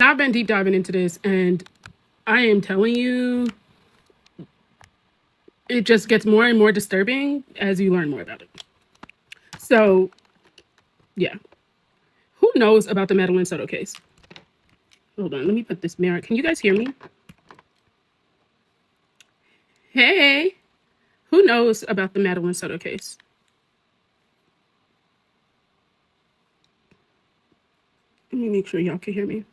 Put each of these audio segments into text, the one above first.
I've been deep diving into this, and I am telling you, it just gets more and more disturbing as you learn more about it. So, yeah. Who knows about the Madeline Soto case? Hold on, let me put this mirror. Can you guys hear me? Hey, who knows about the Madeline Soto case? Let me make sure y'all can hear me.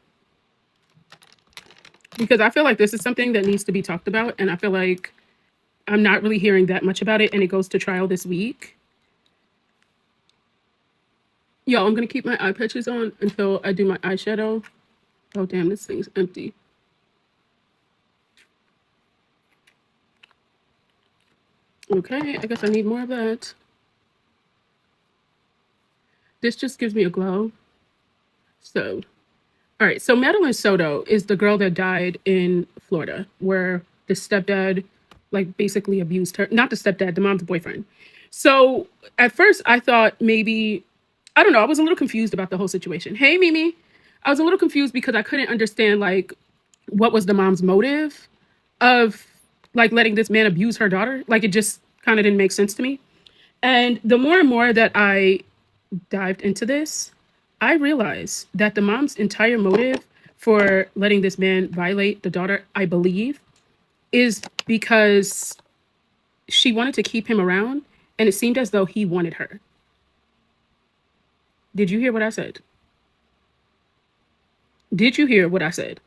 Because I feel like this is something that needs to be talked about, and I feel like I'm not really hearing that much about it, and it goes to trial this week. Yo, I'm gonna keep my eye patches on until I do my eyeshadow. Oh damn, this thing's empty. Okay, I guess I need more of that. This just gives me a glow. So, all right, so Madeline Soto is the girl that died in Florida, where the stepdad, like, basically abused her. Not the stepdad, the mom's boyfriend. So at first I thought maybe, I don't know, I was a little confused about the whole situation. Hey, Mimi. I was a little confused because I couldn't understand, like, what was the mom's motive of, like, letting this man abuse her daughter. Like, it just kind of didn't make sense to me. And the more and more that I dived into this, I realized that the mom's entire motive for letting this man violate the daughter, I believe, is because she wanted to keep him around, and it seemed as though he wanted her. Did you hear what I said? Did you hear what I said?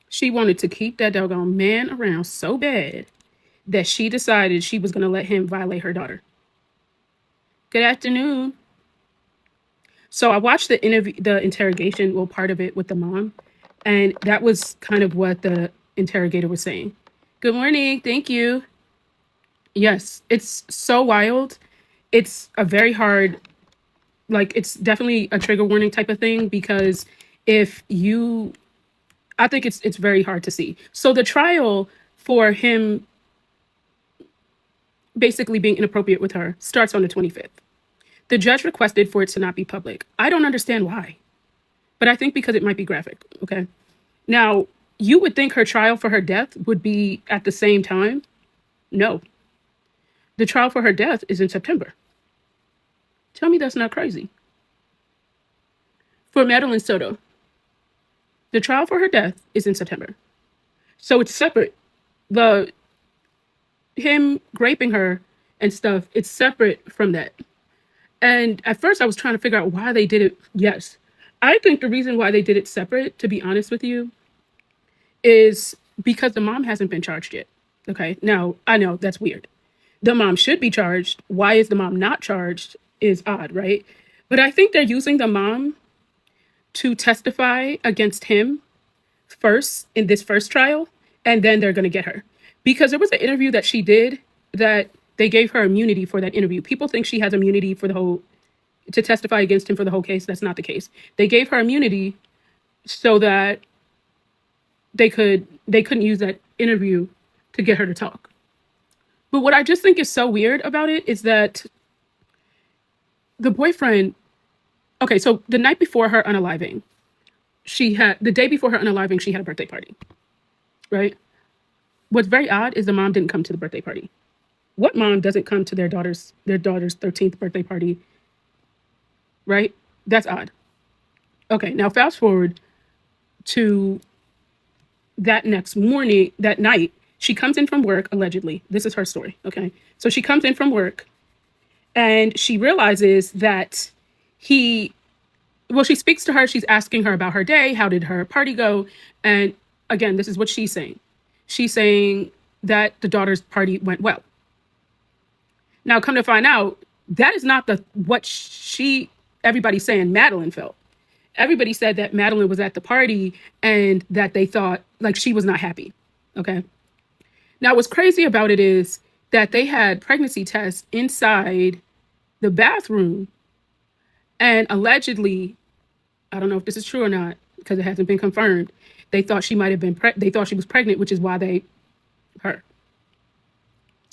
She wanted to keep that doggone man around so bad that she decided she was going to let him violate her daughter. Good afternoon. So I watched the interrogation, well, part of it with the mom, and that was kind of what the interrogator was saying. Good morning. Thank you. Yes, it's so wild. It's a very hard, like, it's definitely a trigger warning type of thing, because if you, I think it's very hard to see. So the trial for him basically being inappropriate with her starts on the 25th. The judge requested for it to not be public. I don't understand why, but I think because it might be graphic, okay? Now, you would think her trial for her death would be at the same time. No. The trial for her death is in September. Tell me that's not crazy. For Madeline Soto, the trial for her death is in September. So it's separate. Him raping her and stuff, it's separate from that. And at first I was trying to figure out why they did it. Yes. I think the reason why they did it separate, to be honest with you, is because the mom hasn't been charged yet. Okay. Now, I know that's weird. The mom should be charged. Why is the mom not charged is odd, right? But I think they're using the mom to testify against him first in this first trial, and then they're going to get her. Because there was an interview that she did that they gave her immunity for that interview. People think she has immunity for the whole, to testify against him for the whole case. That's not the case. They gave her immunity so that they couldn't use that interview to get her to talk. But what I just think is so weird about it is that the boyfriend, okay, so the night before her unaliving, the day before her unaliving, she had a birthday party, right? What's very odd is the mom didn't come to the birthday party. What mom doesn't come to their daughter's 13th birthday party, right? That's odd. Okay, now fast forward to that next morning, that night, she comes in from work, allegedly. This is her story, okay? So she comes in from work, and she realizes that she speaks to her. She's asking her about her day. How did her party go? And again, this is what she's saying. She's saying that the daughter's party went well. Now, come to find out, that is not what everybody's saying Madeline felt. Everybody said that Madeline was at the party and that they thought, like, she was not happy, okay? Now, what's crazy about it is that they had pregnancy tests inside the bathroom, and allegedly, I don't know if this is true or not because it hasn't been confirmed, they thought she might have been they thought she was pregnant, which is why her.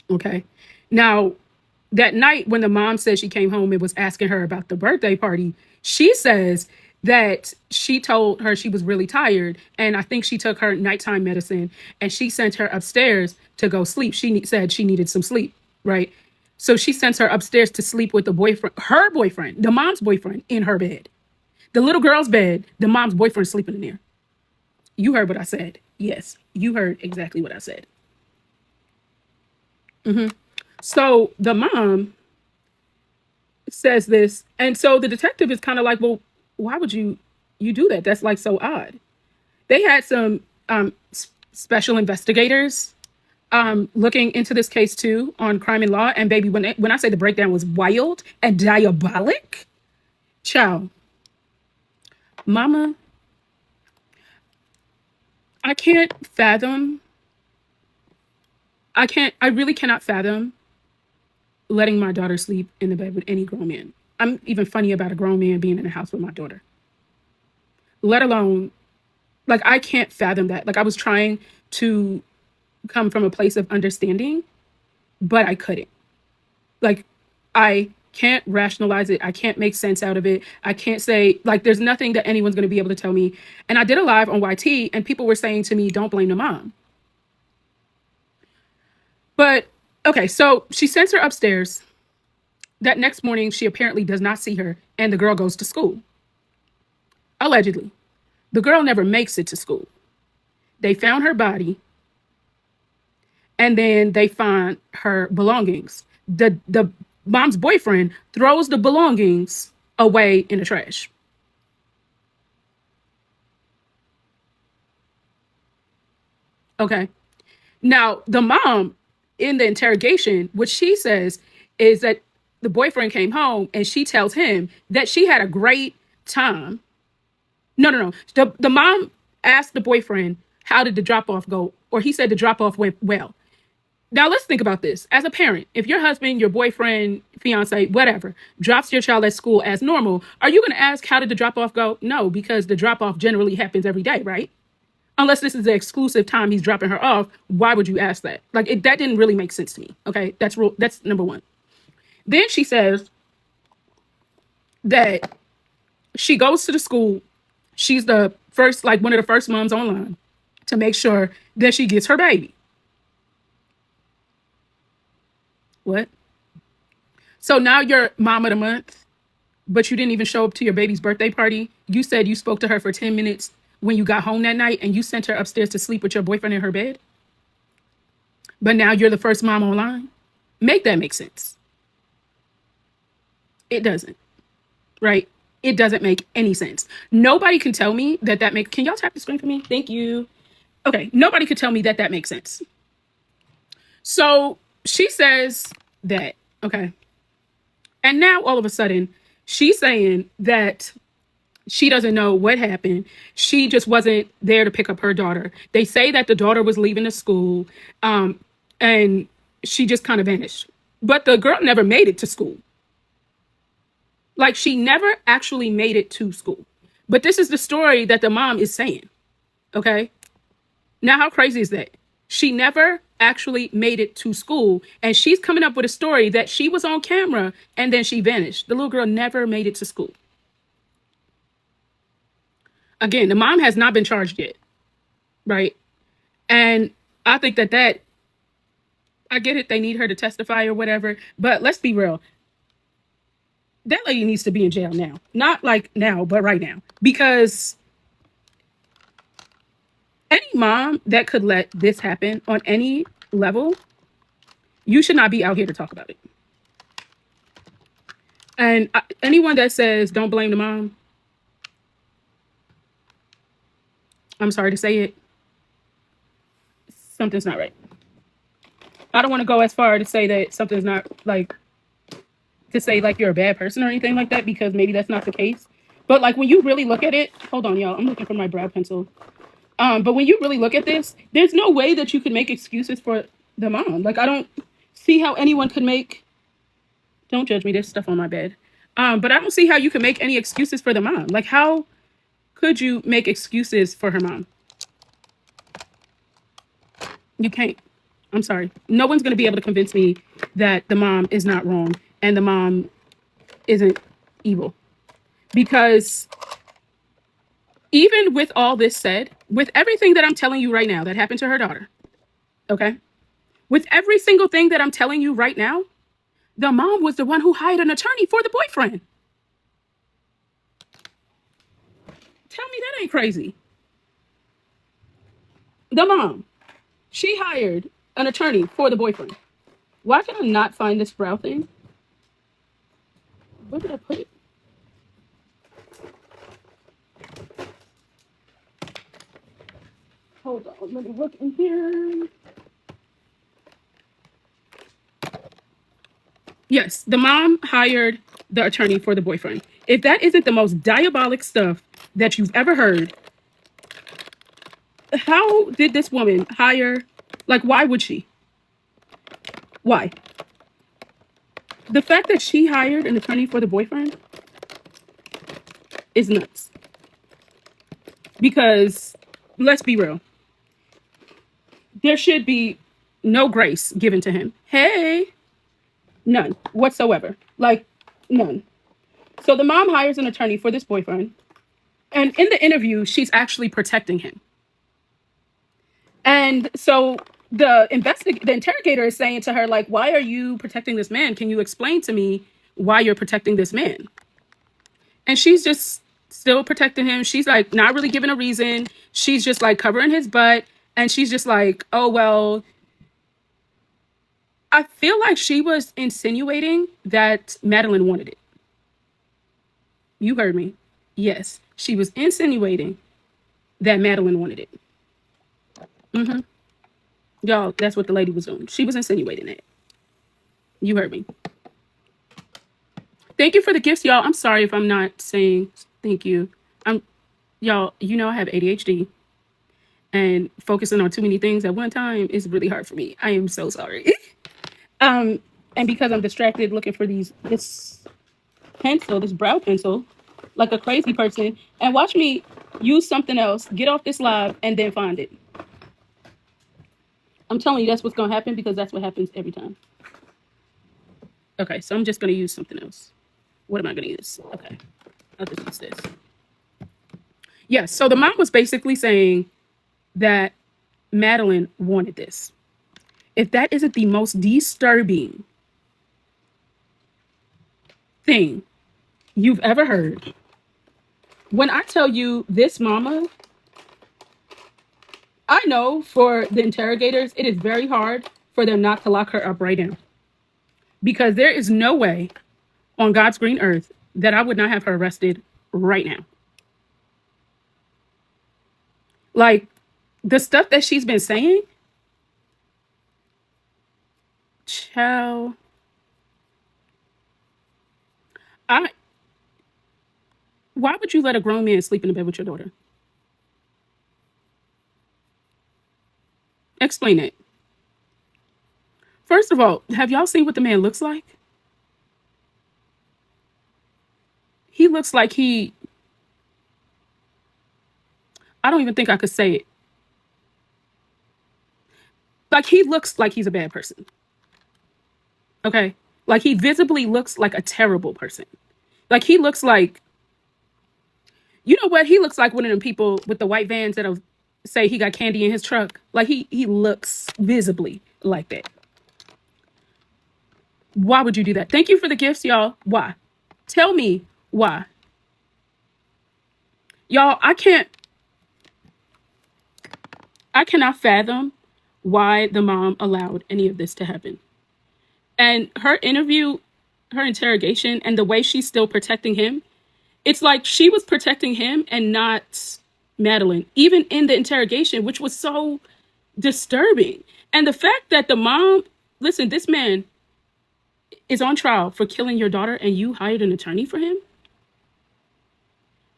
Okay. Now, that night when the mom said she came home and was asking her about the birthday party, she says that she told her she was really tired. And I think she took her nighttime medicine and she sent her upstairs to go sleep. Said she needed some sleep, right? So she sends her upstairs to sleep with the boyfriend, her boyfriend, the mom's boyfriend, in her bed. The little girl's bed, the mom's boyfriend sleeping in there. You heard what I said. Yes, you heard exactly what I said. So the mom says this, and so the detective is kind of like, well, why would you do that? That's like so odd. They had some special investigators looking into this case too on crime and law. And baby, when I say the breakdown was wild and diabolic, child, mama, I can't fathom. I really cannot fathom letting my daughter sleep in the bed with any grown man. I'm even funny about a grown man being in the house with my daughter, let alone, like, I can't fathom that. Like, I was trying to come from a place of understanding, but I couldn't. Like, I can't rationalize it. I can't make sense out of it. I can't say, like, there's nothing that anyone's going to be able to tell me. And I did a live on YT and people were saying to me, don't blame the mom. But okay, so she sends her upstairs. That next morning, she apparently does not see her and the girl goes to school. Allegedly. The girl never makes it to school. They found her body and then they find her belongings. The mom's boyfriend throws the belongings away in the trash. Okay. Now, the mom in the interrogation, what she says is that the boyfriend came home and she tells him that she had a great time. No. The mom asked the boyfriend, how did the drop off go? Or he said the drop off went well. Now, let's think about this. As a parent, if your husband, your boyfriend, fiance, whatever, drops your child at school as normal, are you going to ask, how did the drop off go? No, because the drop off generally happens every day, right? Unless this is the exclusive time he's dropping her off, why would you ask that? Like, that didn't really make sense to me. Okay, that's number one. Then she says that she goes to the school. She's the first, like one of the first moms online to make sure that she gets her baby. What? So now you're mom of the month, but you didn't even show up to your baby's birthday party. You said you spoke to her for 10 minutes when you got home that night and you sent her upstairs to sleep with your boyfriend in her bed. But now you're the first mom online. Make that make sense. It doesn't, right? It doesn't make any sense. Nobody can tell me that makes, can y'all tap the screen for me? Thank you. Okay. Nobody could tell me that makes sense. So she says that, okay. And now all of a sudden she's saying that she doesn't know what happened. She just wasn't there to pick up her daughter. They say that the daughter was leaving the school and she just kind of vanished. But the girl never made it to school. Like, she never actually made it to school. But this is the story that the mom is saying. Okay. Now, how crazy is that? She never actually made it to school. And she's coming up with a story that she was on camera and then she vanished. The little girl never made it to school. Again, the mom has not been charged yet. Right. And I think that I get it. They need her to testify or whatever. But let's be real. That lady needs to be in jail now. Not like now, but right now. Because any mom that could let this happen on any level, you should not be out here to talk about it. And anyone that says don't blame the mom, I'm sorry to say it, something's not right. I don't want to go as far to say that something's not like, to say like you're a bad person or anything like that, because maybe that's not the case. But like when you really look at it, hold on, y'all, I'm looking for my brow pencil. But when you really look at this, there's no way that you could make excuses for the mom. Like, I don't see how anyone could make, don't judge me, there's stuff on my bed. But I don't see how you could make any excuses for the mom. Like, how could you make excuses for her mom? You can't. I'm sorry. No one's going to be able to convince me that the mom is not wrong and the mom isn't evil. Because Even with all this said, with everything that I'm telling you right now that happened to her daughter, okay? With every single thing that I'm telling you right now, the mom was the one who hired an attorney for the boyfriend. Tell me that ain't crazy. The mom, she hired an attorney for the boyfriend. Why can I not find this brow thing? Where did I put it? Hold on, let me look in here. Yes, the mom hired the attorney for the boyfriend. If that isn't the most diabolic stuff that you've ever heard, how did this woman hire? Like, why would she? Why? The fact that she hired an attorney for the boyfriend is nuts. Because, let's be real, there should be no grace given to him. Hey, none whatsoever. Like, none. So the mom hires an attorney for this boyfriend. And in the interview, she's actually protecting him. And so the interrogator is saying to her, like, why are you protecting this man? Can you explain to me why you're protecting this man? And she's just still protecting him. She's like not really giving a reason. She's just like covering his butt. And she's just like, oh, well, I feel like she was insinuating that Madeline wanted it. You heard me. Yes, she was insinuating that Madeline wanted it. Mm-hmm. Y'all, that's what the lady was doing. She was insinuating it. You heard me. Thank you for the gifts, y'all. I'm sorry if I'm not saying thank you. Y'all, you know I have ADHD, and focusing on too many things at one time is really hard for me. I am so sorry. And because I'm distracted looking for this brow pencil, like a crazy person, and watch me use something else, get off this live, and then find it. I'm telling you, that's what's gonna happen because that's what happens every time. Okay, so I'm just gonna use something else. What am I gonna use? Okay, I'll just use this. Yes, so the mom was basically saying that Madeline wanted this. If that isn't the most disturbing thing you've ever heard, when I tell you this mama, I know for the interrogators, it is very hard for them not to lock her up right now. Because there is no way on God's green earth that I would not have her arrested right now. Like, the stuff that she's been saying, child, why would you let a grown man sleep in the bed with your daughter? Explain it. First of all, have y'all seen what the man looks like? He looks like I don't even think I could say it. Like, he looks like he's a bad person. Okay? Like, he visibly looks like a terrible person. Like, he looks like, you know what? He looks like one of them people with the white vans that'll say he got candy in his truck. Like, he looks visibly like that. Why would you do that? Thank you for the gifts, y'all. Why? Tell me why. Y'all, I cannot fathom why the mom allowed any of this to happen. And her interrogation, and the way she's still protecting him, it's like she was protecting him and not Madeline, even in the interrogation, which was so disturbing. And the fact that the mom, listen, this man is on trial for killing your daughter and you hired an attorney for him?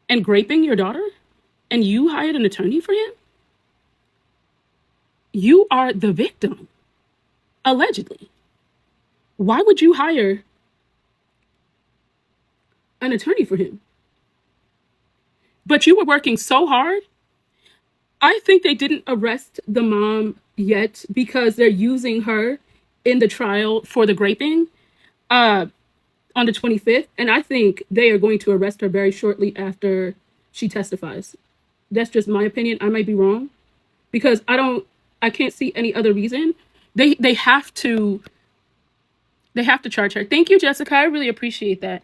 And raping your daughter? And you hired an attorney for him? You are the victim, allegedly. Why would you hire an attorney for him? But you were working so hard. I think they didn't arrest the mom yet because they're using her in the trial for the raping on the 25th. And I think they are going to arrest her very shortly after she testifies. That's just my opinion. I might be wrong because I can't see any other reason. They have to charge her. Thank you, Jessica. I really appreciate that.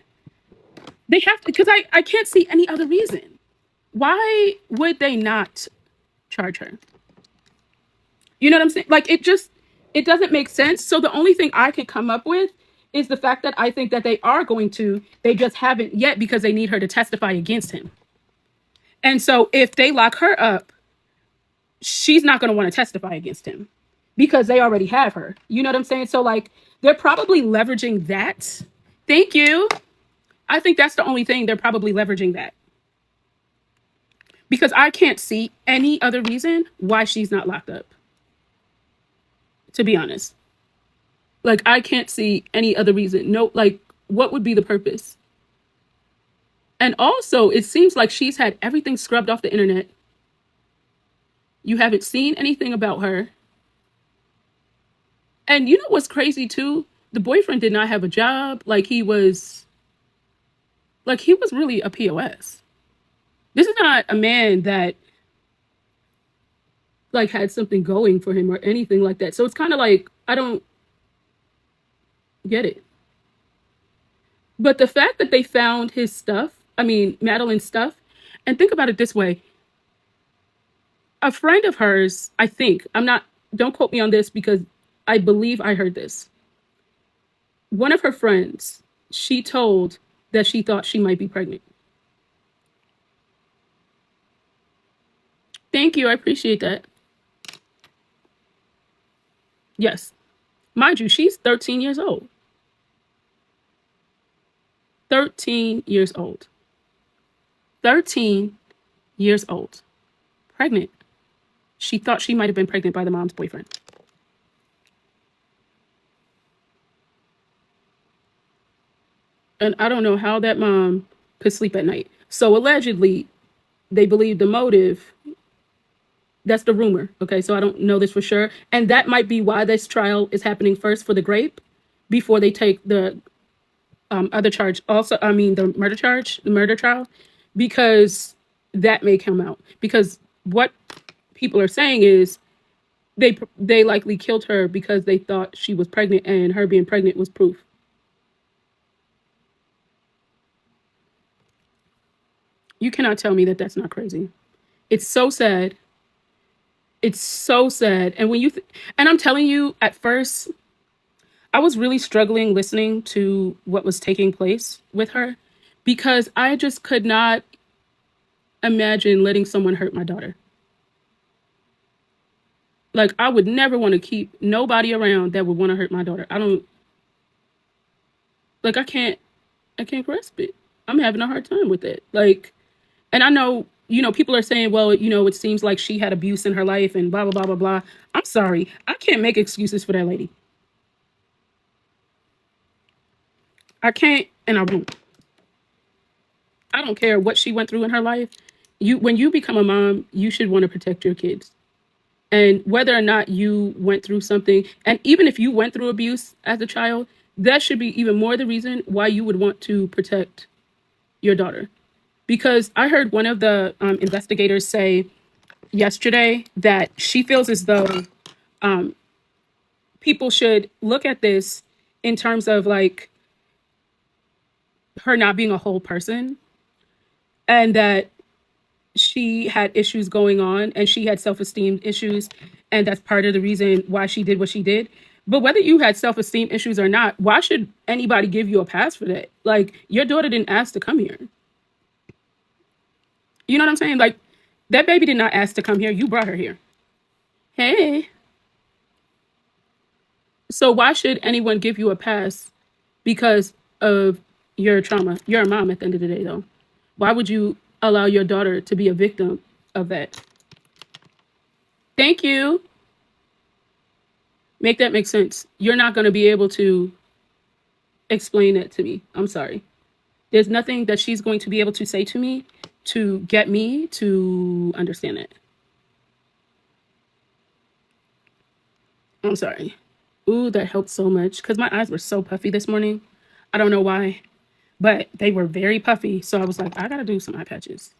They have to, because I can't see any other reason. Why would they not charge her? You know what I'm saying? Like, it doesn't make sense. So the only thing I can come up with is the fact that I think that they are going to, they just haven't yet because they need her to testify against him. And so if they lock her up, she's not going to want to testify against him because they already have her. You know what I'm saying? So like, they're probably leveraging that. Thank you. I think that's the only thing, they're probably leveraging that. Because I can't see any other reason why she's not locked up. To be honest. Like, I can't see any other reason. No, like, what would be the purpose? And also, it seems like she's had everything scrubbed off the internet. You haven't seen anything about her. And you know what's crazy too? The boyfriend did not have a job. Like, he was really a POS. This is not a man that like had something going for him or anything like that. So it's kind of like, I don't get it. But the fact that they found his stuff, I mean, Madeline's stuff, and think about it this way. A friend of hers, I think, don't quote me on this because I believe I heard this. One of her friends, she told that she thought she might be pregnant. Thank you. I appreciate that. Yes. Mind you, she's 13 years old. 13 years old. 13 years old. Pregnant. She thought she might have been pregnant by the mom's boyfriend. And I don't know how that mom could sleep at night. So allegedly, they believe the motive. That's the rumor. Okay, so I don't know this for sure. And that might be why this trial is happening first for the grape before they take the other charge. Also, I mean, the murder trial, because that may come out. Because what people are saying is they likely killed her because they thought she was pregnant, and her being pregnant was proof. You cannot tell me that that's not crazy. It's so sad. It's so sad. And when and I'm telling you, at first, I was really struggling listening to what was taking place with her because I just could not imagine letting someone hurt my daughter. Like, I would never want to keep nobody around that would want to hurt my daughter. I can't grasp it. I'm having a hard time with it. Like, and I know, people are saying, well, it seems like she had abuse in her life and blah, blah, blah, blah, blah. I'm sorry. I can't make excuses for that lady. I can't, and I won't. I don't care what she went through in her life. When you become a mom, you should want to protect your kids. And whether or not you went through something, and even if you went through abuse as a child, that should be even more the reason why you would want to protect your daughter. Because I heard one of the investigators say yesterday that she feels as though people should look at this in terms of like her not being a whole person, and that she had issues going on and she had self-esteem issues, and that's part of the reason why she did what she did. But whether you had self-esteem issues or not, why should anybody give you a pass for that? Like, your daughter didn't ask to come here. You know what I'm saying? Like, that baby did not ask to come here. You brought her here. Hey. So why should anyone give you a pass because of your trauma? You're a mom at the end of the day, though. Why would you allow your daughter to be a victim of that? Thank you. Make that make sense. You're not going to be able to explain that to me. I'm sorry. There's nothing that she's going to be able to say to me to get me to understand it. I'm sorry. Ooh, that helped so much because my eyes were so puffy this morning. I don't know why, but they were very puffy. So I was like, I got to do some eye patches.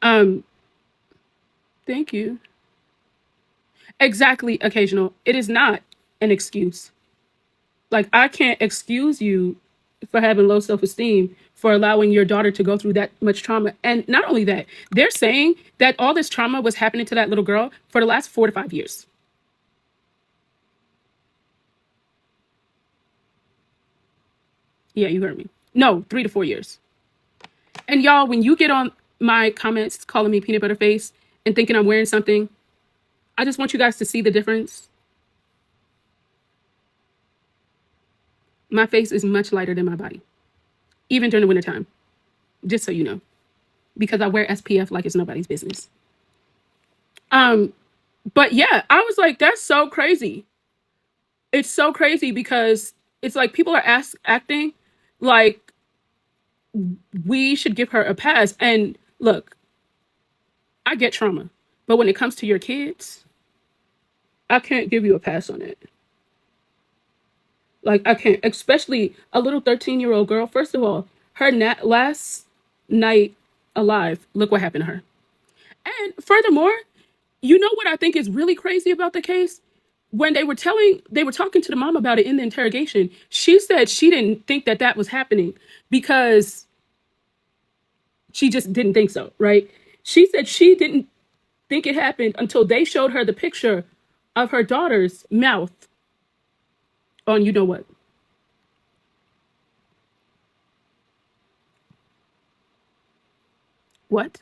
Um, thank you. Exactly, occasional. It is not an excuse. Like, I can't excuse you for having low self-esteem for allowing your daughter to go through that much trauma. And not only that, they're saying that all this trauma was happening to that little girl for the last 4 to 5 years. Yeah, you heard me. No, 3 to 4 years. And y'all, when you get on my comments calling me peanut butter face and thinking I'm wearing something, I just want you guys to see the difference. My face is much lighter than my body, even during the wintertime, just so you know, because I wear SPF like it's nobody's business. Um, but yeah, I was like, that's so crazy. It's so crazy because it's like people are acting like we should give her a pass. And look, I get trauma, but when it comes to your kids, I can't give you a pass on it. Like, I can't, especially a little 13-year-old girl. First of all, her last night alive, look what happened to her. And furthermore, you know what I think is really crazy about the case? When they were talking to the mom about it in the interrogation, she said she didn't think that that was happening because she just didn't think so, right? She said she didn't think it happened until they showed her the picture of her daughter's mouth on you know what. What?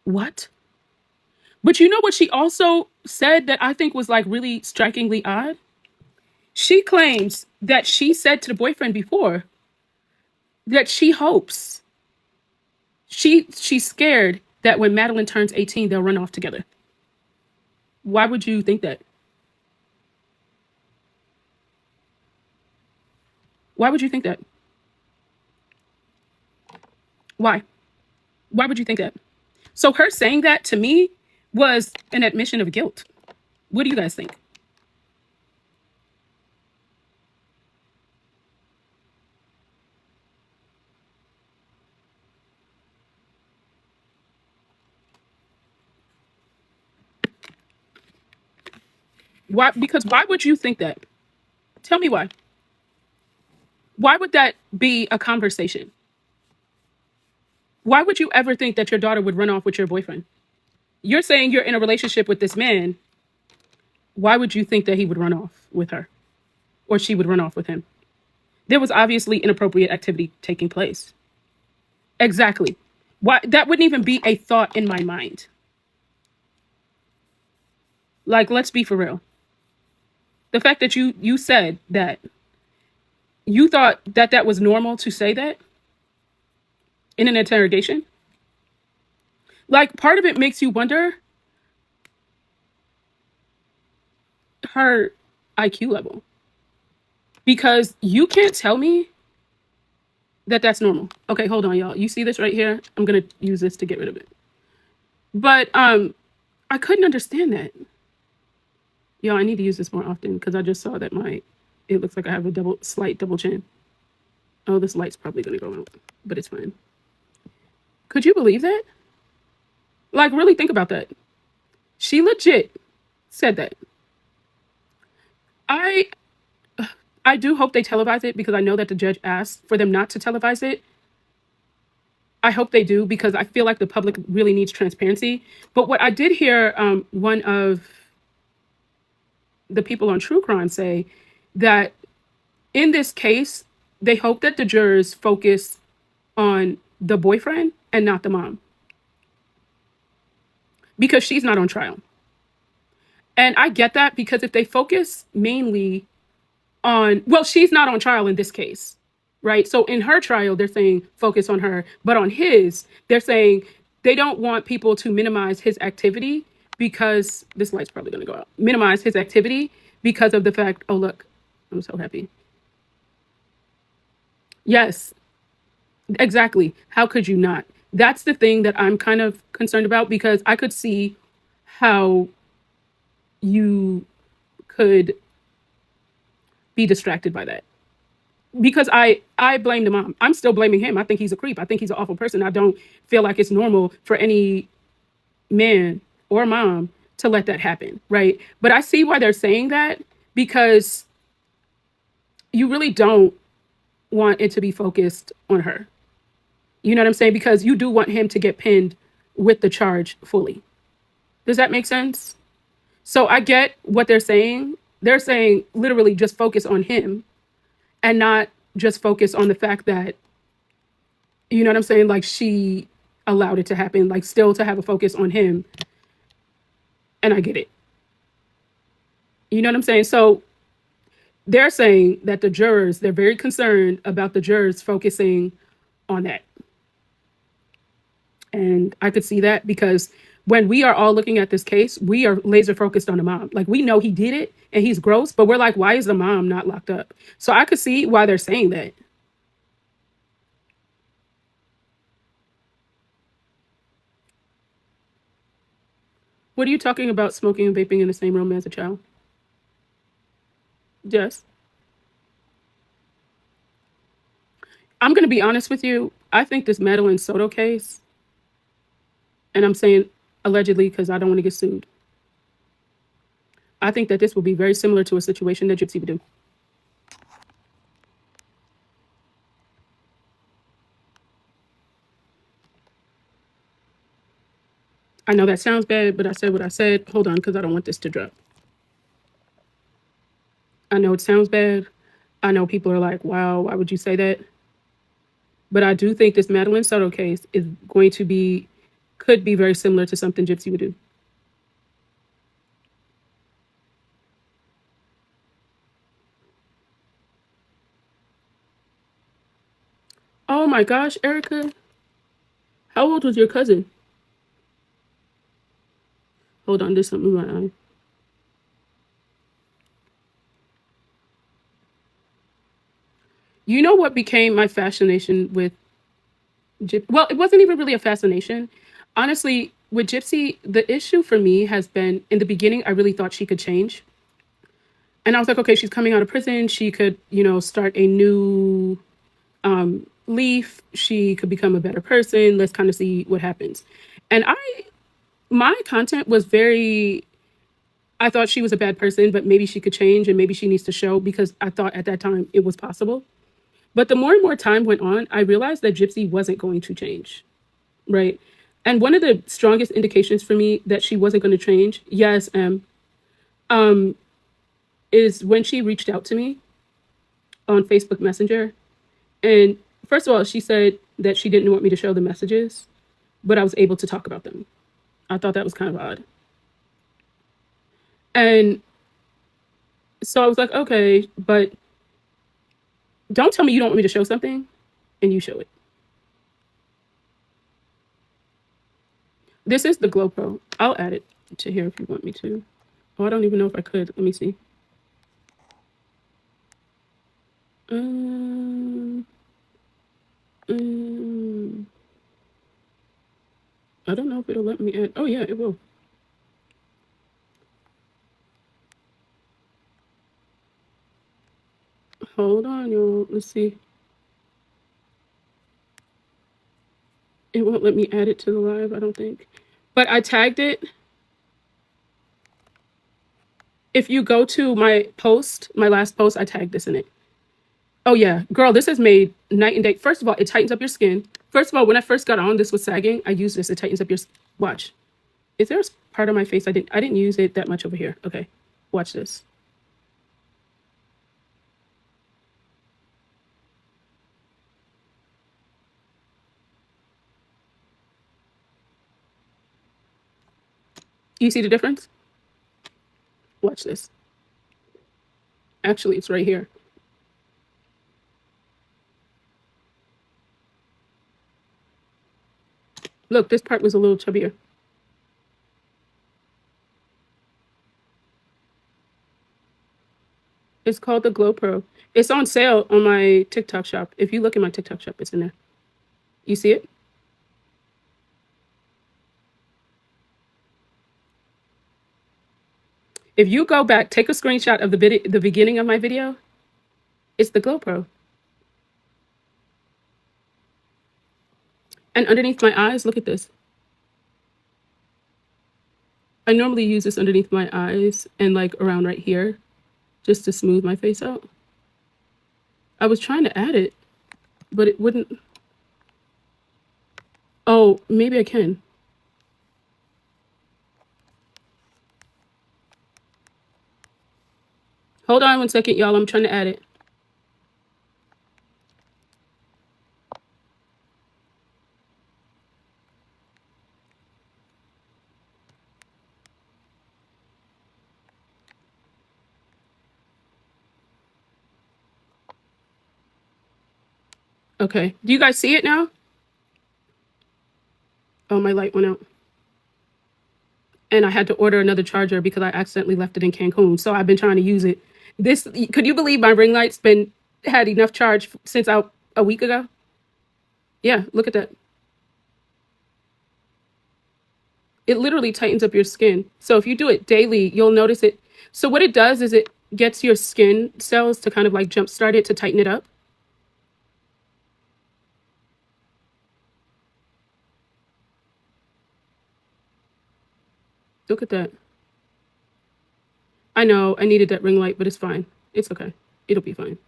What? But you know what she also said that I think was like really strikingly odd? She claims that she said to the boyfriend before that she hopes she's scared that when Madeline turns 18, they'll run off together. Why would you think that? Why would you think that? Why? Why would you think that? So her saying that to me was an admission of guilt. What do you guys think? Why? Because why would you think that? Tell me why. Why would that be a conversation? Why would you ever think that your daughter would run off with your boyfriend? You're saying you're in a relationship with this man. Why would you think that he would run off with her or she would run off with him? There was obviously inappropriate activity taking place. Exactly. Why that wouldn't even be a thought in my mind. Like, let's be for real. The fact that you said that you thought that that was normal to say that in an interrogation, like part of it makes you wonder her IQ level because you can't tell me that that's normal. Okay, hold on, y'all. You see this right here? I'm gonna use this to get rid of it. But I couldn't understand that. Yo, I need to use this more often because I just saw that it looks like I have a slight double chin. Oh, this light's probably gonna go out, but it's fine. Could you believe that? Like, really think about that. She legit said that. I I do hope they televise it because I know that the judge asked for them not to televise it. I hope they do because I feel like the public really needs transparency. But what I did hear one of the people on True Crime say that in this case, they hope that the jurors focus on the boyfriend and not the mom because she's not on trial. And I get that because if they focus mainly on, well, she's not on trial in this case, right? So in her trial, they're saying focus on her, but on his, they're saying they don't want people to minimize his activity because this light's probably going to go out. Minimize his activity because of the fact, oh, look, I'm so happy. Yes, exactly. How could you not? That's the thing that I'm kind of concerned about because I could see how you could be distracted by that. because I blame the mom. I'm still blaming him. I think he's a creep. I think he's an awful person. I don't feel like it's normal for any man or mom to let that happen, right? But I see why they're saying that, because you really don't want it to be focused on her. You know what I'm saying? Because you do want him to get pinned with the charge fully. Does that make sense? So I get what they're saying. They're saying literally just focus on him and not just focus on the fact that, you know what I'm saying? Like, she allowed it to happen, like, still to have a focus on him. And I get it. You know what I'm saying? So they're saying that the jurors, they're very concerned about the jurors focusing on that. And I could see that, because when we are all looking at this case, we are laser focused on the mom. Like, we know he did it and he's gross, but we're like, why is the mom not locked up? So I could see why they're saying that. What are you talking about, smoking and vaping in the same room as a child? Yes. I'm going to be honest with you. I think this Madeline Soto case, and I'm saying allegedly because I don't want to get sued, I think that this will be very similar to a situation that Gypsy would do. I know that sounds bad, but I said what I said. Hold on, because I don't want this to drop. I know it sounds bad. I know people are like, wow, why would you say that? But I do think this Madeline Soto case is going to be, could be very similar to something Gypsy would do. Oh my gosh, Erica, how old was your cousin? Hold on, there's something in my eye. You know what became my fascination with Gypsy? Well, it wasn't even really a fascination. Honestly, with Gypsy, the issue for me has been, in the beginning, I really thought she could change. And I was like, okay, she's coming out of prison. She could, start a new leaf. She could become a better person. Let's kind of see what happens. And my content was very, I thought she was a bad person, but maybe she could change and maybe she needs to show, because I thought at that time it was possible. But the more and more time went on, I realized that Gypsy wasn't going to change, right? And one of the strongest indications for me that she wasn't going to change, yes, um, is when she reached out to me on Facebook Messenger. And first of all, she said that she didn't want me to show the messages, but I was able to talk about them. I thought that was kind of odd. And so I was like, okay, but don't tell me you don't want me to show something and you show it. This is the Glow Pro. I'll add it to here if you want me to. Oh, I don't even know if I could. Let me see. Um, um, I don't know if it'll let me add. Oh, yeah, it will. Hold on, y'all. Let's see. It won't let me add it to the live, I don't think. But I tagged it. If you go to my post, my last post, I tagged this in it. Oh, yeah. Girl, this has made night and day. First of all, it tightens up your skin. First of all, when I first got on, this was sagging. I used this. It tightens up your... Watch. Is there a part of my face I didn't use it that much over here? Okay. Watch this. You see the difference? Watch this. Actually, it's right here. Look, this part was a little chubbier. It's called the Glow Pro. It's on sale on my TikTok shop. If you look at my TikTok shop, it's in there. You see it? If you go back, take a screenshot of the beginning of my video. It's the Glow Pro. And underneath my eyes, look at this. I normally use this underneath my eyes and like around right here just to smooth my face out. I was trying to add it, but it wouldn't. Oh, maybe I can. Hold on 1 second, y'all. I'm trying to add it. Okay. Do you guys see it now? Oh, my light went out. And I had to order another charger because I accidentally left it in Cancun. So I've been trying to use it. This, could you believe my ring light's been had enough charge since a week ago? Yeah, look at that. It literally tightens up your skin. So if you do it daily, you'll notice it. So what it does is it gets your skin cells to kind of like jumpstart it to tighten it up. Look at that. I know I needed that ring light, but it's fine. It's okay. It'll be fine.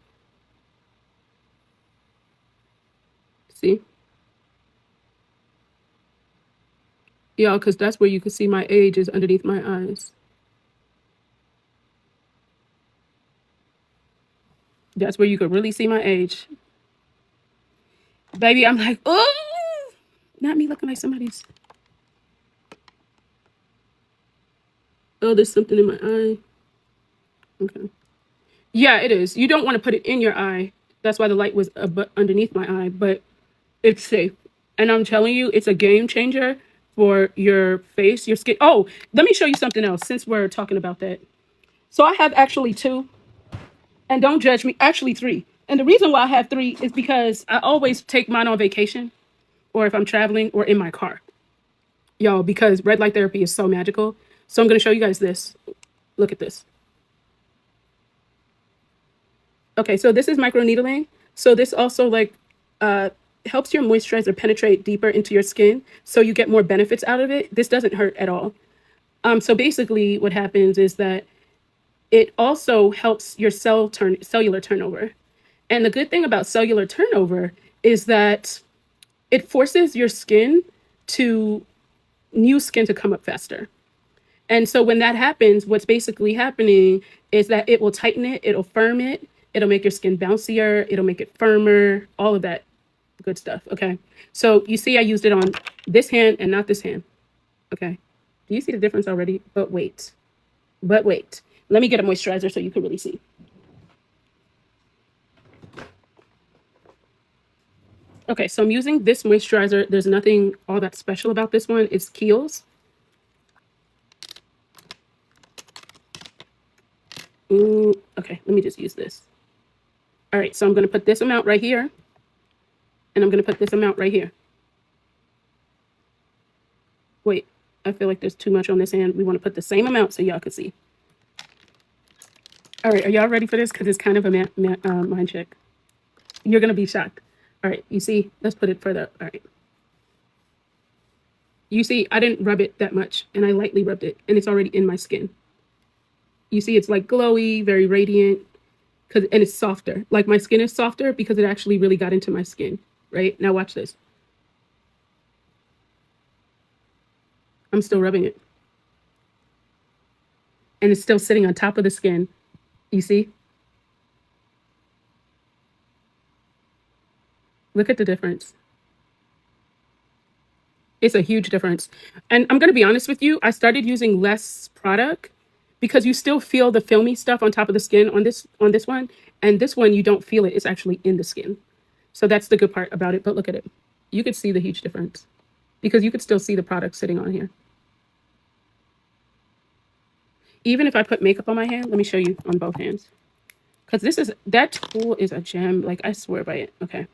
See? Yeah, because that's where you can see my age is underneath my eyes. That's where you could really see my age. Baby, I'm like, oh, not me looking like somebody's. Oh, there's something in my eye. Okay. Yeah, it is. You don't want to put it in your eye. That's why the light was underneath my eye, but it's safe. And I'm telling you, it's a game changer for your face, your skin. Oh, let me show you something else since we're talking about that. So I have actually two, and don't judge me, actually three. And the reason why I have three is because I always take mine on vacation or if I'm traveling or in my car. Y'all, because red light therapy is so magical. So I'm going to show you guys this. Look at this. Okay, so this is microneedling. So this also like uh, helps your moisturizer penetrate deeper into your skin, so you get more benefits out of it. This doesn't hurt at all. So basically, what happens is that it also helps your cellular turnover. And the good thing about cellular turnover is that it forces your skin to new skin to come up faster. And so when that happens, what's basically happening is that it will tighten it, it'll firm it, it'll make your skin bouncier, it'll make it firmer, all of that good stuff. Okay. So you see, I used it on this hand and not this hand. Okay. Do you see the difference already? But wait, let me get a moisturizer so you can really see. Okay. So I'm using this moisturizer. There's nothing all that special about this one. It's Kiehl's. Ooh, okay. Let me just use this. All right. So I'm going to put this amount right here. And I'm going to put this amount right here. Wait, I feel like there's too much on this hand. We want to put the same amount so y'all can see. All right, are y'all ready for this? Because it's kind of a mind check. You're going to be shocked. All right, you see, let's put it further up. All right. You see, I didn't rub it that much, and I lightly rubbed it, and it's already in my skin. You see, it's like glowy, very radiant, and it's softer. Like my skin is softer because it actually really got into my skin, right? Now watch this. I'm still rubbing it. And it's still sitting on top of the skin. You see? Look at the difference. It's a huge difference. And I'm going to be honest with you, I started using less product because you still feel the filmy stuff on top of the skin on this one, and this one you don't feel it. It's actually in the skin. So that's the good part about it. But look at it. You could see the huge difference because you could still see the product sitting on here. Even if I put makeup on my hand, let me show you on both hands. Because that tool is a gem. Like, I swear by it. Okay.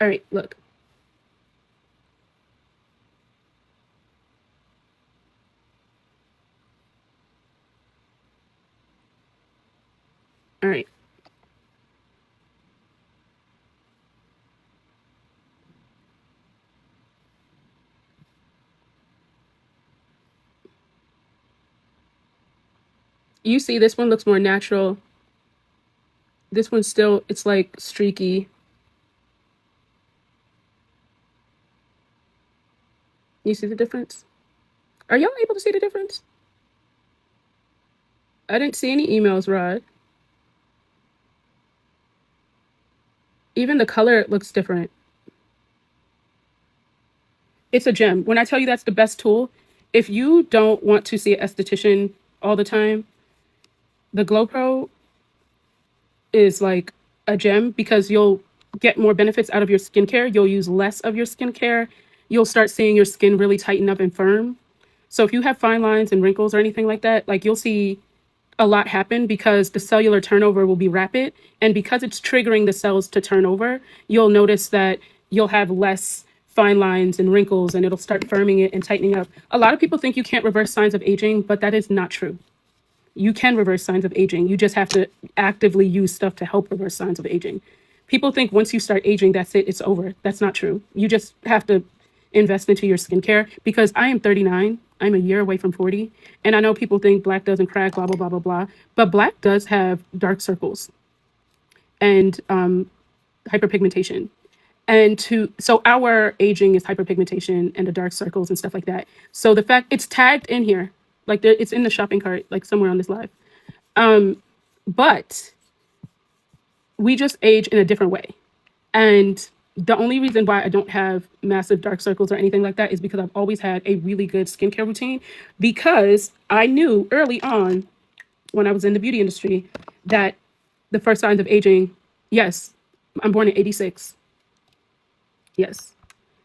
All right, look. All right. You see, this one looks more natural. This one's still, it's like streaky. You see the difference? Are y'all able to see the difference? I didn't see any emails, Rod. Even the color looks different. It's a gem. When I tell you that's the best tool, if you don't want to see an esthetician all the time, the Glow Pro is like a gem because you'll get more benefits out of your skincare. You'll use less of your skincare. You'll start seeing your skin really tighten up and firm. So if you have fine lines and wrinkles or anything like that, like you'll see a lot happen because the cellular turnover will be rapid. And because it's triggering the cells to turn over, you'll notice that you'll have less fine lines and wrinkles and it'll start firming it and tightening up. A lot of people think you can't reverse signs of aging, but that is not true. You can reverse signs of aging. You just have to actively use stuff to help reverse signs of aging. People think once you start aging, that's it, it's over. That's not true. You just have to invest into your skincare because I am 39. I'm a year away from 40. And I know people think black doesn't crack, blah, blah, blah, blah, blah. But black does have dark circles and hyperpigmentation. So our aging is hyperpigmentation and the dark circles and stuff like that. So the fact it's tagged in here, like it's in the shopping cart, like somewhere on this live. But we just age in a different way. And the only reason why I don't have massive dark circles or anything like that is because I've always had a really good skincare routine because I knew early on when I was in the beauty industry that the first signs of aging, yes, I'm born in 86. Yes.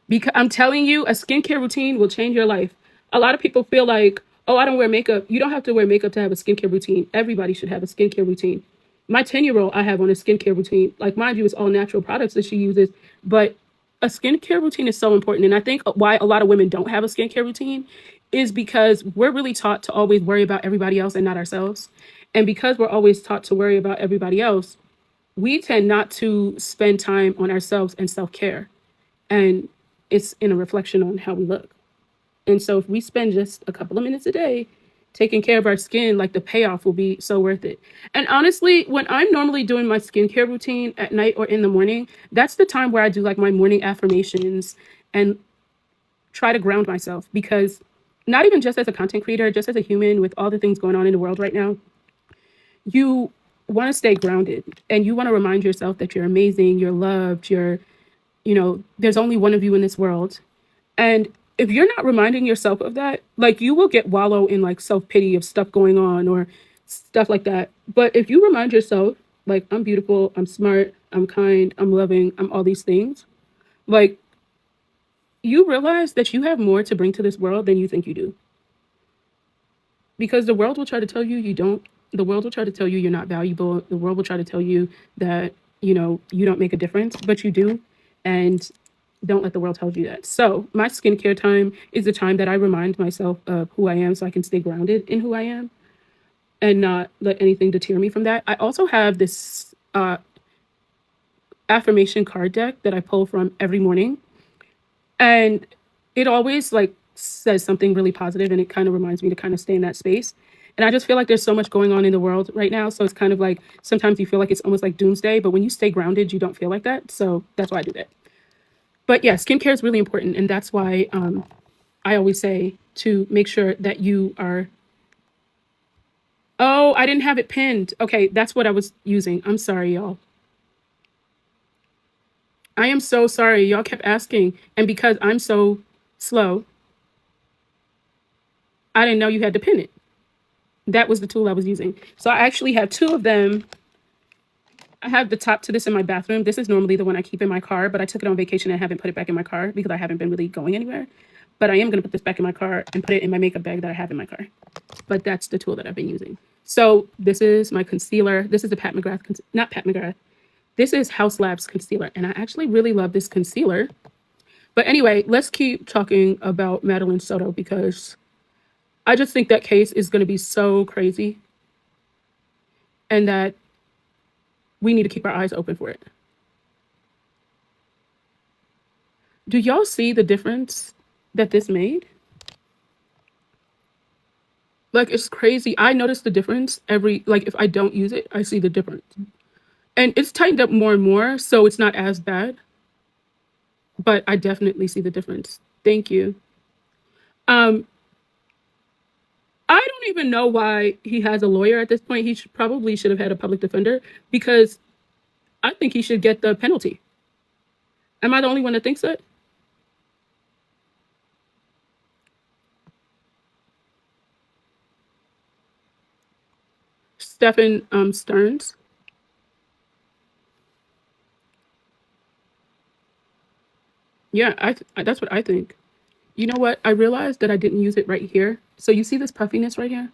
Because I'm telling you, a skincare routine will change your life. A lot of people feel like, oh, I don't wear makeup. You don't have to wear makeup to have a skincare routine. Everybody should have a skincare routine. My 10-year-old I have on a skincare routine. Like, mind you, it's all natural products that she uses, but a skincare routine is so important. And I think why a lot of women don't have a skincare routine is because we're really taught to always worry about everybody else and not ourselves. And because we're always taught to worry about everybody else, we tend not to spend time on ourselves and self-care. And it's in a reflection on how we look. And so if we spend just a couple of minutes a day taking care of our skin, like the payoff will be so worth it. And honestly, when I'm normally doing my skincare routine at night or in the morning, that's the time where I do like my morning affirmations and try to ground myself because not even just as a content creator, just as a human with all the things going on in the world right now, you want to stay grounded and you want to remind yourself that you're amazing, you're loved, there's only one of you in this world. And if you're not reminding yourself of that, like you will get wallow in like self-pity of stuff going on or stuff like that. But if you remind yourself, like, I'm beautiful, I'm smart, I'm kind, I'm loving, I'm all these things, like you realize that you have more to bring to this world than you think you do. Because the world will try to tell you you don't. The world will try to tell you you're not valuable. The world will try to tell you that, you don't make a difference, but you do. And don't let the world tell you that. So my skincare time is the time that I remind myself of who I am so I can stay grounded in who I am and not let anything deter me from that. I also have this affirmation card deck that I pull from every morning. And it always like says something really positive and it kind of reminds me to kind of stay in that space. And I just feel like there's so much going on in the world right now. So it's kind of like sometimes you feel like it's almost like doomsday, but when you stay grounded, you don't feel like that. So that's why I do that. But yeah, skincare is really important. And that's why I always say to make sure that you are. Oh, I didn't have it pinned. Okay, that's what I was using. I'm sorry, y'all. I am so sorry. Y'all kept asking. And because I'm so slow, I didn't know you had to pin it. That was the tool I was using. So I actually have two of them. I have the top to this in my bathroom. This is normally the one I keep in my car, but I took it on vacation and I haven't put it back in my car because I haven't been really going anywhere. But I am going to put this back in my car and put it in my makeup bag that I have in my car. But that's the tool that I've been using. So this is my concealer. This is the Pat McGrath, not Pat McGrath. This is House Labs concealer. And I actually really love this concealer. But anyway, let's keep talking about Madeline Soto because I just think that case is going to be so crazy and that we need to keep our eyes open for it. Do y'all see the difference that this made? Like, it's crazy. I notice the difference like, if I don't use it, I see the difference. And it's tightened up more and more, so it's not as bad, but I definitely see the difference. Thank you. Um, I don't even know why he has a lawyer at this point. He probably should have had a public defender because I think he should get the penalty. Am I the only one that thinks that? Stephen Stearns. Yeah, that's what I think. You know what? I realized that I didn't use it right here. So you see this puffiness right here?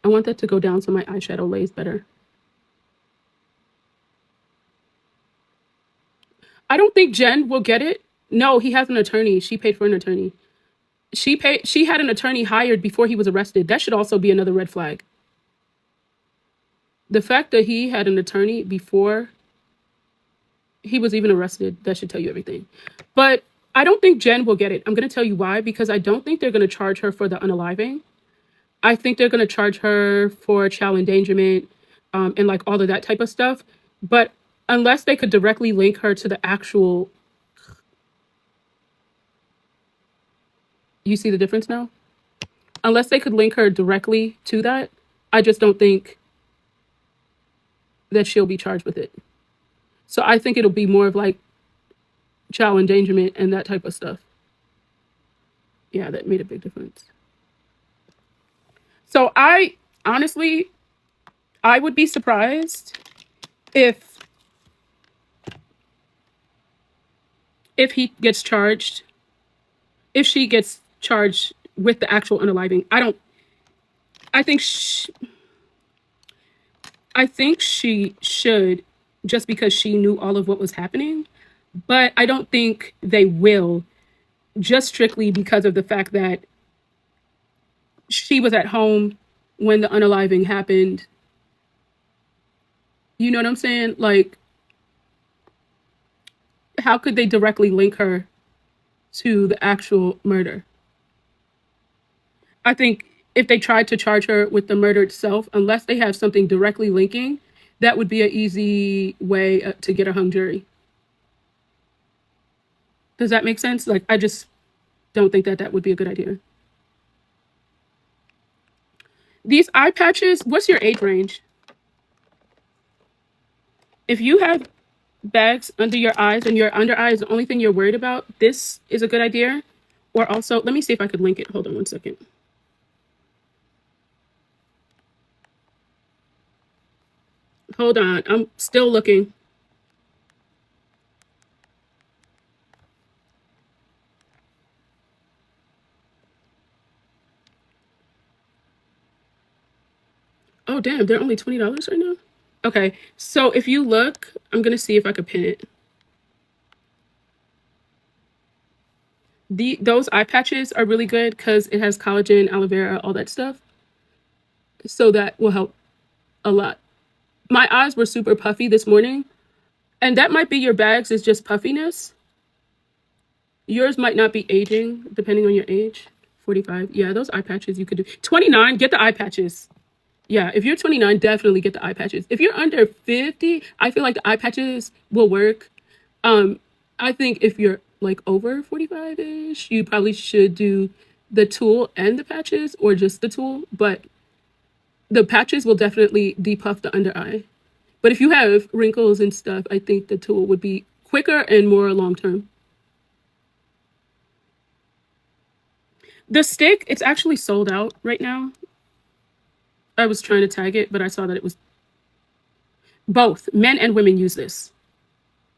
I want that to go down so my eyeshadow lays better. I don't think Jen will get it. No, he has an attorney. She paid for an attorney. She had an attorney hired before he was arrested. That should also be another red flag. The fact that he had an attorney before he was even arrested, that should tell you everything. But I don't think Jen will get it. I'm going to tell you why, because I don't think they're going to charge her for the unaliving. I think they're going to charge her for child endangerment, and like all of that type of stuff. But unless they could directly link her to the actual, you see the difference now? Unless they could link her directly to that, I just don't think that she'll be charged with it. So I think it'll be more of like child endangerment and that type of stuff. Yeah, that made a big difference. So I honestly, I would be surprised if he gets charged, if she gets charged with the actual unaliving. I think I think she should, just because she knew all of what was happening, but I don't think they will, just strictly because of the fact that she was at home when the unaliving happened. You know what I'm saying? Like, how could they directly link her to the actual murder? I think if they tried to charge her with the murder itself, unless they have something directly linking, that would be an easy way to get a hung jury. Does that make sense? Like, I just don't think that would be a good idea. These eye patches, what's your age range? If you have bags under your eyes and your under eye is the only thing you're worried about, this is a good idea. Or also, let me see if I could link it. Hold on one second. Hold on, I'm still looking. Oh, damn, they're only $20 right now? Okay, so if you look, I'm gonna see if I could pin it. Those eye patches are really good because it has collagen, aloe vera, all that stuff. So that will help a lot. My eyes were super puffy this morning, and that might be your bags, is just puffiness. Yours might not be aging, depending on your age. 45. Yeah, those eye patches you could do. 29, get the eye patches. Yeah, if you're 29, definitely get the eye patches. If you're under 50, I feel like the eye patches will work. I think if you're like over 45-ish, you probably should do the tool and the patches, or just the tool. But the patches will definitely depuff the under eye. But if you have wrinkles and stuff, I think the tool would be quicker and more long term. The stick, it's actually sold out right now. I was trying to tag it, but I saw that it was both. Men and women use this.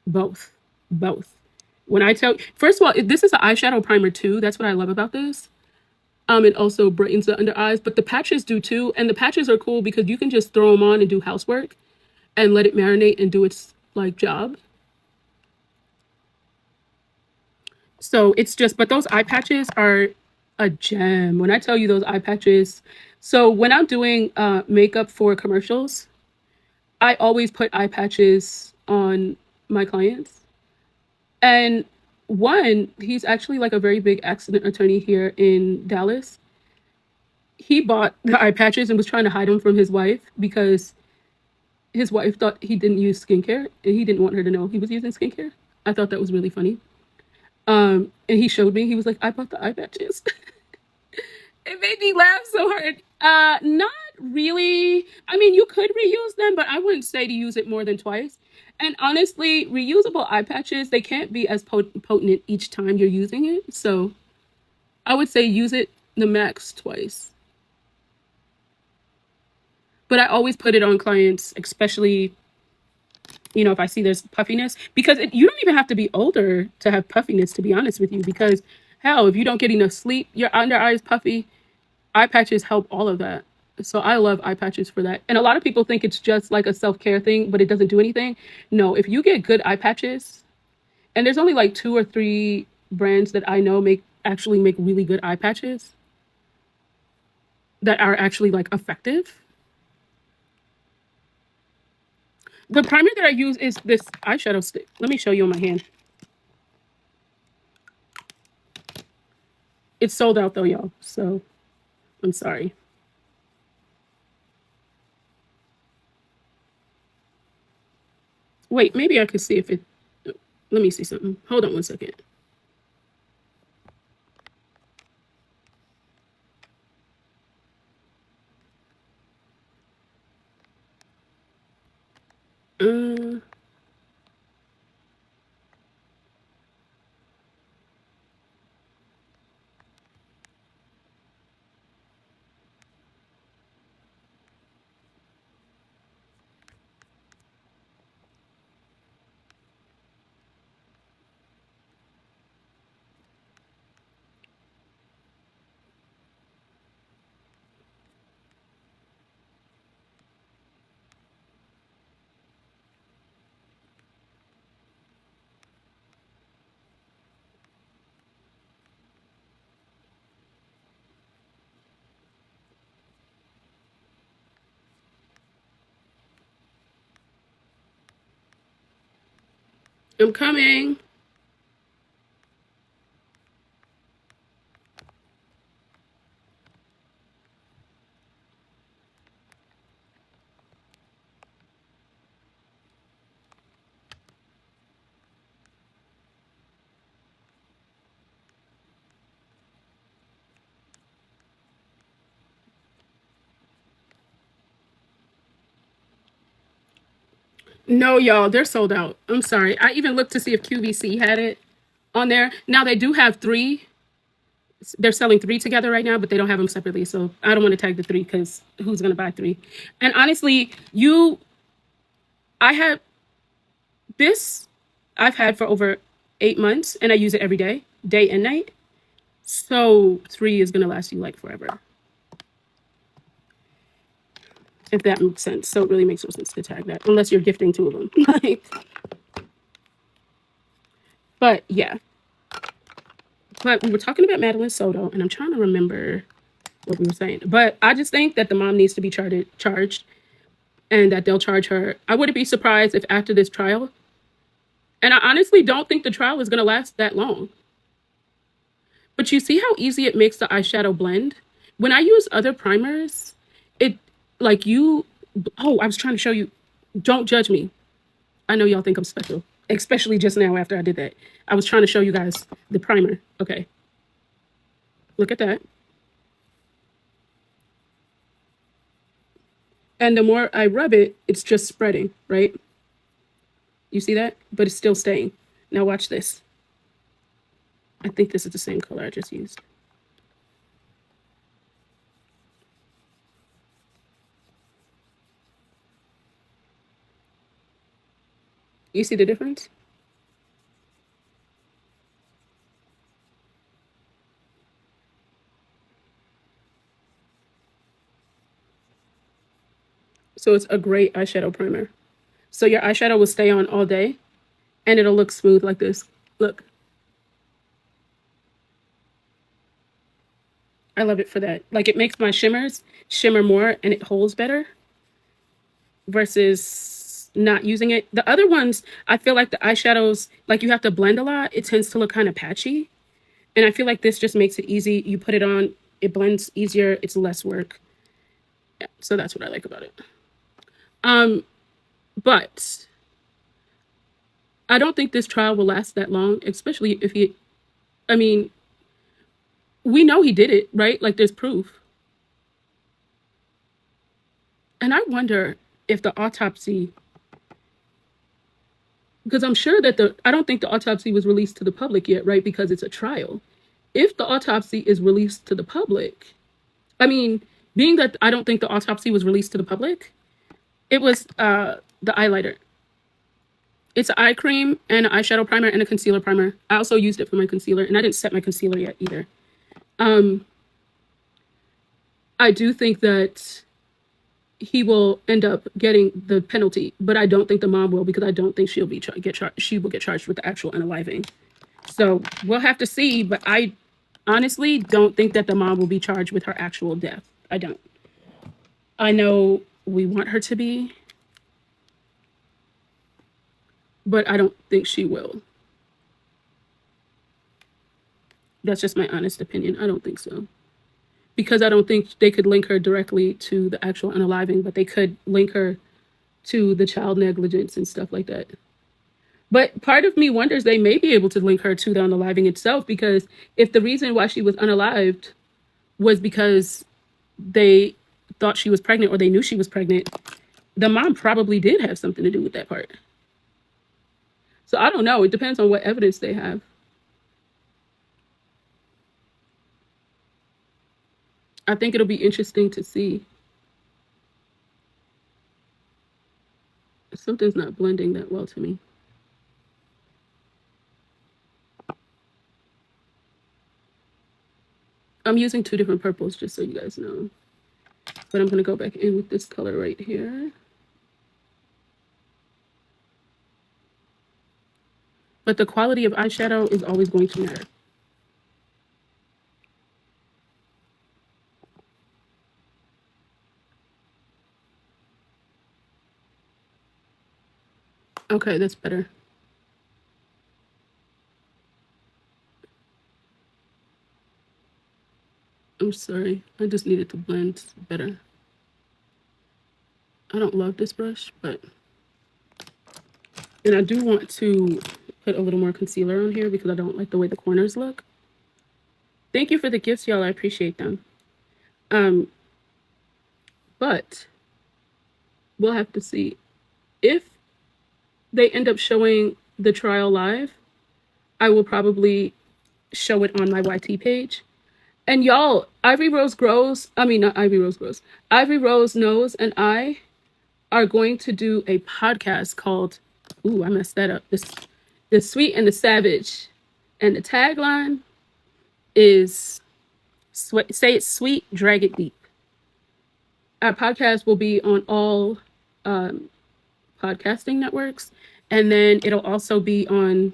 Both. Both. When I tell, first of all, this is an eyeshadow primer too. That's what I love about this. It also brightens the under eyes, but the patches do too. And the patches are cool because you can just throw them on and do housework and let it marinate and do its like job. So it's just, but those eye patches are a gem. When I tell you those eye patches, so when I'm doing makeup for commercials, I always put eye patches on my clients. And one, he's actually like a very big accident attorney here in Dallas. He bought the eye patches and was trying to hide them from his wife because his wife thought he didn't use skincare and he didn't want her to know he was using skincare. I thought that was really funny. And he showed me. He was like, "I bought the eye patches." It made me laugh so hard. Not really. I mean, you could reuse them, but I wouldn't say to use it more than twice. And honestly, reusable eye patches, they can't be as potent each time you're using it. So I would say use it the max twice. But I always put it on clients, especially, if I see there's puffiness, because you don't even have to be older to have puffiness, to be honest with you, because hell, if you don't get enough sleep, your under eye is puffy. Eye patches help all of that. So I love eye patches for that. And a lot of people think it's just like a self-care thing, but it doesn't do anything. No, if you get good eye patches, and there's only like 2 or 3 brands that I know actually make really good eye patches that are actually like effective. The primer that I use is this eyeshadow stick. Let me show you on my hand. It's sold out though, y'all. So I'm sorry. Wait, maybe I could see if it. Let me see something. Hold on one second. Uh, I'm coming. No, y'all, they're sold out. I'm sorry. I even looked to see if QVC had it on there. Now they do have 3. They're selling 3 together right now, but they don't have them separately. So I don't want to tag the 3 because who's gonna buy 3? And honestly, I have this. I've had for over 8 months, and I use it every day, day and night. So 3 is gonna last you like forever, if that makes sense. So it really makes no sense to tag that unless you're gifting 2 of them. Like, but yeah. But we were talking about Madeline Soto, and I'm trying to remember what we were saying. But I just think that the mom needs to be charged, and that they'll charge her. I wouldn't be surprised if after this trial, and I honestly don't think the trial is going to last that long. But you see how easy it makes the eyeshadow blend? When I use other primers, it, like you, oh, I was trying to show you. Don't judge me. I know y'all think I'm special, especially just now after I did that. I was trying to show you guys the primer. Okay. Look at that. And the more I rub it, it's just spreading, right? You see that? But it's still staying. Now watch this. I think this is the same color I just used. You see the difference? So it's a great eyeshadow primer. So your eyeshadow will stay on all day and it'll look smooth like this. Look. I love it for that. Like, it makes my shimmers shimmer more and it holds better versus not using it. The other ones, I feel like the eyeshadows, like you have to blend a lot. It tends to look kind of patchy. And I feel like this just makes it easy. You put it on It blends easier. It's less work. Yeah, so that's what I like about it. Um, but I don't think this trial will last that long, especially if he, I mean, we know he did it, right? Like there's proof. And I wonder if the autopsy, because I'm sure that I don't think the autopsy was released to the public yet, right? Because it's a trial. If the autopsy is released to the public, I mean, being that I don't think the autopsy was released to the public, it was the eyeliner. It's an eye cream and an eyeshadow primer and a concealer primer. I also used it for my concealer, and I didn't set my concealer yet either. Um, I do think that he will end up getting the penalty, but I don't think the mom will, because I don't think she'll be she will get charged with the actual unaliving. So we'll have to see, but I honestly don't think that the mom will be charged with her actual death. I don't. I know we want her to be, but I don't think she will. That's just my honest opinion. I don't think so. Because I don't think they could link her directly to the actual unaliving, but they could link her to the child negligence and stuff like that. But part of me wonders they may be able to link her to the unaliving itself, because if the reason why she was unalived was because they thought she was pregnant or they knew she was pregnant, the mom probably did have something to do with that part. So I don't know. It depends on what evidence they have. I think it'll be interesting to see. Something's not blending that well to me. I'm using two different purples, just so you guys know. But I'm going to go back in with this color right here. But the quality of eyeshadow is always going to matter. Okay, that's better. I'm sorry. I just needed to blend better. I don't love this brush, but... And I do want to put a little more concealer on here because I don't like the way the corners look. Thank you for the gifts, y'all. I appreciate them. But we'll have to see. If they end up showing the trial live, I will probably show it on my YT page. And y'all, Ivy Rose Grows, I mean, not Ivy Rose Grows, Ivy Rose Knows and I are going to do a podcast called, ooh, I messed that up. The Sweet and the Savage. And the tagline is, say it's sweet, drag it deep. Our podcast will be on all podcasting networks. And then it'll also be on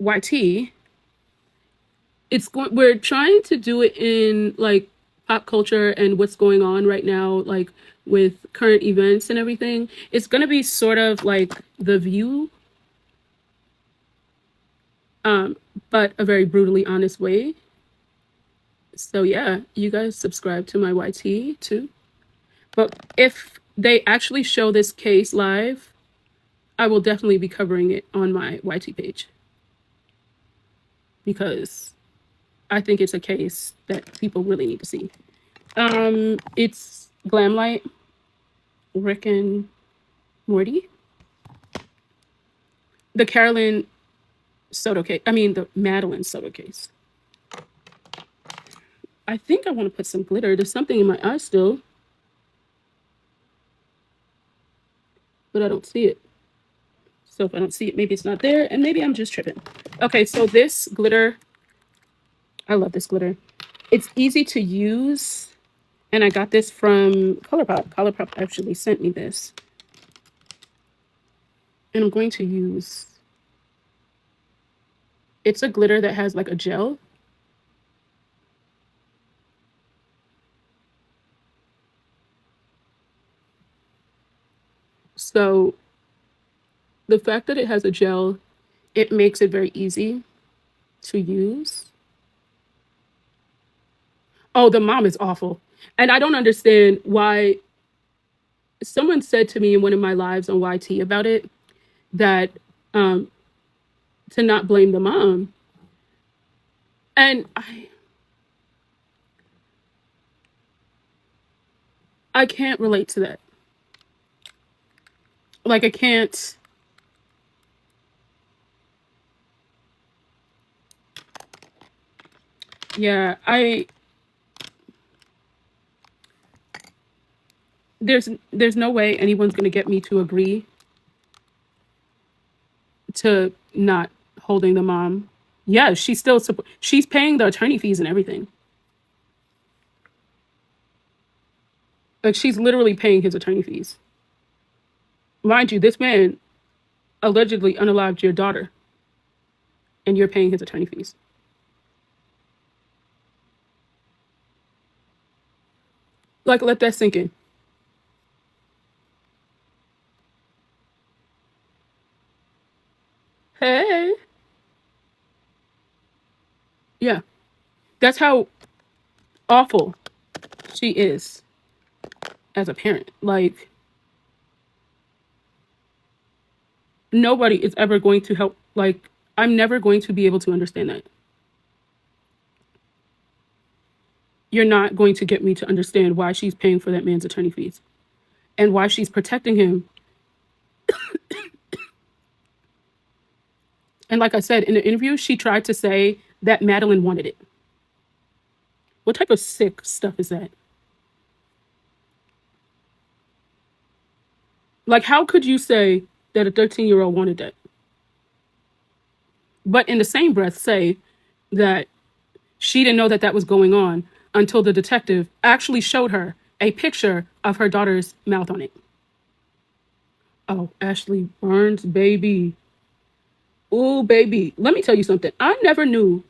YT. We're trying to do it in like pop culture and what's going on right now, like with current events and everything. It's going to be sort of like The View, but a very brutally honest way. So yeah, you guys subscribe to my YT too. But if they actually show this case live, I will definitely be covering it on my YT page, because I think it's a case that people really need to see. It's Glamlight, Rick and Morty. The Carolyn Soto case. I mean, the Madeline Soto case. I think I want to put some glitter. There's something in my eye still, but I don't see it. So if I don't see it, maybe it's not there, and maybe I'm just tripping. Okay, so this glitter, I love this glitter. It's easy to use, and I got this from ColourPop. ColourPop actually sent me this. And I'm going to use, it's a glitter that has like a gel. So the fact that it has a gel, it makes it very easy to use. Oh, the mom is awful. And I don't understand why someone said to me in one of my lives on YT about it that um, to not blame the mom. And I can't relate to that. Like, I can't. Yeah, there's no way anyone's gonna get me to agree to not holding the mom. Yeah, she's paying the attorney fees and everything. Like, she's literally paying his attorney fees. Mind you, this man allegedly unalived your daughter, and you're paying his attorney fees. Like, let that sink in. Hey, yeah, that's how awful she is as a parent. Like, nobody is ever going to help. Like, I'm never going to be able to understand that. You're not going to get me to understand why she's paying for that man's attorney fees and why she's protecting him. And like I said in the interview, she tried to say that Madeline wanted it. What type of sick stuff is that? Like, how could you say that a 13-year-old wanted that? But in the same breath, say that she didn't know that that was going on until the detective actually showed her a picture of her daughter's mouth on it. Oh, Ashley Barnes, baby. Ooh, baby. Let me tell you something. I never knew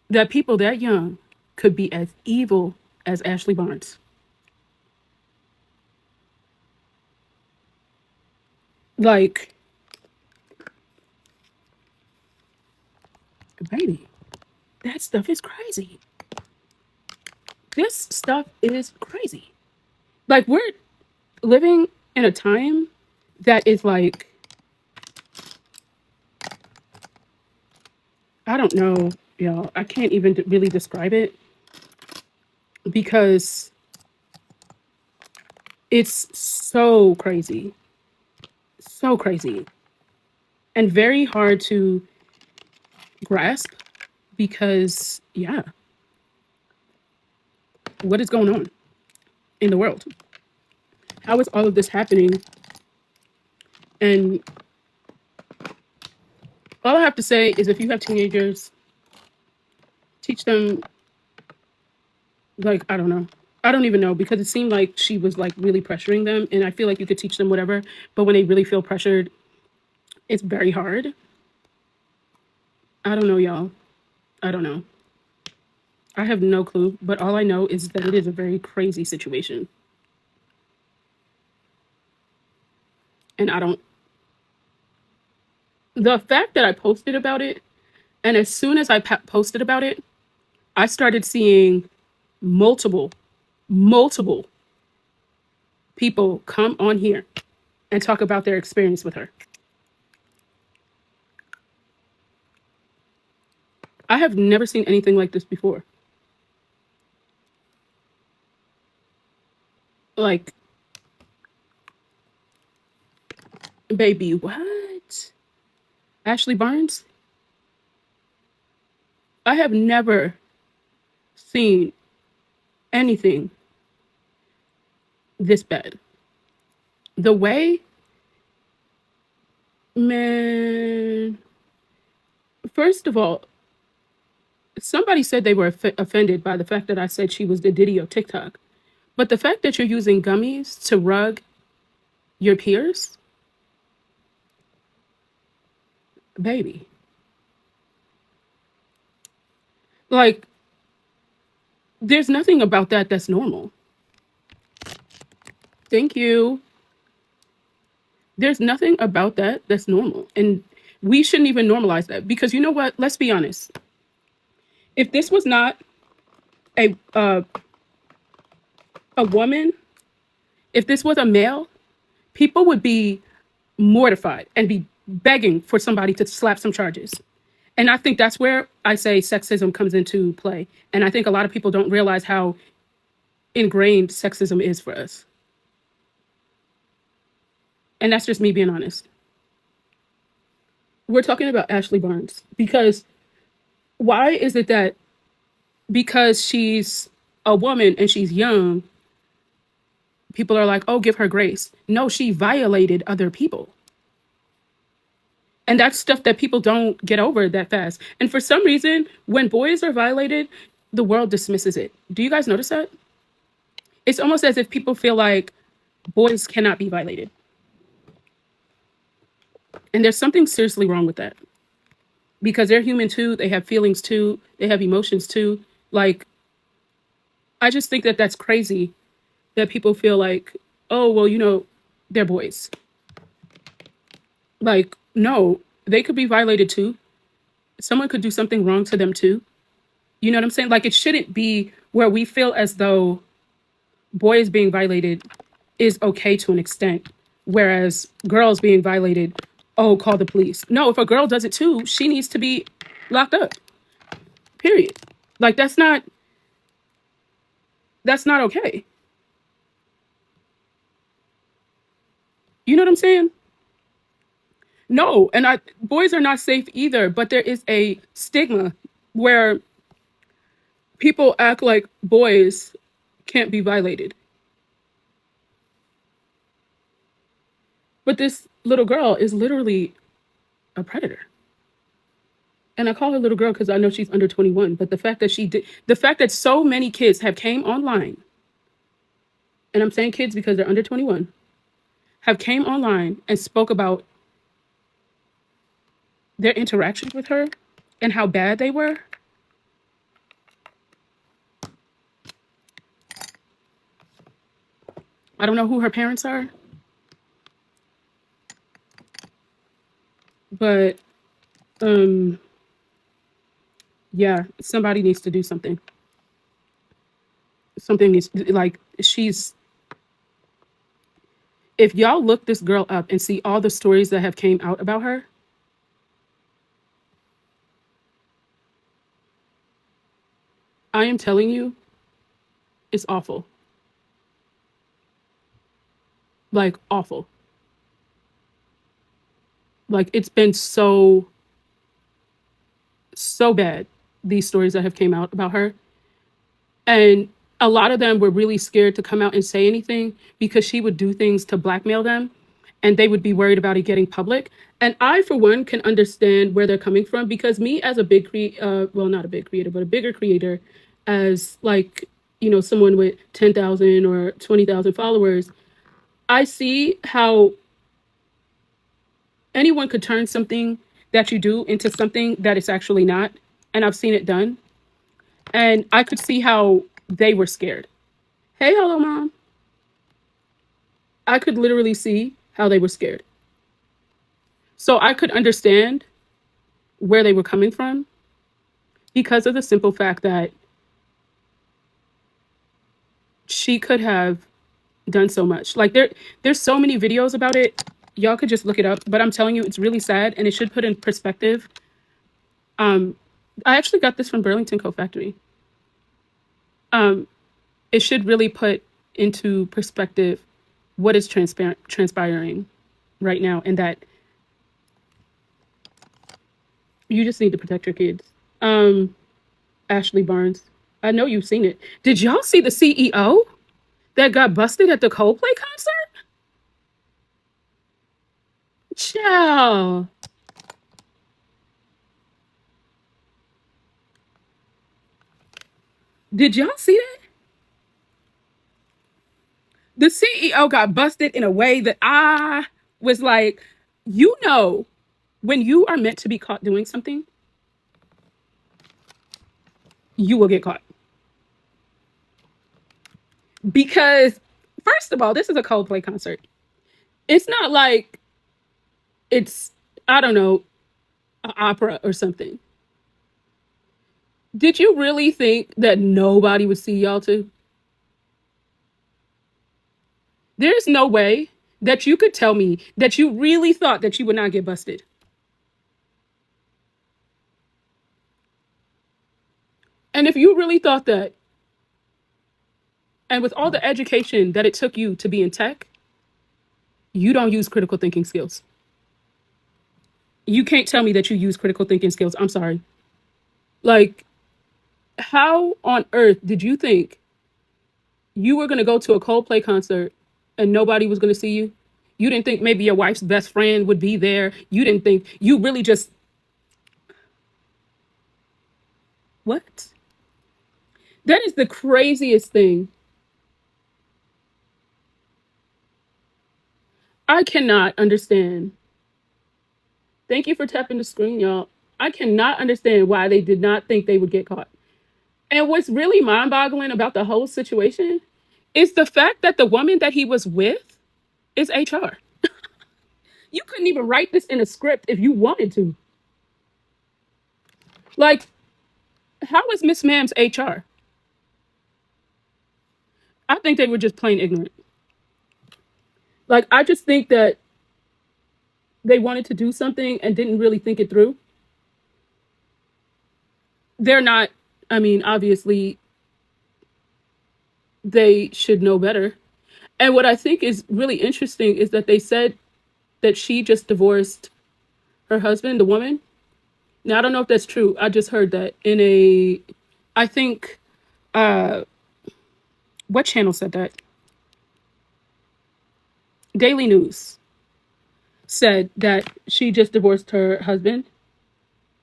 that people that young could be as evil as Ashley Barnes. Like, baby, that stuff is crazy. This stuff is crazy. Like, we're living in a time that is like, I don't know, y'all. I can't even really describe it because it's so crazy. So crazy. And very hard to grasp because, yeah, what is going on in the world? How is all of this happening? And all I have to say is if you have teenagers, teach them, like, I don't know. I don't even know because it seemed like she was like really pressuring them. And I feel like you could teach them whatever. But when they really feel pressured, it's very hard. I don't know, y'all. I don't know. I have no clue. But all I know is that it is a very crazy situation. And I don't. The fact that I posted about it, and as soon as I posted about it, I started seeing multiple, multiple people come on here and talk about their experience with her. I have never seen anything like this before. Like, baby, what? Ashley Barnes? I have never seen anything this bad. The way, man, first of all, somebody said they were offended by the fact that I said she was the Diddy of TikTok. But the fact that you're using gummies to rug your peers, baby, like, there's nothing about that that's normal. Thank you. There's nothing about that that's normal. And we shouldn't even normalize that because you know what? Let's be honest. If this was not a uh, a woman, if this was a male, people would be mortified and be begging for somebody to slap some charges. And I think that's where I say sexism comes into play. And I think a lot of people don't realize how ingrained sexism is for us. And that's just me being honest. We're talking about Ashley Barnes because why is it that because she's a woman and she's young, people are like, oh, give her grace? No, she violated other people. And that's stuff that people don't get over that fast. And for some reason, when boys are violated, the world dismisses it. Do you guys notice that? It's almost as if people feel like boys cannot be violated. And there's something seriously wrong with that because they're human too. They have feelings too. They have emotions too. Like, I just think that that's crazy that people feel like, oh, well, they're boys. Like, no, they could be violated too. Someone could do something wrong to them too. You know what I'm saying? Like, it shouldn't be where we feel as though boys being violated is okay to an extent, whereas girls being violated, oh, call the police. No, if a girl does it too, she needs to be locked up. Period. Like, that's not okay. You know what I'm saying? No, and boys are not safe either, but there is a stigma where people act like boys can't be violated. But this little girl is literally a predator. And I call her little girl because I know she's under 21. But the fact that so many kids have came online, and I'm saying kids because they're under 21, have came online and spoke about their interactions with her and how bad they were. I don't know who her parents are, but yeah, somebody needs to do something. Something needs, like, if y'all look this girl up and see all the stories that have came out about her, I am telling you, it's awful. Like, awful. Like, it's been so bad, these stories that have came out about her. And a lot of them were really scared to come out and say anything because she would do things to blackmail them and they would be worried about it getting public. And I, for one, can understand where they're coming from because me as a well, not a big creator, but a bigger creator, as like, someone with 10,000 or 20,000 followers, I see how anyone could turn something that you do into something that it's actually not. And I've seen it done. And I could see how they were scared. Hey, hello, mom. I could literally see how they were scared. So I could understand where they were coming from because of the simple fact that she could have done so much. Like, there's so many videos about it. Y'all could just look it up. But I'm telling you, it's really sad and it should put in perspective. I actually got this from Burlington Coat Factory. It should really put into perspective what is transpiring right now, and that you just need to protect your kids. Ashley Barnes, I know you've seen it. Did y'all see the CEO that got busted at the Coldplay concert? Ciao. Did y'all see that? The CEO got busted in a way that I was like, when you are meant to be caught doing something, you will get caught. Because, first of all, this is a Coldplay concert. It's not like it's, I don't know, an opera or something. Did you really think that nobody would see y'all two? There's no way that you could tell me that you really thought that you would not get busted. And if you really thought that, and with all the education that it took you to be in tech, you don't use critical thinking skills. You can't tell me that you use critical thinking skills. I'm sorry. Like, how on earth did you think you were going to go to a Coldplay concert and nobody was going to see you? You didn't think maybe your wife's best friend would be there. You didn't think, you really just, what? That is the craziest thing. I cannot understand. Thank you for tapping the screen, y'all. I cannot understand why they did not think they would get caught. And what's really mind boggling about the whole situation is the fact that the woman that he was with is HR. You couldn't even write this in a script if you wanted to. Like, how is Miss Ma'am's HR? I think they were just plain ignorant. Like, I just think that they wanted to do something and didn't really think it through. They're not, I mean, obviously, they should know better. And what I think is really interesting is that they said that she just divorced her husband, the woman. Now, I don't know if that's true. I just heard that in a, I think, uh, what channel said that? Daily News said that she just divorced her husband.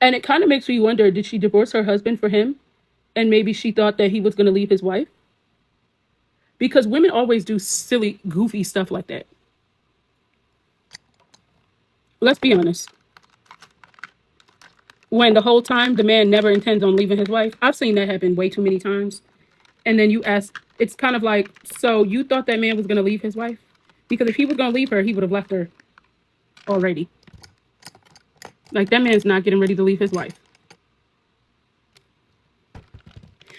And it kind of makes me wonder, did she divorce her husband for him? And maybe she thought that he was going to leave his wife? Because women always do silly, goofy stuff like that. Let's be honest. When the whole time the man never intends on leaving his wife. I've seen that happen way too many times. And then you ask, it's kind of like, so you thought that man was going to leave his wife? Because if he was going to leave her, he would have left her already. Like, that man's not getting ready to leave his wife.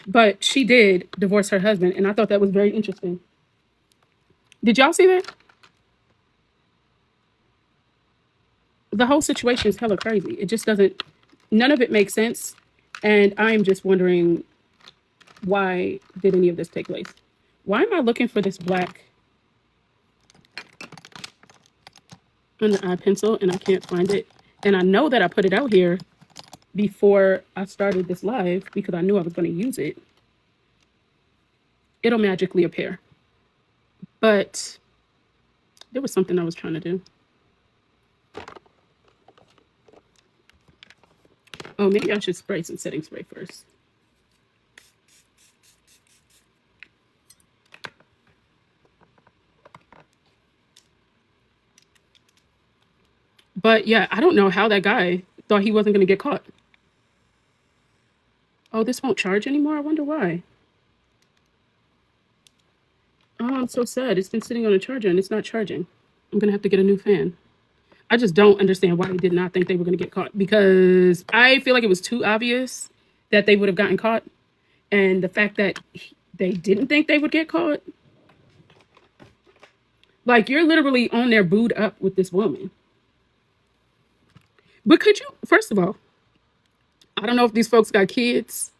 But she did divorce her husband, and I thought that was very interesting. Did y'all see that? The whole situation is hella crazy. It just doesn't, none of it makes sense. And I'm just wondering, why did any of this take place? Why am I looking for this black under eye pencil and I can't find it? And I know that I put it out here before I started this live because I knew I was going to use it. It'll magically appear. But there was something I was trying to do. Oh, maybe I should spray some setting spray first. But yeah, I don't know how that guy thought he wasn't going to get caught. Oh, this won't charge anymore? I wonder why. Oh, I'm so sad. It's been sitting on a charger and it's not charging. I'm going to have to get a new fan. I just don't understand why they did not think they were going to get caught, because I feel like it was too obvious that they would have gotten caught. And the fact that they didn't think they would get caught. Like, you're literally on there booed up with this woman. But could you, first of all, I don't know if these folks got kids,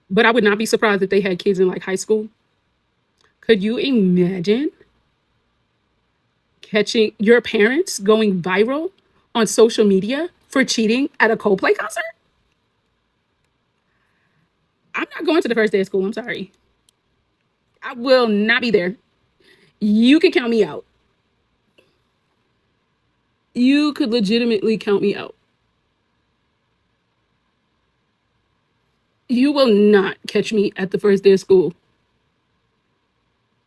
but I would not be surprised if they had kids in like high school. Could you imagine catching your parents going viral on social media for cheating at a Coldplay concert? I'm not going to the first day of school. I'm sorry. I will not be there. You can count me out. You could legitimately count me out. You will not catch me at the first day of school.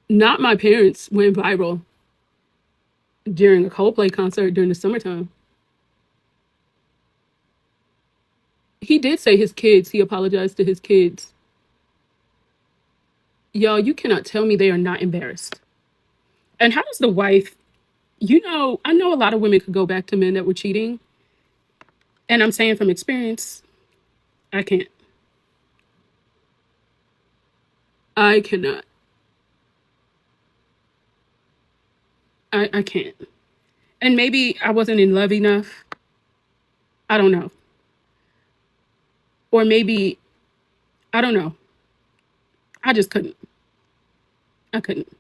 Not my parents went viral during a Coldplay concert during the summertime. He did say his kids, he apologized to his kids. Y'all, you cannot tell me they are not embarrassed. And how does the wife, I know a lot of women could go back to men that were cheating. And I'm saying from experience, I can't. I cannot. I can't. And maybe I wasn't in love enough. I don't know. Or maybe, I don't know. I just couldn't. I couldn't.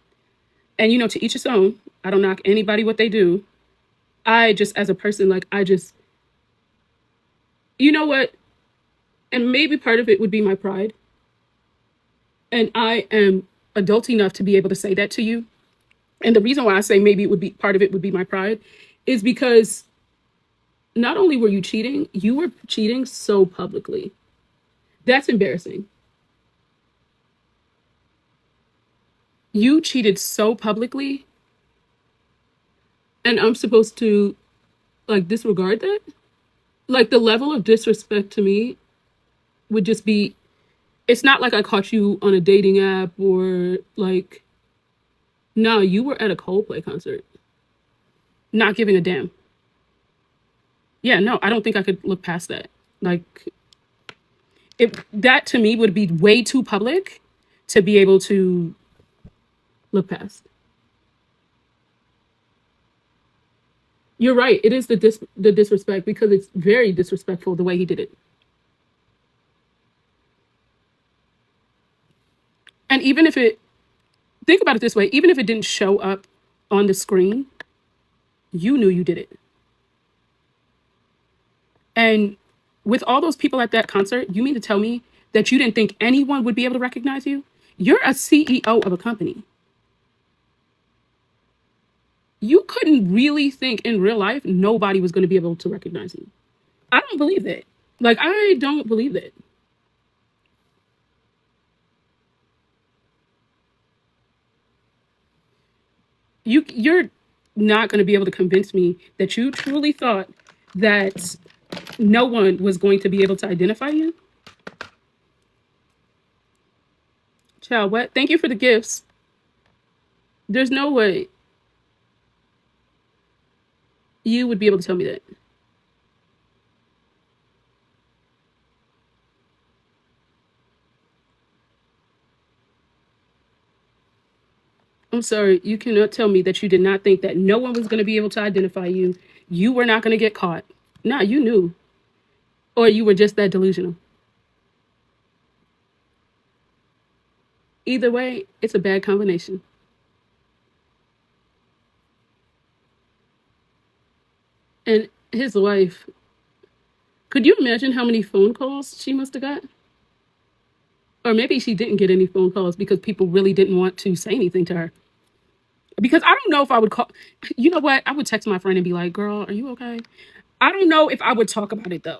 And to each his own. I don't knock anybody what they do. I just, as a person, like, I just, you know what? And maybe part of it would be my pride. And I am adult enough to be able to say that to you. And the reason why I say maybe it would be part of it would be my pride is because not only were you were cheating so publicly. That's embarrassing. You cheated so publicly, and I'm supposed to like disregard that? Like the level of disrespect to me would just be, it's not like I caught you on a dating app or like, no, you were at a Coldplay concert, not giving a damn. Yeah, no, I don't think I could look past that. Like, that to me would be way too public to be able to look past. You're right. It is the disrespect because it's very disrespectful the way he did it. And even if it, think about it this way, even if it didn't show up on the screen, you knew you did it. And with all those people at that concert, you mean to tell me that you didn't think anyone would be able to recognize you? You're a CEO of a company. You couldn't really think in real life nobody was going to be able to recognize you. I don't believe that. Like, I don't believe that. You're not going to be able to convince me that you truly thought that no one was going to be able to identify you. Child, what? Thank you for the gifts. There's no way you would be able to tell me that. I'm sorry, you cannot tell me that you did not think that no one was going to be able to identify you. You were not going to get caught. Nah, you knew. Or you were just that delusional. Either way, it's a bad combination. And his wife, could you imagine how many phone calls she must have got? Or maybe she didn't get any phone calls because people really didn't want to say anything to her. Because I don't know if I would call, you know what? I would text my friend and be like, girl, are you okay? I don't know if I would talk about it though,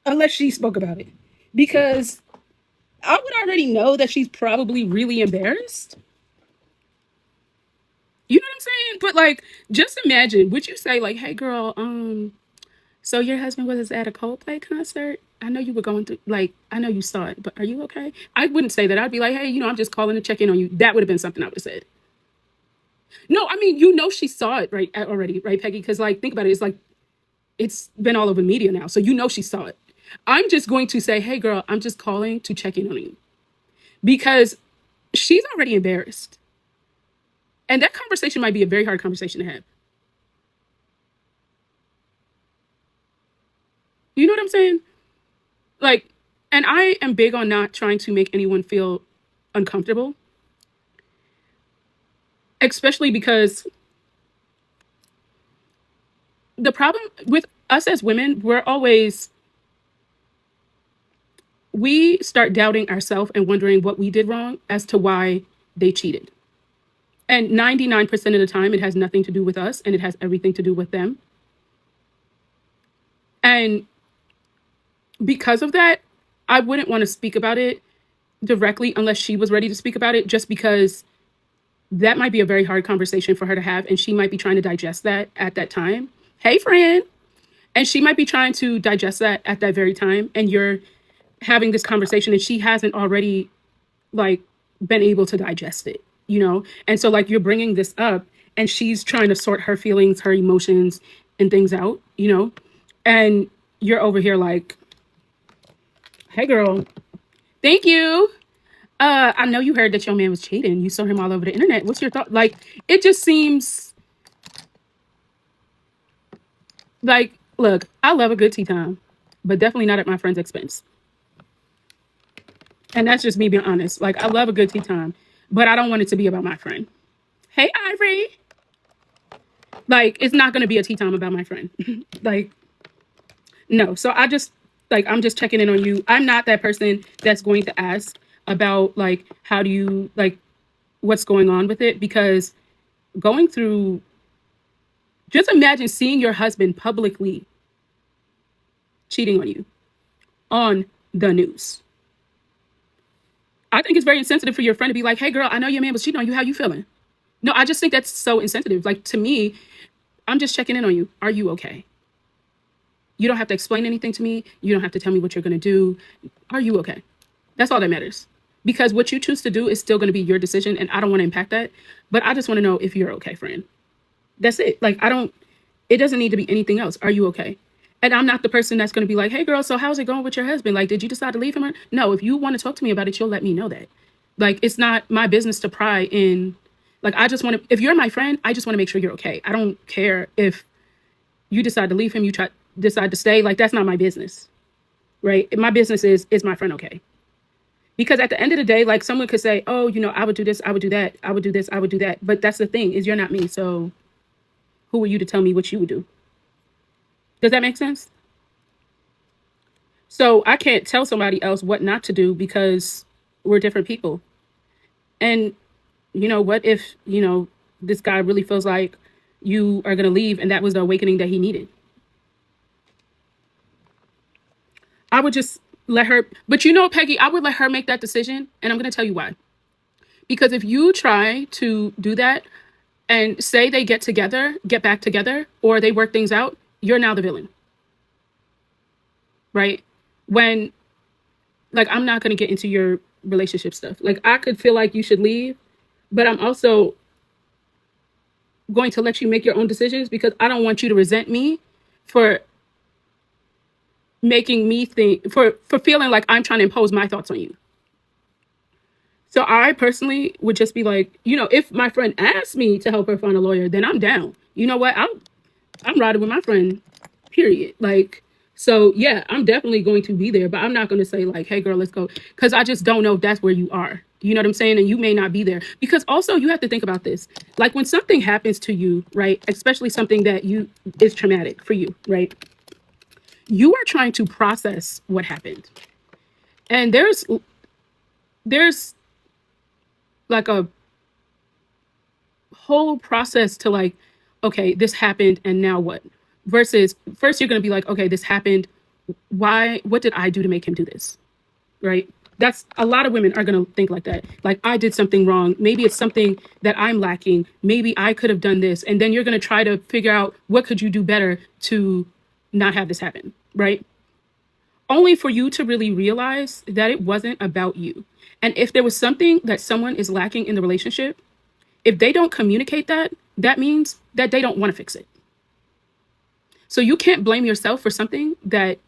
unless she spoke about it. Because I would already know that she's probably really embarrassed. You know what I'm saying? But like, just imagine, would you say, like, hey girl, so your husband was at a Coldplay concert? I know you were going through, like, I know you saw it, but are you okay? I wouldn't say that. I'd be like, hey, I'm just calling to check in on you. That would have been something I would have said. No, I mean, she saw it right already, right, Peggy? Because like, think about it. It's like it's been all over the media now, so she saw it. I'm just going to say, hey, girl, I'm just calling to check in on you because she's already embarrassed, and that conversation might be a very hard conversation to have. You know what I'm saying? Like, and I am big on not trying to make anyone feel uncomfortable, especially because the problem with us as women, we start doubting ourselves and wondering what we did wrong as to why they cheated. And 99% of the time, it has nothing to do with us and it has everything to do with them. And because of that, I wouldn't want to speak about it directly unless she was ready to speak about it, just because that might be a very hard conversation for her to have. And she might be trying to digest that at that time. Hey, friend. And she might be trying to digest that at that very time. And you're having this conversation and she hasn't already like been able to digest it. And so like you're bringing this up and she's trying to sort her feelings, her emotions and things out. And you're over here like, hey girl, thank you. I know you heard that your man was cheating. You saw him all over the internet. What's your thought? Like, it just seems like, look, I love a good tea time, but definitely not at my friend's expense. And that's just me being honest. Like, I love a good tea time, but I don't want it to be about my friend. Hey, Ivory. Like, it's not going to be a tea time about my friend. Like, no. So I'm just checking in on you. I'm not that person that's going to ask about, like, how do you, like, what's going on with it, because going through, just imagine seeing your husband publicly cheating on you on the news. I think it's very insensitive for your friend to be like, hey girl, I know your man was cheating on you. How you feeling? No, I just think that's so insensitive. Like, to me, I'm just checking in on you. Are you okay? You don't have to explain anything to me. You don't have to tell me what you're going to do. Are you okay? That's all that matters. Because what you choose to do is still going to be your decision, and I don't want to impact that. But I just want to know if you're okay, friend. That's it. Like, it doesn't need to be anything else. Are you okay? And I'm not the person that's going to be like, hey girl, so how's it going with your husband? Like, did you decide to leave him? No, if you want to talk to me about it, you'll let me know that. Like, it's not my business to pry in. Like, I just want to, if you're my friend, I just want to make sure you're okay. I don't care if you decide to leave him, decide to stay. Like, that's not my business, right? My business is my friend okay? Because at the end of the day, like, someone could say, oh, I would do this, I would do that, I would do this, I would do that. But that's the thing, is you're not me. So who are you to tell me what you would do? Does that make sense? So I can't tell somebody else what not to do because we're different people. And what if, this guy really feels like you are going to leave and that was the awakening that he needed? I would just let her, but Peggy, I would let her make that decision. And I'm going to tell you why. Because if you try to do that and say they get back together, or they work things out, you're now the villain. Right? When, like, I'm not going to get into your relationship stuff. Like, I could feel like you should leave, but I'm also going to let you make your own decisions, because I don't want you to resent me for making me think, for feeling like I'm trying to impose my thoughts on you. So I personally would just be like, if my friend asks me to help her find a lawyer, then I'm down. You know what? I'm riding with my friend, period. Like, so yeah, I'm definitely going to be there, but I'm not going to say like, hey girl, let's go. Because I just don't know if that's where you are. You know what I'm saying? And you may not be there. Because also you have to think about this. Like, when something happens to you, right? Especially something that is traumatic for you, right? You are trying to process what happened. And there's like a whole process to, like, okay, this happened and now what? Versus first you're going to be like, okay, this happened. Why? What did I do to make him do this? Right? That's, a lot of women are going to think like that. Like, I did something wrong. Maybe it's something that I'm lacking. Maybe I could have done this. And then you're going to try to figure out what could you do better to not have this happen. Right? Only for you to really realize that it wasn't about you. And if there was something that someone is lacking in the relationship, if they don't communicate that, that means that they don't want to fix it. So you can't blame yourself for something that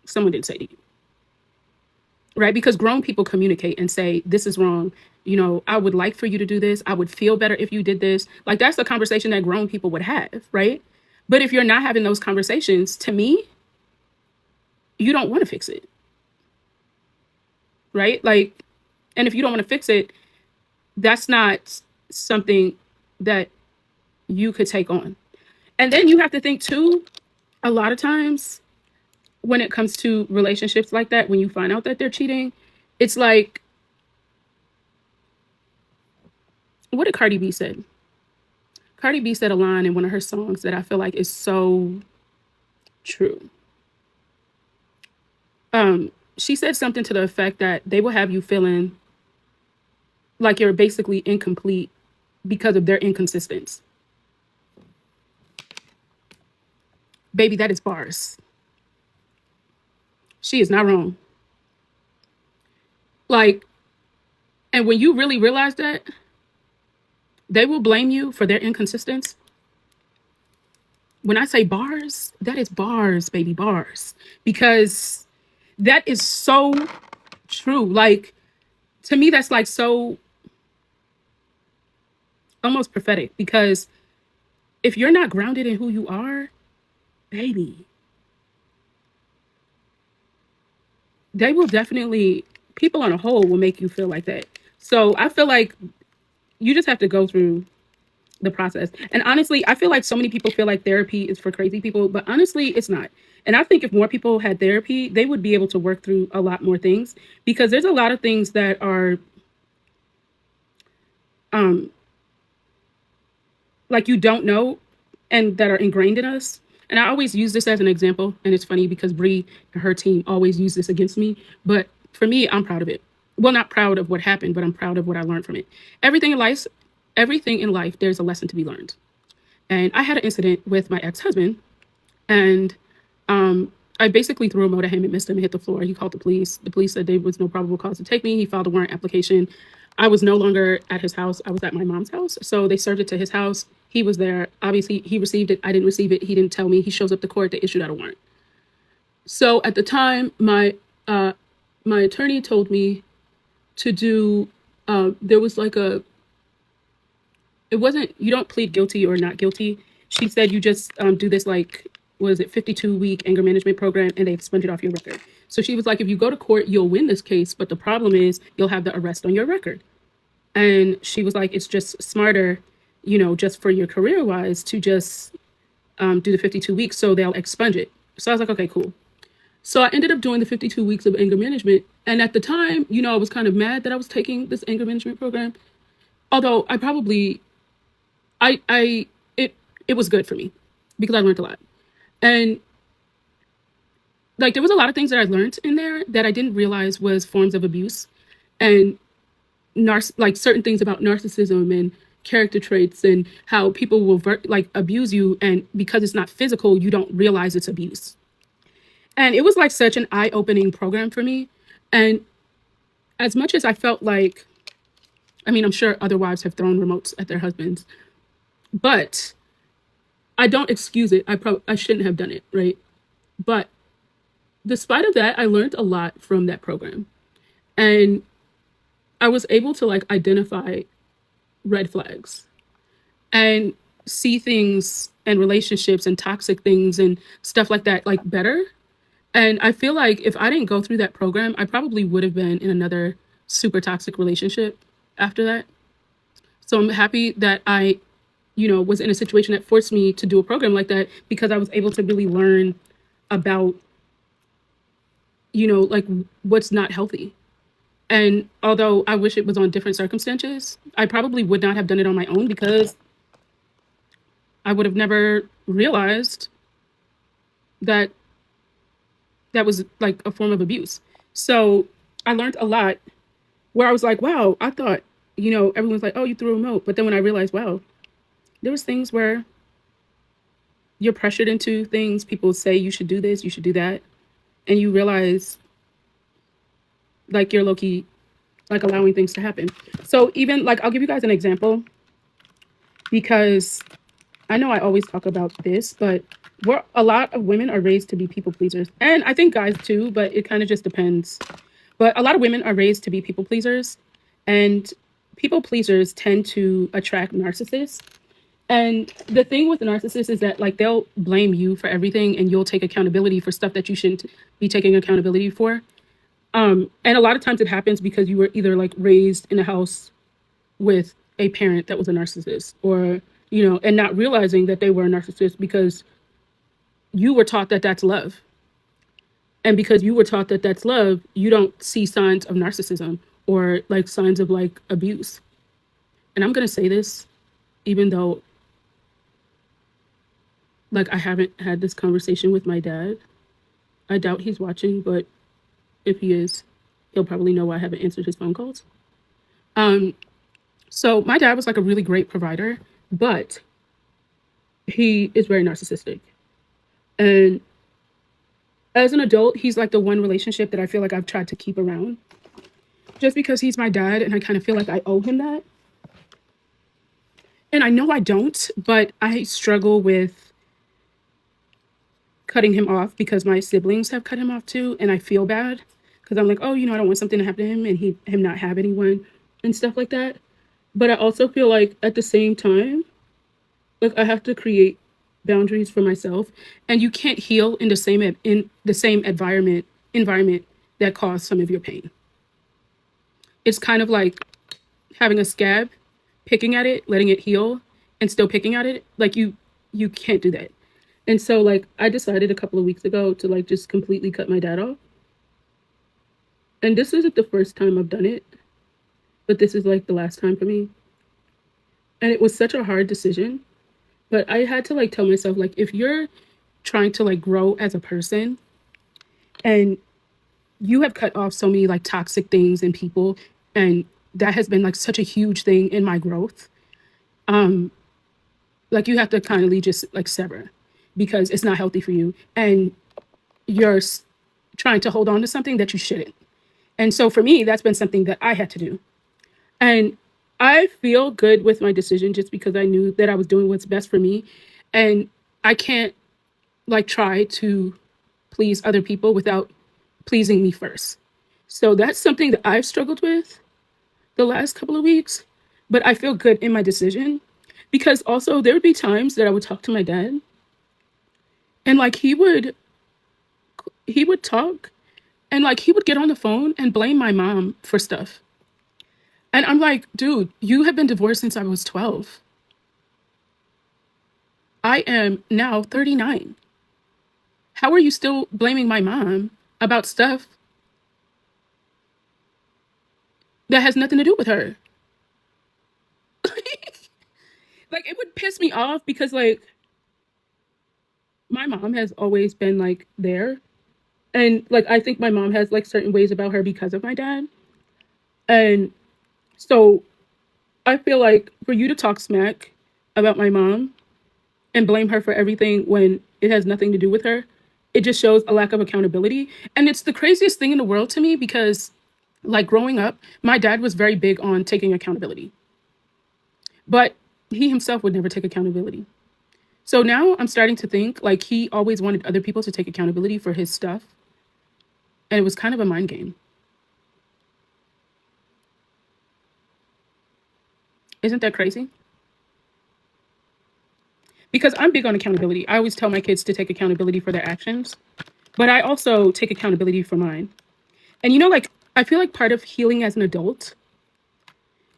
someone didn't say to you, right? Because grown people communicate and say, this is wrong. I would like for you to do this. I would feel better if you did this. Like, that's the conversation that grown people would have, right? But if you're not having those conversations, to me, you don't want to fix it, right? Like, and if you don't want to fix it, that's not something that you could take on. And then you have to think too, a lot of times when it comes to relationships like that, when you find out that they're cheating, it's like, what did Cardi B said? Cardi B said a line in one of her songs that I feel like is so true. She said something to the effect that they will have you feeling like you're basically incomplete because of their inconsistence. Baby, that is bars. She is not wrong. Like, and when you really realize that, they will blame you for their inconsistency. When I say bars, that is bars, baby, bars. Because that is so true. Like, To me, that's like so almost prophetic, because if you're not grounded in who you are, baby, they will definitely, people on a whole will make you feel like that. So I feel like you just have to go through the process. And honestly, I feel like so many people feel like therapy is for crazy people, but honestly, it's not. And I think if more people had therapy, they would be able to work through a lot more things, because there's a lot of things that are um like you don't know and that are ingrained in us. And I always use this as an example, and it's funny because Bree and her team always use this against me, but for me, I'm proud of it. Well, not proud of what happened, but I'm proud of what I learned from it. Everything in life, everything in life, there's a lesson to be learned. And I had an incident with my ex-husband, and I basically threw a remote at him and missed him and hit the floor. He called the police. The police said there was no probable cause to take me. He filed a warrant application. I was no longer at his house. I was at my mom's house. So they served it to his house. He was there. Obviously, he received it. I didn't receive it. He didn't tell me. He shows up to court. They issued out a warrant. So at the time, my attorney told me to do. There was like a. It wasn't. You don't plead guilty or not guilty. She said you just do this, like, was it 52-week anger management program, and they expunge it off your record. So she was like, if you go to court, you'll win this case, but the problem is you'll have the arrest on your record. And she was like, it's just smarter, just for your career wise, to just do the 52 weeks, so they'll expunge it. So I was like, okay, cool. So I ended up doing the 52 weeks of anger management. And at the time, I was kind of mad that I was taking this anger management program. Although I probably, it was good for me because I learned a lot. And like, there was a lot of things that I learned in there that I didn't realize was forms of abuse, and like certain things about narcissism and character traits, and how people will abuse you, and because it's not physical, you don't realize it's abuse. And it was like such an eye-opening program for me. And as much as I felt like, I mean, I'm sure other wives have thrown remotes at their husbands, but I don't excuse it. I shouldn't have done it, right? But despite of that, I learned a lot from that program. And I was able to like identify red flags and see things and relationships and toxic things and stuff like that, like, better. And I feel like if I didn't go through that program, I probably would have been in another super toxic relationship after that. So I'm happy that I, was in a situation that forced me to do a program like that, because I was able to really learn about, like, what's not healthy. And although I wish it was on different circumstances, I probably would not have done it on my own, because I would have never realized that that was like a form of abuse. So I learned a lot, where I was like, wow, I thought, everyone's like, oh, you threw a remote. But then when I realized, wow, there was things where you're pressured into things. People say you should do this, you should do that. And you realize, like, you're low-key, like, allowing things to happen. So even, like, I'll give you guys an example, because I know I always talk about this, but a lot of women are raised to be people pleasers. And I think guys too, but it kind of just depends. But a lot of women are raised to be people pleasers, and people pleasers tend to attract narcissists. And the thing with the narcissist is that, like, they'll blame you for everything, and you'll take accountability for stuff that you shouldn't be taking accountability for. And a lot of times it happens because you were either like raised in a house with a parent that was a narcissist, or, and not realizing that they were a narcissist because you were taught that that's love. And because you were taught that that's love, you don't see signs of narcissism or like signs of like abuse. And I'm going to say this, even though like I haven't had this conversation with my dad. I doubt he's watching, but if he is, he'll probably know why I haven't answered his phone calls. So my dad was like a really great provider, but he is very narcissistic. And as an adult, he's like the one relationship that I feel like I've tried to keep around, just because he's my dad and I kind of feel like I owe him that. And I know I don't, but I struggle with cutting him off because my siblings have cut him off too. And I feel bad because I'm like, oh, I don't want something to happen to him and him not have anyone and stuff like that. But I also feel like at the same time, like I have to create boundaries for myself, and you can't heal in the same environment that caused some of your pain. It's kind of like having a scab, picking at it, letting it heal, and still picking at it. Like you can't do that. And so like I decided a couple of weeks ago to like just completely cut my dad off. And this isn't the first time I've done it, but this is like the last time for me. And it was such a hard decision, but I had to like tell myself like if you're trying to like grow as a person and you have cut off so many like toxic things and people, and that has been like such a huge thing in my growth, um like you have to kindly just like sever, because it's not healthy for you, and you're trying to hold on to something that you shouldn't. And so for me, that's been something that I had to do. And I feel good with my decision just because I knew that I was doing what's best for me. And I can't like try to please other people without pleasing me first. So that's something that I've struggled with the last couple of weeks. But I feel good in my decision, because also there would be times that I would talk to my dad, and like he would talk, and like he would get on the phone and blame my mom for stuff. And I'm like, dude, you have been divorced since I was 12. I am now 39. How are you still blaming my mom about stuff that has nothing to do with her? Like, it would piss me off because, like, my mom has always been, like, there. And, like, I think my mom has, like, certain ways about her because of my dad. And so I feel like for you to talk smack about my mom and blame her for everything when it has nothing to do with her, it just shows a lack of accountability. And it's the craziest thing in the world to me because, like, growing up, my dad was very big on taking accountability, but he himself would never take accountability. So now I'm starting to think like he always wanted other people to take accountability for his stuff. And it was kind of a mind game. Isn't that crazy? Because I'm big on accountability. I always tell my kids to take accountability for their actions, but I also take accountability for mine. And like, I feel like part of healing as an adult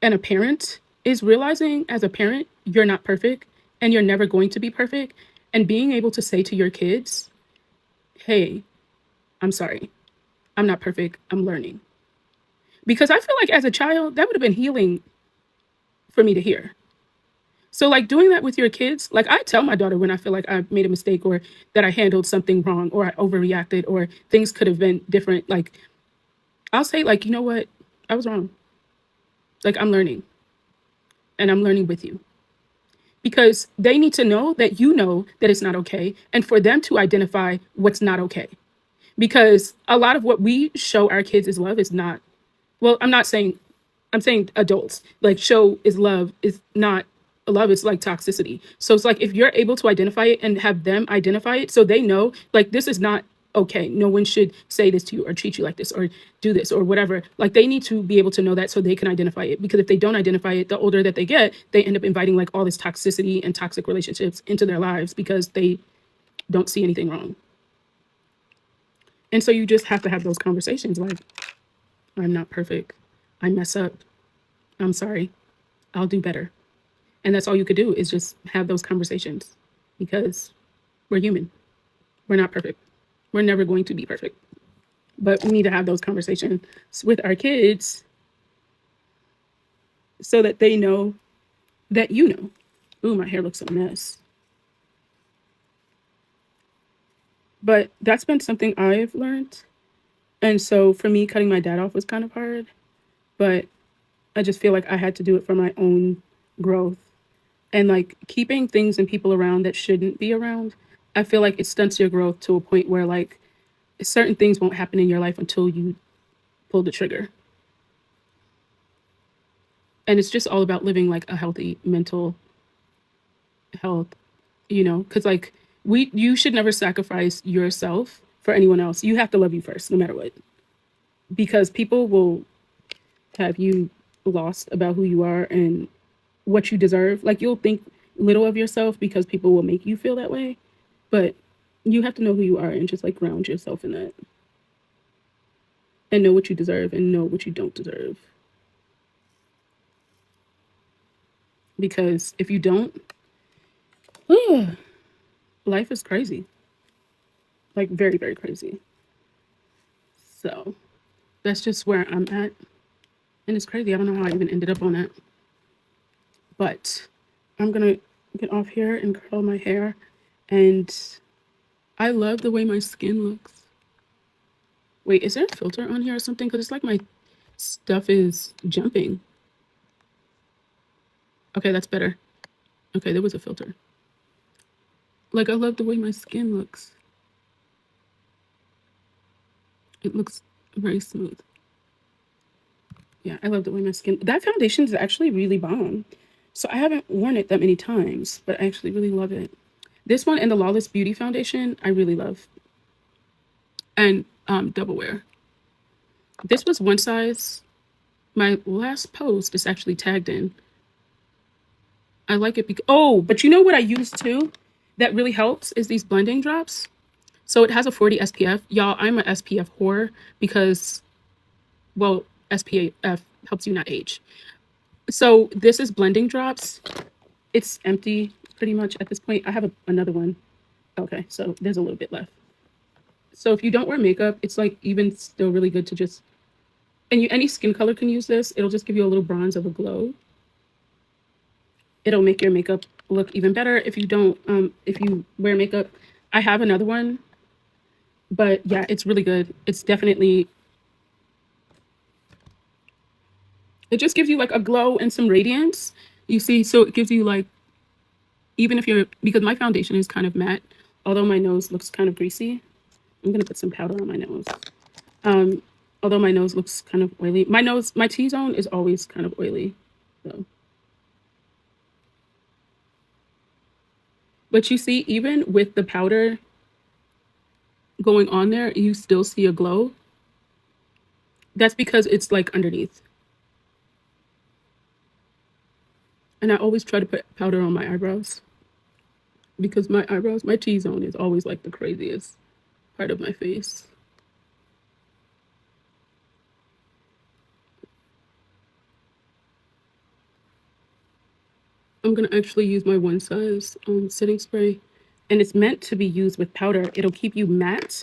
and a parent is realizing as a parent, you're not perfect and you're never going to be perfect. And being able to say to your kids, hey, I'm sorry, I'm not perfect, I'm learning. Because I feel like as a child, that would have been healing for me to hear. So, like, doing that with your kids, like, I tell my daughter when I feel like I made a mistake or that I handled something wrong or I overreacted or things could have been different. Like, I'll say, like, you know what? I was wrong. Like, I'm learning, and I'm learning with you. Because they need to know that you know that it's not okay, and for them to identify what's not okay. Because a lot of what we show our kids is love is not, well, I'm saying adults, like, show is love is not love, is like toxicity. So it's like if you're able to identify it and have them identify it so they know, like, this is not okay. No one should say this to you or treat you like this or do this or whatever. Like, they need to be able to know that so they can identify it. Because if they don't identify it, the older that they get, they end up inviting like all this toxicity and toxic relationships into their lives because they don't see anything wrong. And so you just have to have those conversations like, I'm not perfect. I mess up. I'm sorry. I'll do better. And that's all you could do is just have those conversations, because we're human. We're not perfect. We're never going to be perfect. But we need to have those conversations with our kids so that they know that you know. Ooh, my hair looks a mess. But that's been something I've learned. And so for me, cutting my dad off was kind of hard. But I just feel like I had to do it for my own growth. And like keeping things and people around that shouldn't be around, I feel like it stunts your growth to a point where like certain things won't happen in your life until you pull the trigger. And it's just all about living like a healthy mental health, because like you should never sacrifice yourself for anyone else. You have to love you first, no matter what. because people will have you lost about who you are and what you deserve. Like you'll think little of yourself because people will make you feel that way. But you have to know who you are and just like ground yourself in that and know what you deserve and know what you don't deserve. Because if you don't, life is crazy. Like very, very crazy. So that's just where I'm at. And it's crazy. I don't know how I even ended up on that. But I'm going to get off here and curl my hair. And I love the way my skin looks. Wait, is there a filter on here or something? Because it's like my stuff is jumping. Okay, that's better. Okay, there was a filter. Like, I love the way my skin looks. It looks very smooth. Yeah, I love the way my skin... That foundation is actually really bomb. So I haven't worn it that many times, but I actually really love it. This one and the Lawless Beauty foundation, I really love. And double wear. This was one size. My last post is actually tagged in. I like it because... Oh, but you know what I use too? That really helps is these blending drops. So it has a 40 SPF. Y'all, I'm an SPF whore because, well, SPF helps you not age. So this is blending drops. It's empty pretty much at this point. I have another one. Okay, so there's a little bit left. So if you don't wear makeup, it's like even still really good to just... And any skin color can use this. It'll just give you a little bronze of a glow. It'll make your makeup look even better if you don't, if you wear makeup. I have another one, but yeah, it's really good. It's definitely, it just gives you like a glow and some radiance. You see, so it gives you like, even if you're, because my foundation is kind of matte, although my nose looks kind of greasy. I'm gonna put some powder on my nose. Although my nose looks kind of oily. My T-zone is always kind of oily, so. But you see, even with the powder going on there, you still see a glow. That's because it's like underneath. And I always try to put powder on my eyebrows because my eyebrows, my T-zone is always like the craziest part of my face. I'm gonna actually use my one size setting spray, and it's meant to be used with powder. It'll keep you matte.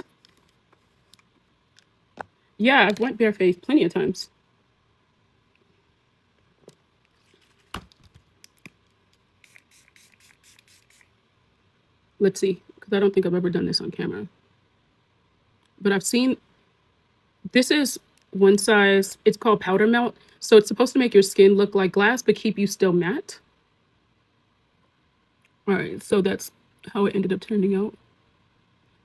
Yeah, I've went barefaced plenty of times. Let's see, because I don't think I've ever done this on camera. But I've seen, this is one size, it's called Powder Melt. So it's supposed to make your skin look like glass, but keep you still matte. All right, so that's how it ended up turning out.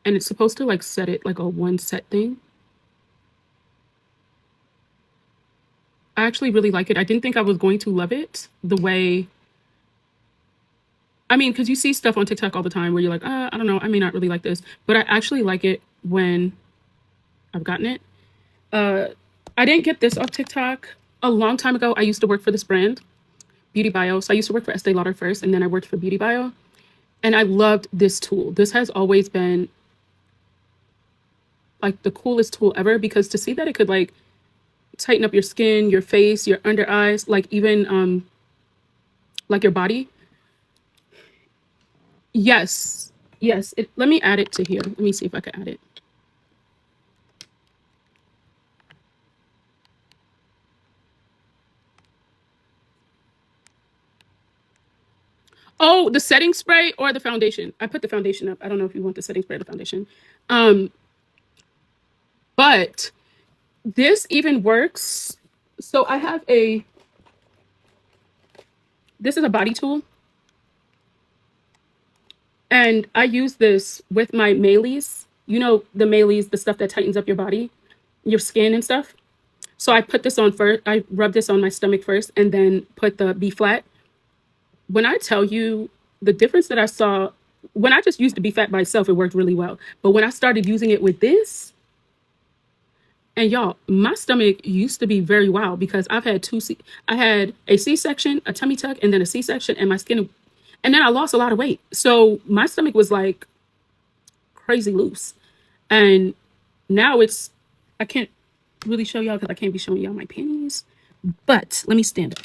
And it's supposed to like set it like a one set thing. I actually really like it. I didn't think I was going to love it the way, I mean, because you see stuff on TikTok all the time where you're like, I don't know, I may not really like this. But I actually like it when I've gotten it. I didn't get this off TikTok. A long time ago, I used to work for this brand, Beauty Bio. So I used to work for Estee Lauder first, and then I worked for Beauty Bio. And I loved this tool. This has always been like the coolest tool ever, because to see that it could like tighten up your skin, your face, your under eyes, like even like your body. Yes. Yes. Let me add it to here. Let me see if I can add it. Oh, the setting spray or the foundation? I put the foundation up. I don't know if you want the setting spray or the foundation. But this even works. So I have this is a body tool. And I use this with my Maylies. You know, the Maylies, the stuff that tightens up your body, your skin and stuff. So I put this on first. I rub this on my stomach first and then put the B flat. When I tell you the difference that I saw, when I just used the B flat by itself, it worked really well. But when I started using it with this, And y'all, my stomach used to be very wild because I had a C-section, a tummy tuck, and then a C-section, and my skin, and then I lost a lot of weight. So my stomach was like crazy loose. And now I can't really show y'all because I can't be showing y'all my panties. But let me stand up.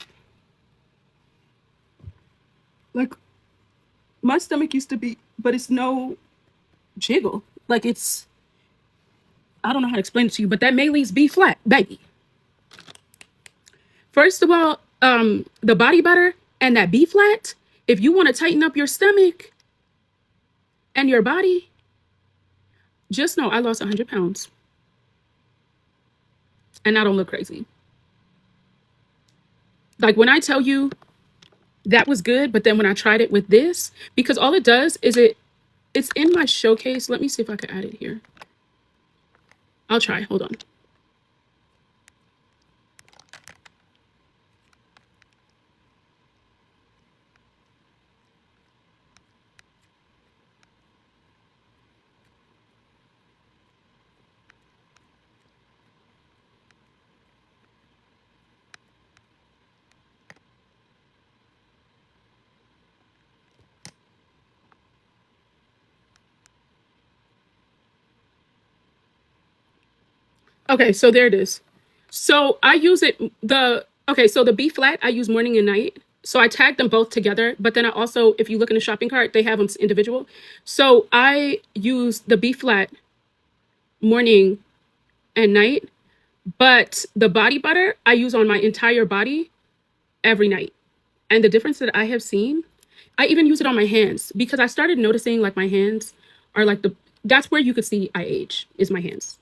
Like, my stomach used to be, but it's no jiggle. Like, I don't know how to explain it to you, but that Maylee's B flat, baby. First of all, the body butter and that B flat, if you want to tighten up your stomach and your body, just know I lost 100 pounds. And I don't look crazy. Like, when I tell you that was good, but then when I tried it with this, because all it does is it's in my showcase. Let me see if I can add it here. I'll try. Hold on. Okay, so there it is. So I use it so the B flat I use morning and night. So I tag them both together, but then I also, if you look in the shopping cart, they have them individual. So I use the B flat morning and night, but the body butter I use on my entire body every night. And the difference that I have seen, I even use it on my hands because I started noticing like my hands are like that's where you could see I age is my hands.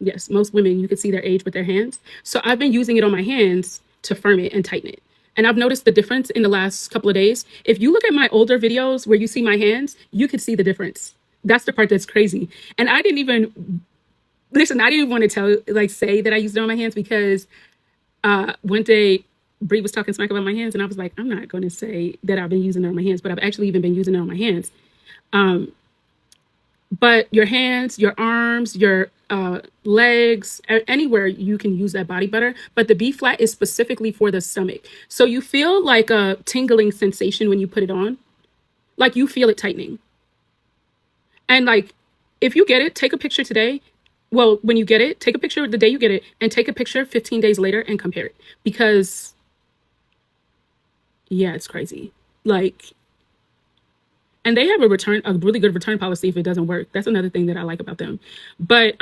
Yes, most women, you can see their age with their hands. So I've been using it on my hands to firm it and tighten it. And I've noticed the difference in the last couple of days. If you look at my older videos where you see my hands, you could see the difference. That's the part that's crazy. And I didn't even want to say that I used it on my hands because one day Bree was talking smack about my hands and I was like, I'm not going to say that I've been using it on my hands, but I've actually even been using it on my hands. But your hands, your arms, your legs, anywhere you can use that body butter. But the B flat is specifically for the stomach. So you feel like a tingling sensation when you put it on. Like you feel it tightening. And like, if you get it, take a picture today. Well, when you get it, take a picture the day you get it and take a picture 15 days later and compare it. Because, yeah, it's crazy. Like, and they have a really good return policy if it doesn't work. That's another thing that I like about them. But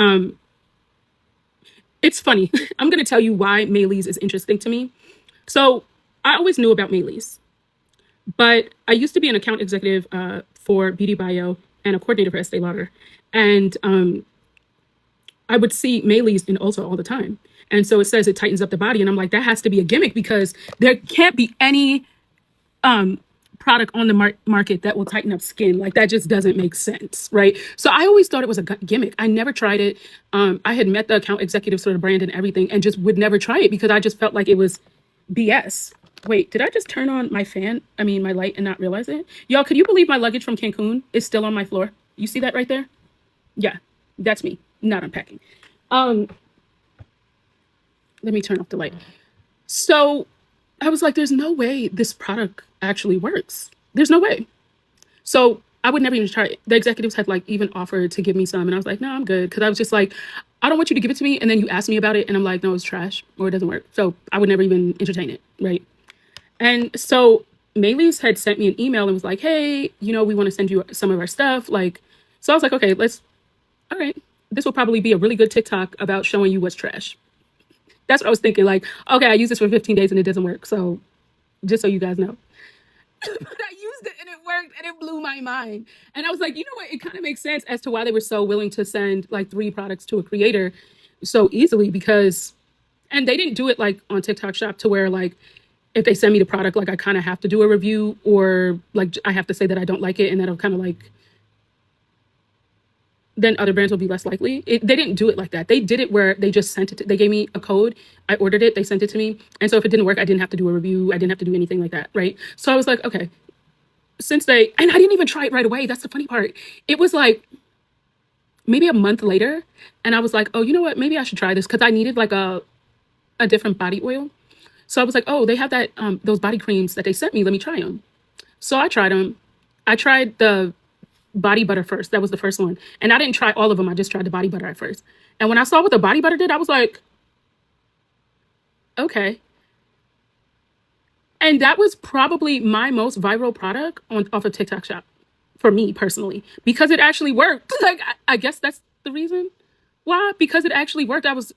it's funny. I'm going to tell you why Maylee's is interesting to me. So I always knew about Maylee's, but I used to be an account executive for Beauty Bio and a coordinator for Estee Lauder. And I would see Maylee's in Ulta all the time. And so it says it tightens up the body. And I'm like, that has to be a gimmick because there can't be any product on the market that will tighten up skin. Like that just doesn't make sense, right? So I always thought it was a gimmick. I never tried it. I had met the account executives for the brand and everything and just would never try it because I just felt like it was BS. Wait, did I just turn on my my light and not realize it? Y'all, could you believe my luggage from Cancun is still on my floor? You see that right there? Yeah, that's me, not unpacking. Let me turn off the light. So I was like, there's no way this product actually works. There's no way. So I would never even try it. The executives had like even offered to give me some. And I was like, no, I'm good. Cause I was just like, I don't want you to give it to me. And then you ask me about it. And I'm like, no, it's trash or it doesn't work. So I would never even entertain it. Right. And so Maylee's had sent me an email and was like, hey, we want to send you some of our stuff. Like, so I was like, okay, all right. This will probably be a really good TikTok about showing you what's trash. That's what I was thinking. Like, okay, I used this for 15 days and it doesn't work. So just so you guys know. But I used it and it worked and it blew my mind. And I was like, you know what? It kind of makes sense as to why they were so willing to send like 3 products to a creator so easily and they didn't do it like on TikTok Shop to where like, if they send me the product, like I kind of have to do a review or like I have to say that I don't like it and that'll kind of like, then other brands will be less likely. They didn't do it like that. They did it where they just sent it. They gave me a code. I ordered it. They sent it to me. And so if it didn't work, I didn't have to do a review. I didn't have to do anything like that. Right. So I was like, okay, and I didn't even try it right away. That's the funny part. It was like maybe a month later, and I was like, oh, you know what? Maybe I should try this because I needed like a different body oil. So I was like, oh, they have that those body creams that they sent me. Let me try them. So I tried them. I tried the body butter first. That was the first one. And I didn't try all of them. I just tried the body butter at first. And when I saw what the body butter did, I was like, okay. And that was probably my most viral product on off of TikTok Shop for me personally because it actually worked. Like I guess that's the reason why, because it actually worked. I was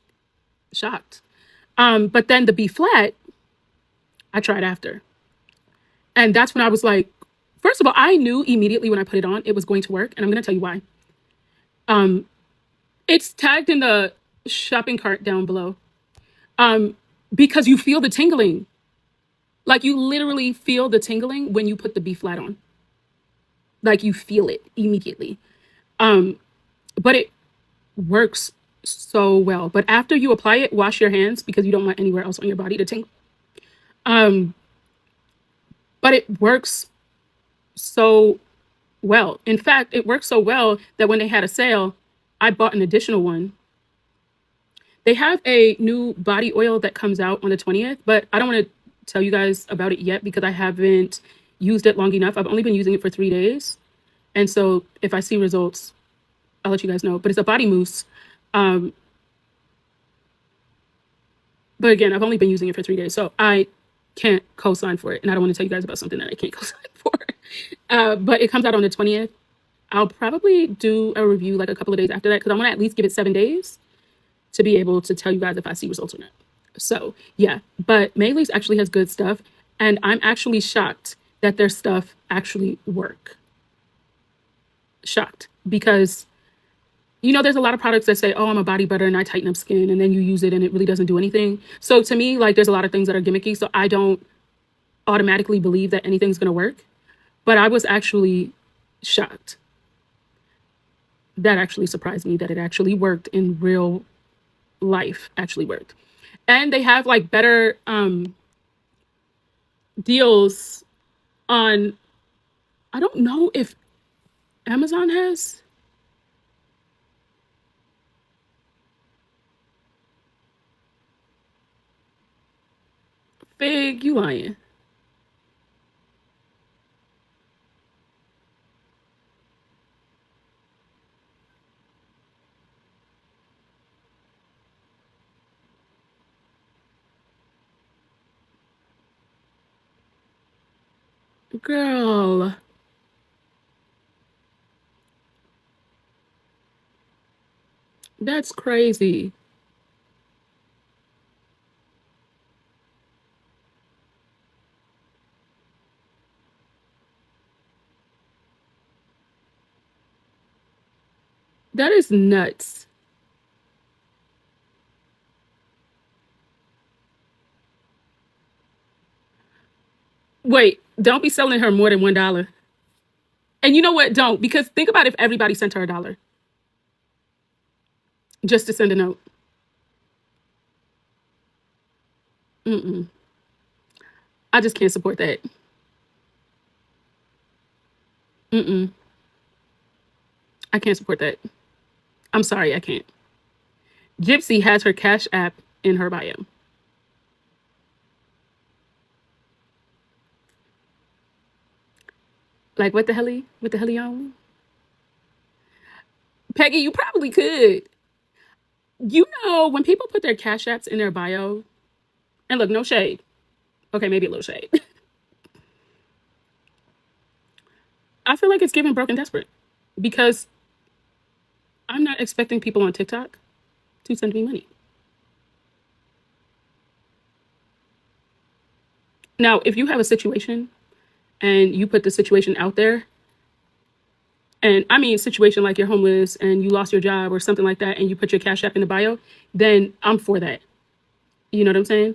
shocked. But then the B flat, I tried after. And that's when I was like, first of all, I knew immediately when I put it on, it was going to work. And I'm going to tell you why. Um, it's tagged in the shopping cart down below. Um, because you feel the tingling. Like you literally feel the tingling when you put the B flat on. Like you feel it immediately. Um, but it works so well. But after you apply it, wash your hands because you don't want anywhere else on your body to tingle. Um, but it works so well. In fact, it worked so well that when they had a sale, I bought an additional one. They have a new body oil that comes out on the 20th, but I don't want to tell you guys about it yet because I haven't used it long enough. I've only been using it for 3 days. And so if I see results, I'll let you guys know. But it's a body mousse. Um, but again, I've only been using it for 3 days. So I can't co-sign for it. And I don't want to tell you guys about something that I can't co-sign for. But it comes out on the 20th. I'll probably do a review like a couple of days after that because I want to at least give it 7 days to be able to tell you guys if I see results or not. So yeah, but Maylee's actually has good stuff. And I'm actually shocked that their stuff actually work. Shocked because you know, there's a lot of products that say, oh, I'm a body butter and I tighten up skin, and then you use it and it really doesn't do anything. So to me, like, there's a lot of things that are gimmicky. So I don't automatically believe that anything's going to work. But I was actually shocked. That actually surprised me that it actually worked in real life, actually worked. And they have like better deals on, I don't know if Amazon has. Fig, you lying. Girl, that's crazy. That is nuts. Wait, don't be selling her more than $1. And you know what? Don't, because think about if everybody sent her $1 just to send a note. Mm-mm. I just can't support that. Mm-mm. I can't support that. I'm sorry, I can't. Gypsy has her Cash App in her bio. Like, what the hell? What the hell y'all? Peggy, you probably could. You know, when people put their Cash Apps in their bio, and look, no shade. Okay, maybe a little shade. I feel like it's giving broken desperate because I'm not expecting people on TikTok to send me money. Now, if you have a situation and you put the situation out there, and I mean situation like you're homeless and you lost your job or something like that, and you put your Cash App in the bio, then I'm for that. You know what I'm saying?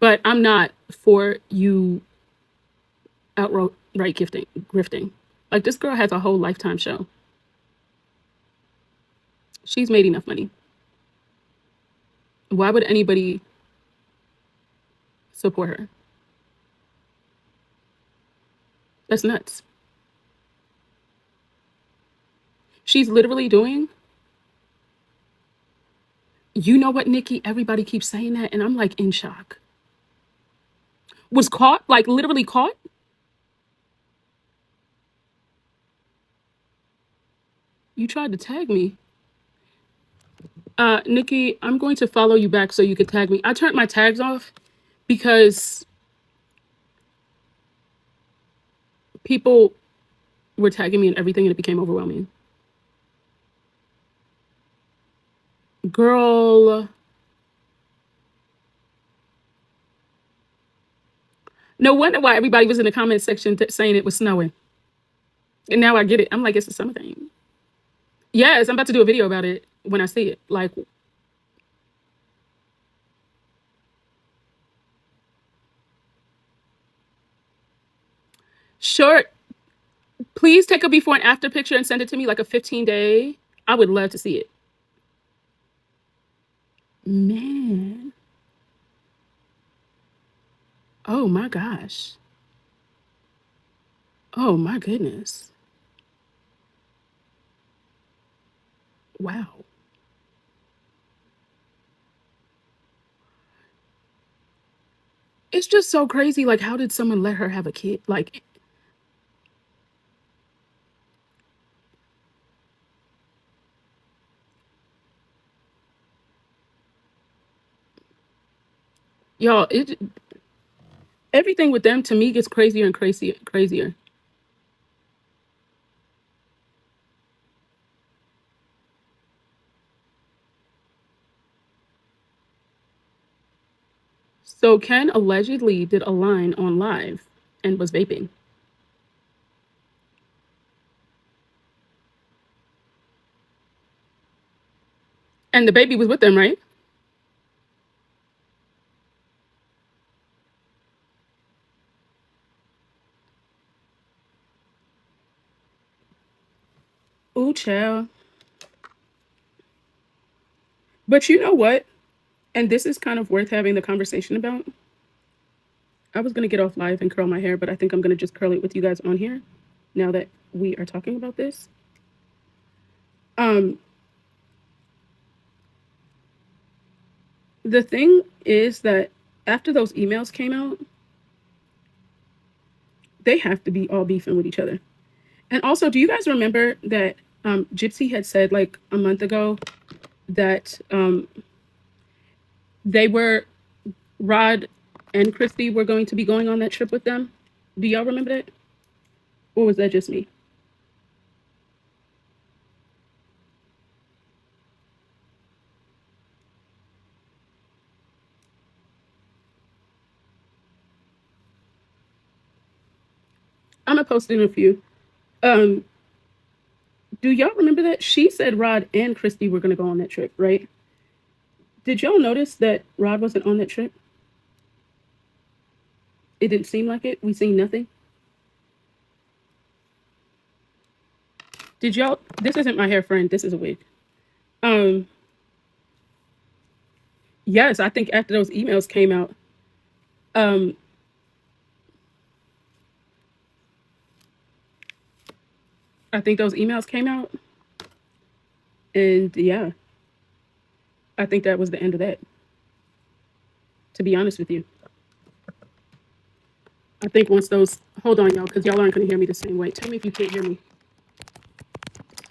But I'm not for you outright gifting, grifting. Like this girl has a whole Lifetime show. She's made enough money. Why would anybody support her? That's nuts. She's literally doing You know what, Nikki? Everybody keeps saying that, and I'm like in shock. Was caught, like literally caught. You tried to tag me. Nikki, I'm going to follow you back so you can tag me. I turned my tags off because people were tagging me and everything, and it became overwhelming. Girl, no wonder why everybody was in the comment section saying it was snowing. And now I get it. I'm like, it's a summer thing. Yes, I'm about to do a video about it when I see it. Like, short, please take a before and after picture and send it to me, like a 15-day. I would love to see it. Man. Oh my gosh. Oh my goodness. Wow. It's just so crazy. Like, how did someone let her have a kid? Like, y'all, everything with them to me gets crazier and crazier, crazier. So Ken allegedly did a line on live and was vaping. And the baby was with them, right? Ooh, child. But you know what? And this is kind of worth having the conversation about. I was gonna get off live and curl my hair, but I think I'm gonna just curl it with you guys on here now that we are talking about this. Um, the thing is that after those emails came out, they have to be all beefing with each other. And also, do you guys remember that Gypsy had said like a month ago that they were Rod and Christy were going to be going on that trip with them? Do y'all remember that? Or was that just me? I'm gonna post in a few. Um, do y'all remember that? She said Rod and Christy were gonna go on that trip, right? Did y'all notice that Rod wasn't on that trip? It didn't seem like it. We seen nothing. Did y'all? This isn't my hair, friend. This is a wig. Um, yes, I think after those emails came out, um, I think those emails came out, and yeah, I think that was the end of that. To be honest with you, I think once those, hold on, y'all, because y'all aren't gonna hear me the same way. Tell me if you can't hear me.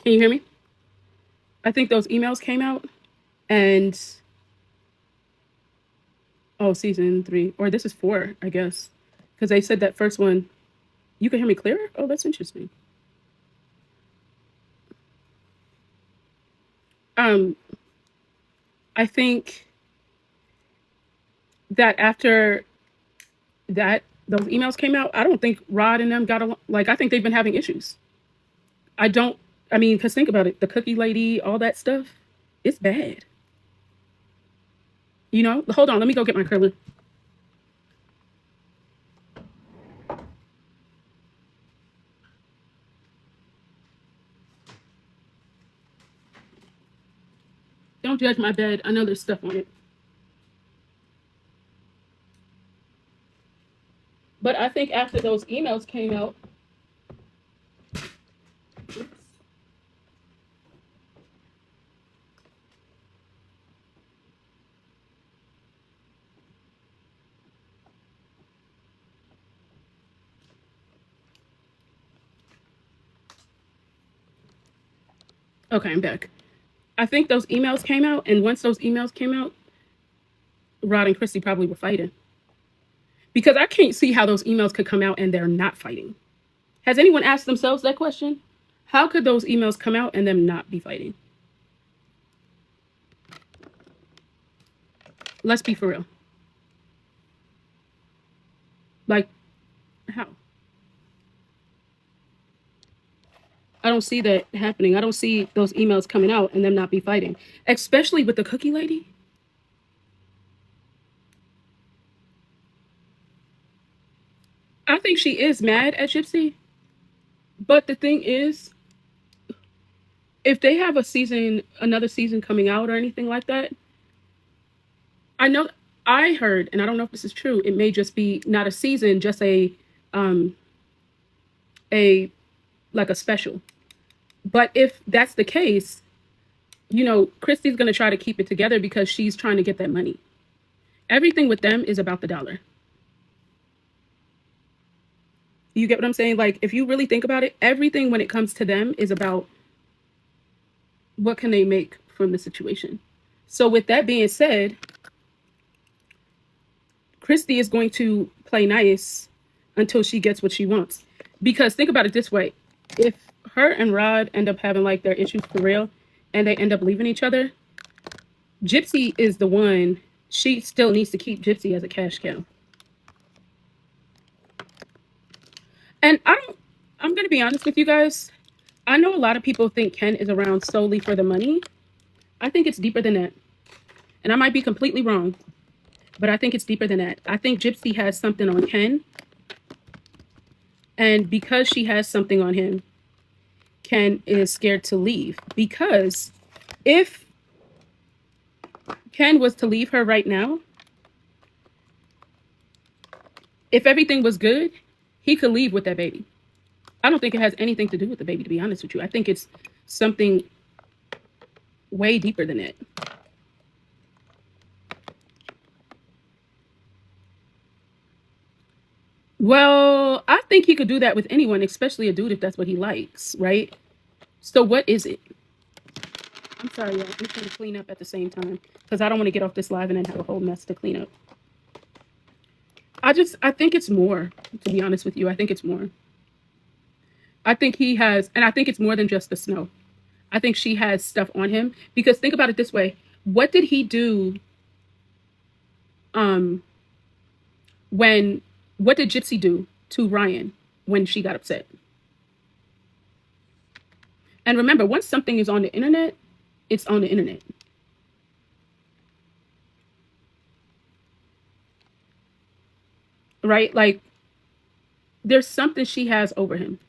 Can you hear me? I think those emails came out, and oh, season 3, or this is 4, I guess, because they said that first one. You can hear me clearer. Oh, that's interesting. Um, I think that after that those emails came out, I don't think Rod and them got along. Like, I think they've been having issues. I don't. I mean, because think about it, the cookie lady, all that stuff, it's bad. You know. Hold on, let me go get my curler. Don't judge my bed. I know there's stuff on it. But I think after those emails came out, Okay, I'm back. I think those emails came out, and once those emails came out, Rod and Christy probably were fighting. Because I can't see how those emails could come out and they're not fighting. Has anyone asked themselves that question? How could those emails come out and them not be fighting? Let's be for real. Like, how? I don't see that happening. I don't see those emails coming out and them not be fighting, especially with the cookie lady. I think she is mad at Gypsy, but the thing is, if they have a season, another season coming out or anything like that, I know I heard, and I don't know if this is true. It may just be not a season, just um, a like a special. But if that's the case, Christy's gonna try to keep it together because she's trying to get that money. Everything with them is about the dollar. You get what I'm saying? Like, if you really think about it, everything when it comes to them is about what can they make from the situation. So with that being said, Christy is going to play nice until she gets what she wants. Because think about it this way. If her and Rod end up having like their issues for real and they end up leaving each other, Gypsy is the one, she still needs to keep Gypsy as a cash cow. And I'm going to be honest with you guys. I know a lot of people think Ken is around solely for the money. I think it's deeper than that. And I might be completely wrong, but I think it's deeper than that. I think Gypsy has something on Ken. And because she has something on him, Ken is scared to leave. Because if Ken was to leave her right now, if everything was good, he could leave with that baby. I don't think it has anything to do with the baby, to be honest with you. I think it's something way deeper than that. Well, I think he could do that with anyone, especially a dude if that's what he likes, right? So what is it? I'm sorry, y'all. I'm trying to clean up at the same time because I don't want to get off this live and then have a whole mess to clean up. I think it's more, to be honest with you. I think it's more. I think he has, and I think it's more than just the snow. I think she has stuff on him because think about it this way. What did he do what did Gypsy do to Ryan when she got upset? And remember, once something is on the internet, it's on the internet. Right? Like, there's something she has over him.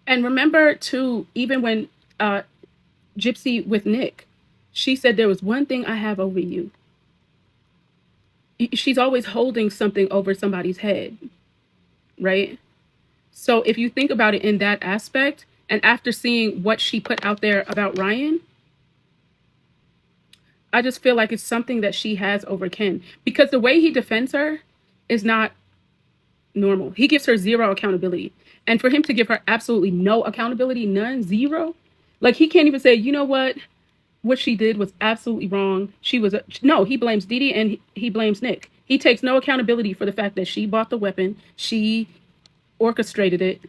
And remember, too, even when Gypsy with Nick, she said, there was one thing I have over you. She's always holding something over somebody's head, right? So if you think about it in that aspect, and after seeing what she put out there about Ryan, I just feel like it's something that she has over Ken. Because the way he defends her is not normal. He gives her zero accountability. And for him to give her absolutely no accountability, none, zero, like he can't even say, you know what she did was absolutely wrong. No, he blames Dee Dee and he blames Nick. He takes no accountability for the fact that she bought the weapon. She orchestrated it.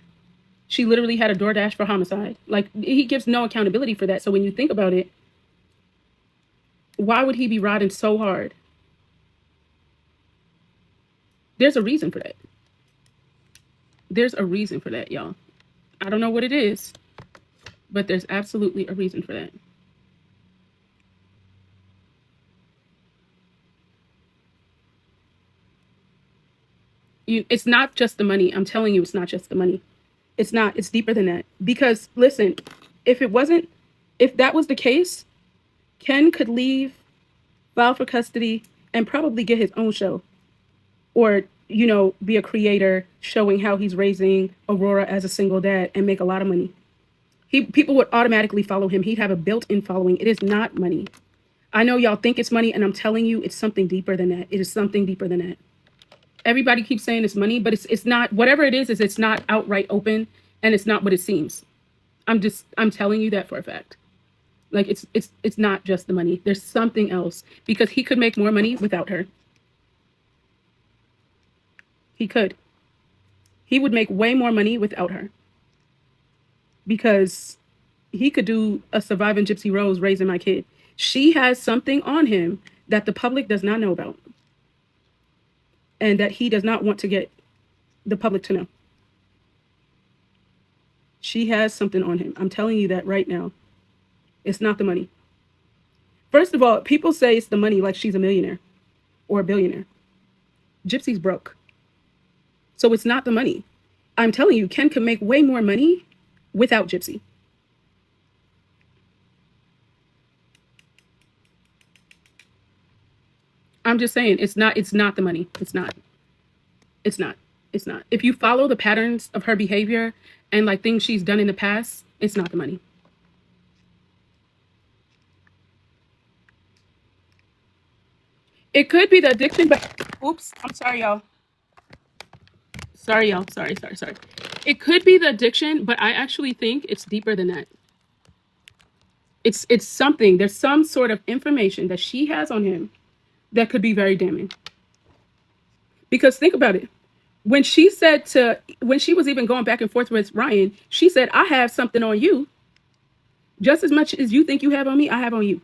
She literally had a DoorDash for homicide. Like, he gives no accountability for that. So when you think about it, why would he be riding so hard? There's a reason for that. There's a reason for that, y'all. I don't know what it is, but there's absolutely a reason for that. It's not just the money. I'm telling you, it's not just the money. It's not. It's deeper than that. Because listen, if that was the case, Ken could leave, file for custody, and probably get his own show. Or, be a creator showing how he's raising Aurora as a single dad and make a lot of money. People would automatically follow him. He'd have a built-in following. It is not money. I know y'all think it's money, and I'm telling you, it's something deeper than that. It is something deeper than that. Everybody keeps saying it's money, but it's not. Whatever it is it's not outright open, and it's not what it seems. I'm telling you that for a fact. Like it's not just the money. There's something else because he could make more money without her. He could. He would make way more money without her because he could do a surviving Gypsy Rose raising my kid. She has something on him that the public does not know about and that he does not want to get the public to know. She has something on him. I'm telling you that right now. It's not the money. First of all, people say it's the money like she's a millionaire or a billionaire. Gypsy's broke. So it's not the money. I'm telling you, Ken can make way more money without Gypsy. I'm just saying it's not the money. It's not. It's not. It's not. If you follow the patterns of her behavior and like things she's done in the past, it's not the money. It could be the addiction, but oops, I'm sorry, y'all. Sorry, y'all. Sorry. It could be the addiction, but I actually think it's deeper than that. It's something. There's some sort of information that she has on him that could be very damning. Because think about it. When she was even going back and forth with Ryan, she said, I have something on you just as much as you think you have on me, I have on you.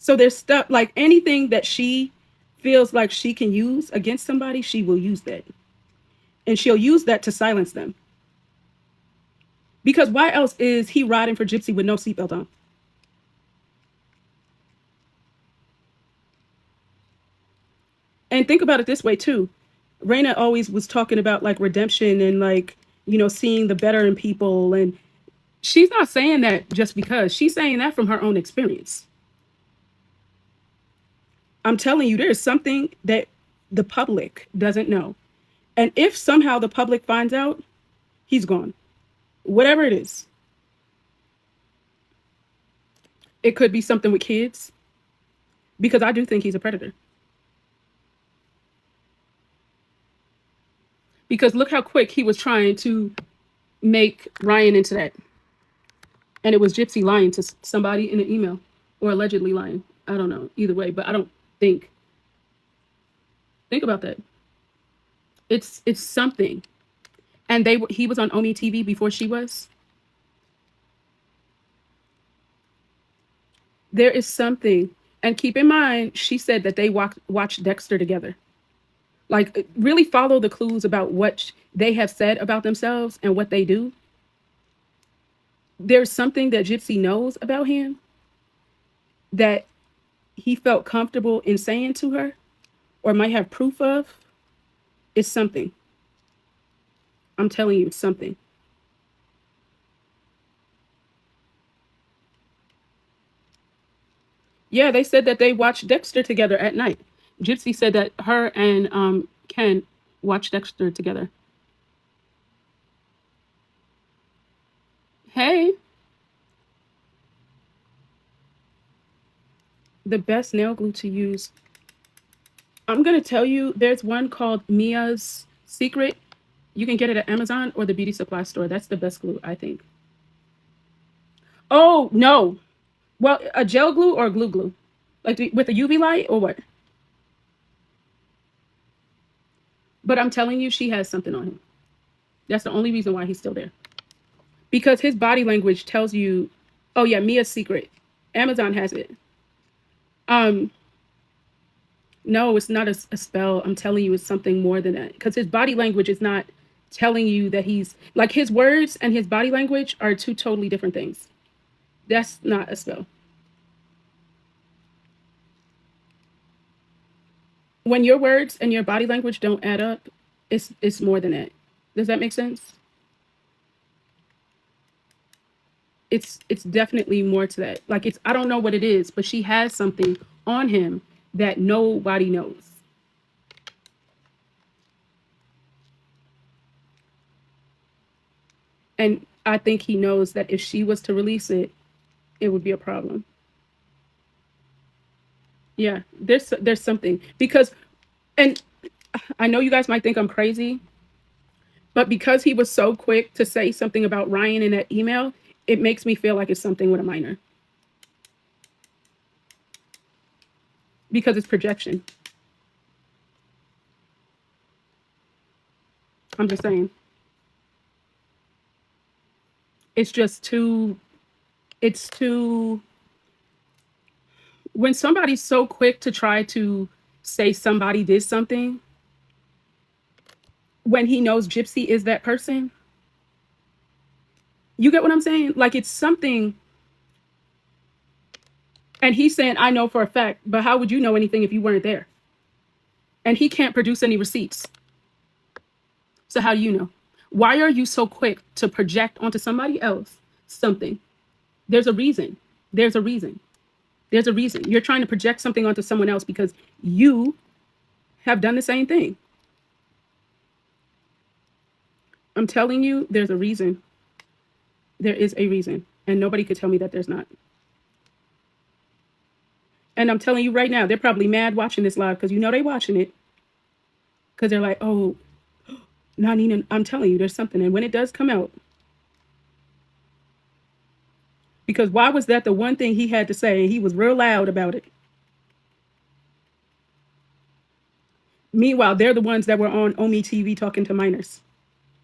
So there's stuff like anything that she feels like she can use against somebody, she will use that. And she'll use that to silence them. Because why else is he riding for Gypsy with no seatbelt on? And think about it this way too. Raina always was talking about like redemption and like, seeing the better in people. And she's not saying that just because. She's saying that from her own experience. I'm telling you, there's something that the public doesn't know. And if somehow the public finds out, he's gone. Whatever it is. It could be something with kids. Because I do think he's a predator. Because look how quick he was trying to make Ryan into that. And it was Gypsy lying to somebody in an email. Or allegedly lying. I don't know. Either way. But I don't think. Think about that. It's something. And he was on Omi TV before she was. There is something. And keep in mind, she said that they watched Dexter together. Like, really follow the clues about what they have said about themselves and what they do. There's something that Gypsy knows about him that he felt comfortable in saying to her or might have proof of. It's something. I'm telling you, it's something. Yeah, they said that they watched Dexter together at night. Gypsy said that her and Ken watched Dexter together. Hey, the best nail glue to use. I'm going to tell you, there's one called Mia's Secret. You can get it at Amazon or the beauty supply store. That's the best glue, I think. Oh, no. Well, a gel glue or a glue? Like with a UV light or what? But I'm telling you, she has something on him. That's the only reason why he's still there. Because his body language tells you, oh yeah, Mia's Secret. Amazon has it. Um, no, it's not a spell. I'm telling you, it's something more than that. Because his body language is not telling you that he's like his words and his body language are two totally different things. That's not a spell. When your words and your body language don't add up, it's more than that. Does that make sense? It's definitely more to that. Like I don't know what it is, but she has something on him that nobody knows. And I think he knows that if she was to release it, it would be a problem. Yeah, there's something because, and I know you guys might think I'm crazy, But because he was so quick to say something about Ryan in that email, it makes me feel like it's something with a minor because it's projection. I'm just saying. It's just too, it's too, when somebody's so quick to try to say somebody did something, when he knows Gypsy is that person, you get what I'm saying? Like it's something, and he's saying, I know for a fact, but how would you know anything if you weren't there? And he can't produce any receipts. So how do you know? Why are you so quick to project onto somebody else something? There's a reason. There's a reason. There's a reason. You're trying to project something onto someone else because you have done the same thing. I'm telling you, there's a reason. There is a reason. And nobody could tell me that there's not. And I'm telling you right now, they're probably mad watching this live because you know they're watching it. Because they're like, oh, not Nina. I'm telling you, there's something. And when it does come out, because why was that the one thing he had to say? And he was real loud about it. Meanwhile, they're the ones that were on Omi TV talking to minors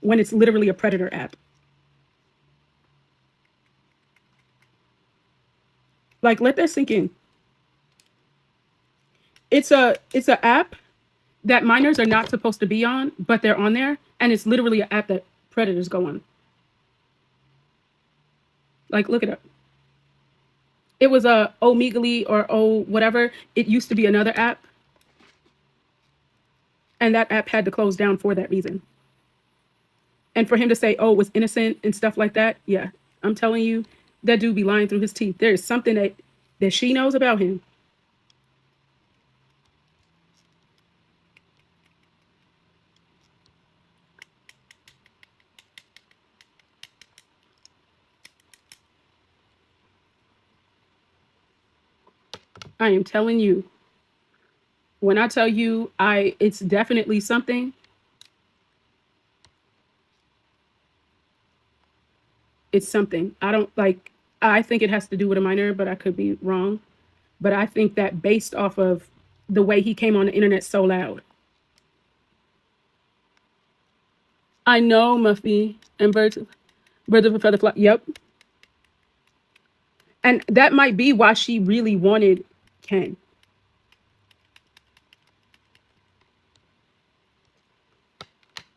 when it's literally a predator app. Like, let that sink in. It's a app that minors are not supposed to be on, but they're on there, and it's literally an app that predators go on. Like, look it up. It was a Omegle or O whatever. It used to be another app, and that app had to close down for that reason. And for him to say, "Oh, it was innocent" and stuff like that, yeah, I'm telling you, that dude be lying through his teeth. There is something that she knows about him. I am telling you. When I tell you, it's definitely something. It's something. I don't like. I think it has to do with a minor, but I could be wrong. But I think that based off of the way he came on the internet so loud. I know Muffy and birds of a feather flock. Yep. And that might be why she really wanted Ken.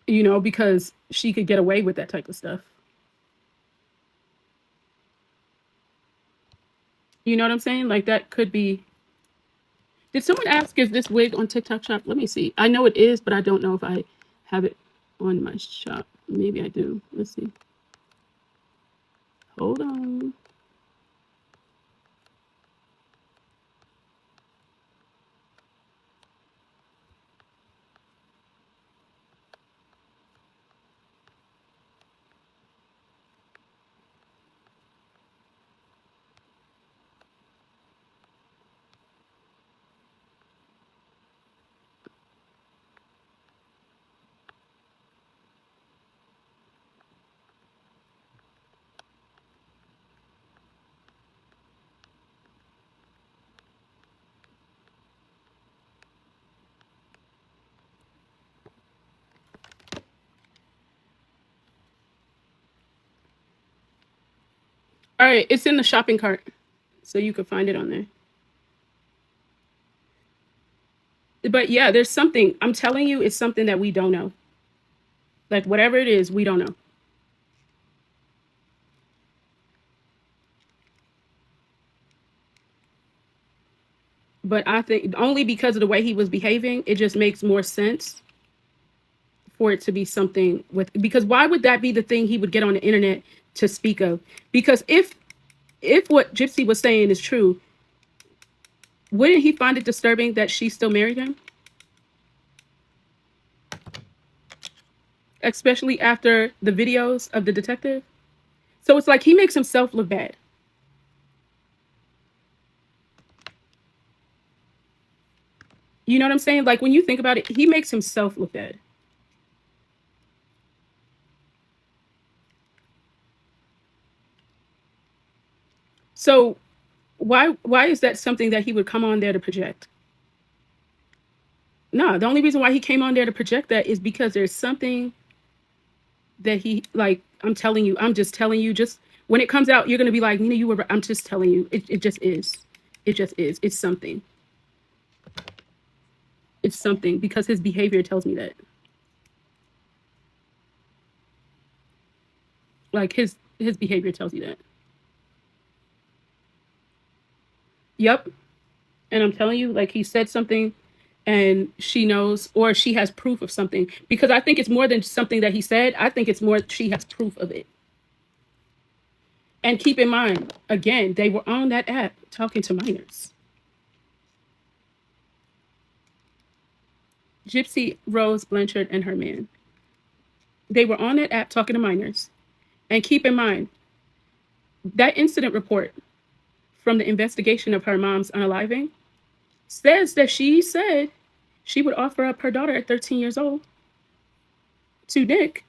You know, because she could get away with that type of stuff. You know what I'm saying? Like that could be. Did someone ask, is this wig on TikTok shop? Let me see. I know it is, but I don't know if I have it on my shop. Maybe I do. Let's see. Hold on. All right, it's in the shopping cart, so you can find it on there. But yeah, there's something. I'm telling you, it's something that we don't know. Like whatever it is, we don't know. But I think only because of the way he was behaving, it just makes more sense for it to be something with. Because why would that be the thing he would get on the internet to speak of? Because if what Gypsy was saying is true, wouldn't he find it disturbing that she still married him? Especially after the videos of the detective. So it's like he makes himself look bad. You know what I'm saying? Like when you think about it, he makes himself look bad. So why is that something that he would come on there to project? No, the only reason why he came on there to project that is because there's something that he like. I'm telling you, I'm just telling you. Just when it comes out, you're gonna be like, Nina, you were. I'm just telling you. It just is. It just is. It's something. It's something because his behavior tells me that. Like his behavior tells you that. Yep. And I'm telling you, like he said something and she knows or she has proof of something. Because I think it's more than something that he said. I think it's more she has proof of it. And keep in mind, again, they were on that app talking to minors. Gypsy Rose Blanchard and her man. They were on that app talking to minors. And keep in mind, that incident report from the investigation of her mom's unaliving says that she said she would offer up her daughter at 13 years old to Nick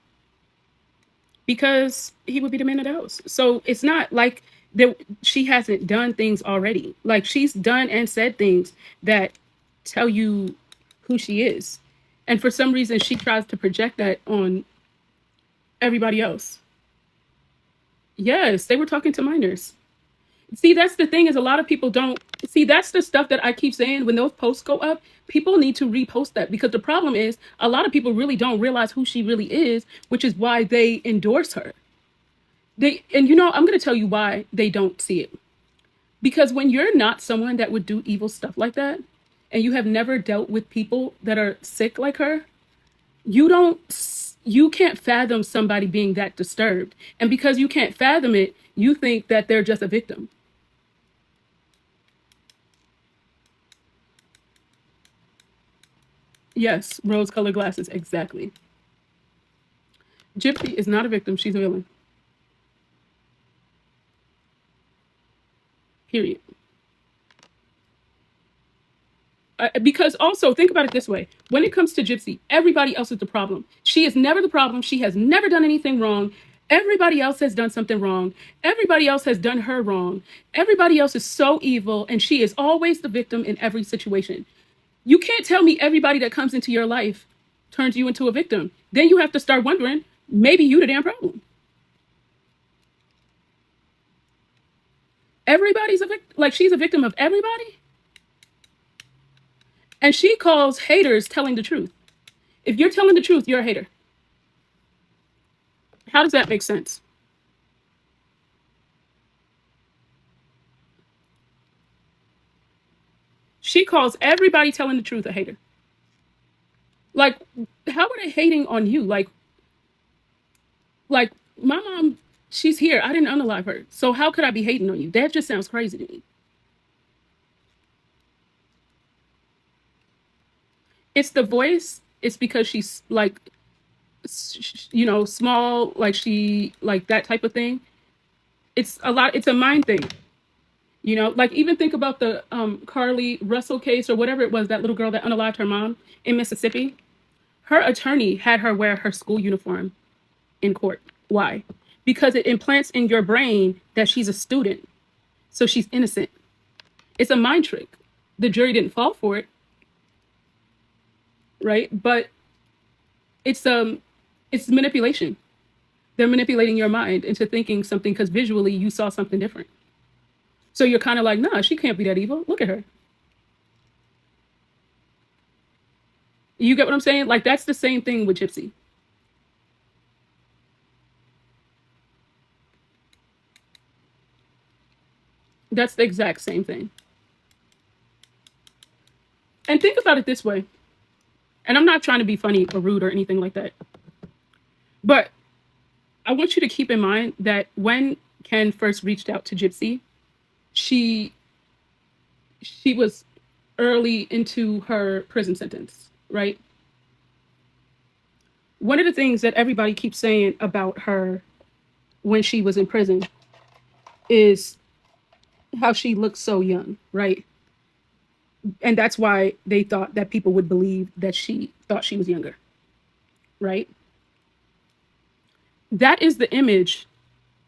because he would be the man of the house. So it's not like that she hasn't done things already. Like she's done and said things that tell you who she is. And for some reason she tries to project that on everybody else. Yes, they were talking to minors. See, that's the thing is a lot of people don't see that's the stuff that I keep saying when those posts go up, people need to repost that because the problem is a lot of people really don't realize who she really is, which is why they endorse her. And I'm going to tell you why they don't see it. Because when you're not someone that would do evil stuff like that and you have never dealt with people that are sick like her, you can't fathom somebody being that disturbed. And because you can't fathom it, you think that they're just a victim. Yes, rose colored glasses, exactly. Gypsy is not a victim, she's a villain. Period. Because also think about it this way, when it comes to Gypsy, everybody else is the problem. She is never the problem. She has never done anything wrong. Everybody else has done something wrong. Everybody else has done her wrong. Everybody else is so evil and she is always the victim in every situation. You can't tell me everybody that comes into your life turns you into a victim. Then you have to start wondering, maybe you the damn problem. Everybody's a victim. Like she's a victim of everybody. And she calls haters telling the truth. If you're telling the truth, you're a hater. How does that make sense? She calls everybody telling the truth a hater. Like, how are they hating on you? Like my mom, she's here. I didn't unalive her. So how could I be hating on you? That just sounds crazy to me. It's the voice. It's because she's like, small, like she, like that type of thing. It's a lot. It's a mind thing. Like even think about the Carly Russell case or whatever it was, that little girl that unalived her mom in Mississippi. Her attorney had her wear her school uniform in court. Why? Because it implants in your brain that she's a student. So she's innocent. It's a mind trick. The jury didn't fall for it, right? But it's manipulation. They're manipulating your mind into thinking something because visually you saw something different. So you're kind of like, nah, she can't be that evil. Look at her. You get what I'm saying? Like that's the same thing with Gypsy. That's the exact same thing. And think about it this way. And I'm not trying to be funny or rude or anything like that. But I want you to keep in mind that when Ken first reached out to Gypsy, she was early into her prison sentence, right? One of the things that everybody keeps saying about her when she was in prison is how she looked so young, right? And that's why they thought that people would believe that she thought she was younger, right? That is the image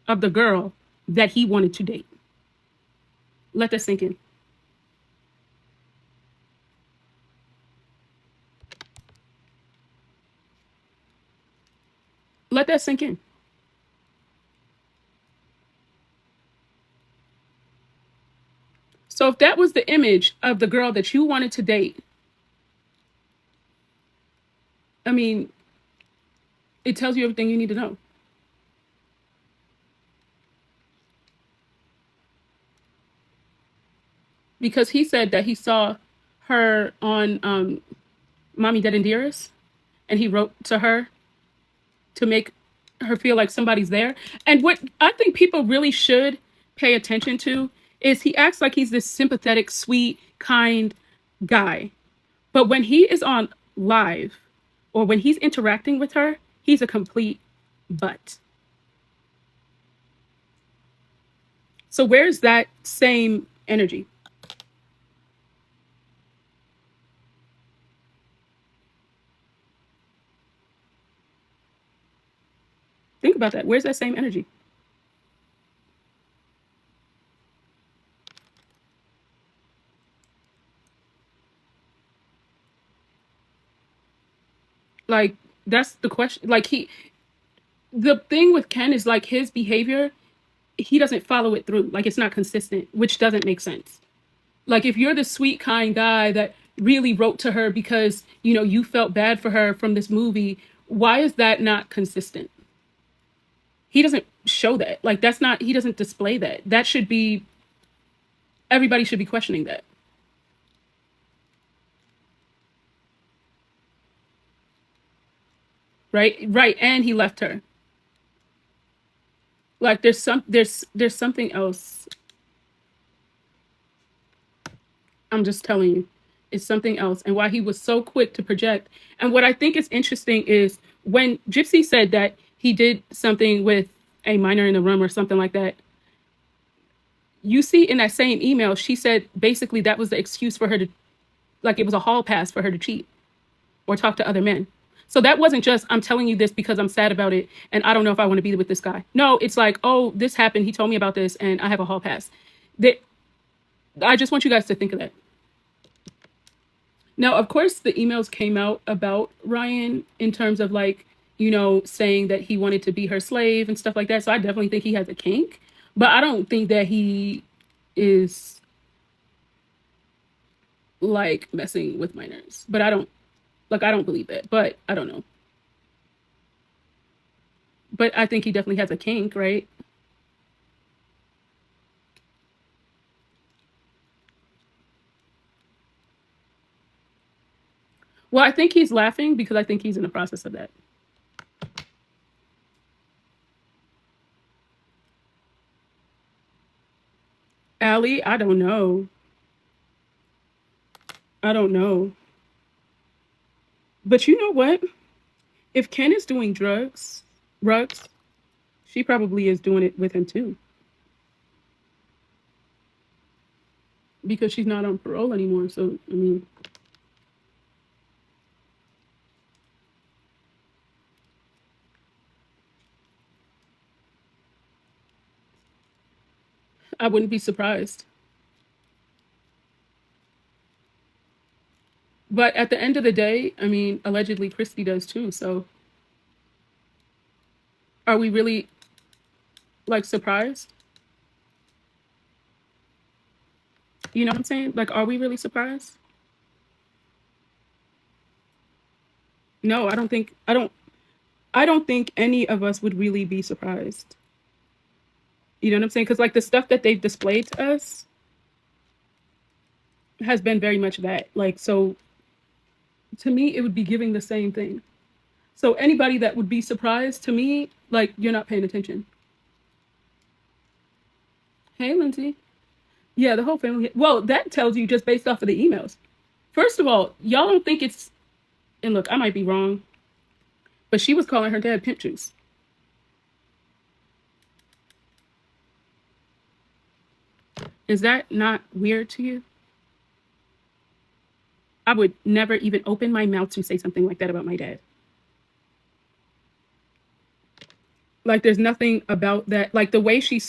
of the girl that he wanted to date. Let that sink in. Let that sink in. So if that was the image of the girl that you wanted to date, I mean, it tells you everything you need to know. Because he said that he saw her on Mommy Dead and Dearest, and he wrote to her to make her feel like somebody's there. And what I think people really should pay attention to is he acts like he's this sympathetic, sweet, kind guy. But when he is on live or when he's interacting with her, he's a complete butt. So where's that same energy? Think about that. Where's that same energy? Like, that's the question. Like, the thing with Ken is like his behavior, he doesn't follow it through. Like, it's not consistent, which doesn't make sense. Like, if you're the sweet, kind guy that really wrote to her because, you know, you felt bad for her from this movie, why is that not consistent? He doesn't show that. Like, that's not, he doesn't display that. That should be, everybody should be questioning that. Right? Right. And he left her. Like, there's something else. I'm just telling you, it's something else. And why he was so quick to project. And what I think is interesting is when Gypsy said that he did something with a minor in the room or something like that, you see in that same email, she said basically that was the excuse for her to, like, it was a hall pass for her to cheat or talk to other men. So that wasn't just, I'm telling you this because I'm sad about it and I don't know if I want to be with this guy. No, it's like, oh, this happened. He told me about this and I have a hall pass. That, I just want you guys to think of that. Now, of course, the emails came out about Ryan in terms of like, you know, saying that he wanted to be her slave and stuff like that. So I definitely think he has a kink, but I don't think that he is like messing with minors. But I don't believe it, but I don't know. But I think he definitely has a kink, right? Well, I think he's laughing because I think he's in the process of that. Allie, I don't know. I don't know. But you know what? If Ken is doing drugs, she probably is doing it with him too. Because she's not on parole anymore. So, I mean, I wouldn't be surprised. But at the end of the day, I mean, allegedly Christy does too. So are we really like surprised? You know what I'm saying? Like, are we really surprised? No, I don't think any of us would really be surprised. You know what I'm saying? Because like the stuff that they've displayed to us has been very much that. Like, so to me, it would be giving the same thing. So anybody that would be surprised to me, like, you're not paying attention. Hey, Lindsay. Yeah, the whole family. Well, that tells you just based off of the emails. First of all, y'all don't think it's, and look, I might be wrong, but she was calling her dad pimp juice. Is that not weird to you? I would never even open my mouth to say something like that about my dad. Like, there's nothing about that. Like, the way she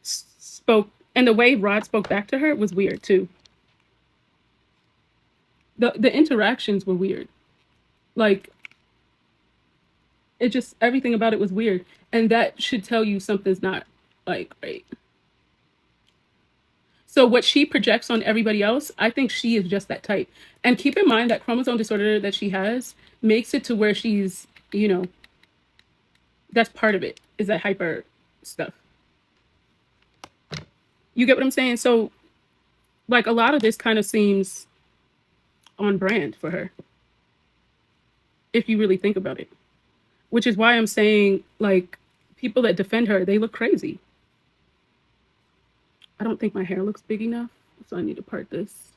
spoke, And the way Rod spoke back to her was weird too. The interactions were weird. Like, it just, everything about it was weird. And that should tell you something's not like right. So what she projects on everybody else, I think she is just that type. And keep in mind that chromosome disorder that she has makes it to where she's, you know, that's part of it, is that hyper stuff. You get what I'm saying? So like a lot of this kind of seems on brand for her, if you really think about it. Which is why I'm saying, like, people that defend her, they look crazy. I don't think my hair looks big enough, so I need to part this.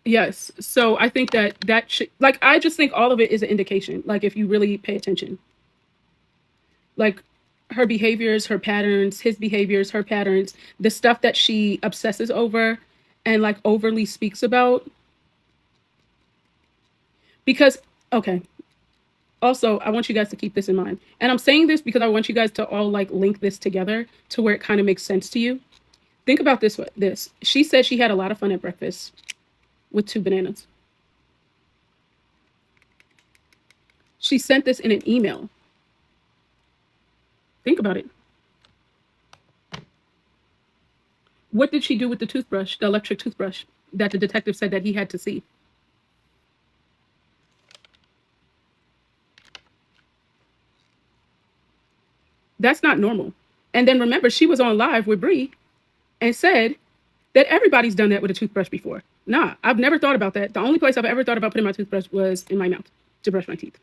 Yes. So I think that should, like, I just think all of it is an indication. Like, if you really pay attention, like her behaviors, her patterns, his behaviors, her patterns, the stuff that she obsesses over and like overly speaks about. Because, okay. Also, I want you guys to keep this in mind. And I'm saying this because I want you guys to all like link this together to where it kind of makes sense to you. Think about this. She said she had a lot of fun at breakfast with 2 bananas. She sent this in an email. Think about it. What did she do with the toothbrush, the electric toothbrush that the detective said that he had to see? That's not normal. And then remember, she was on live with Bree and said that everybody's done that with a toothbrush before. Nah, I've never thought about that. The only place I've ever thought about putting my toothbrush was in my mouth to brush my teeth.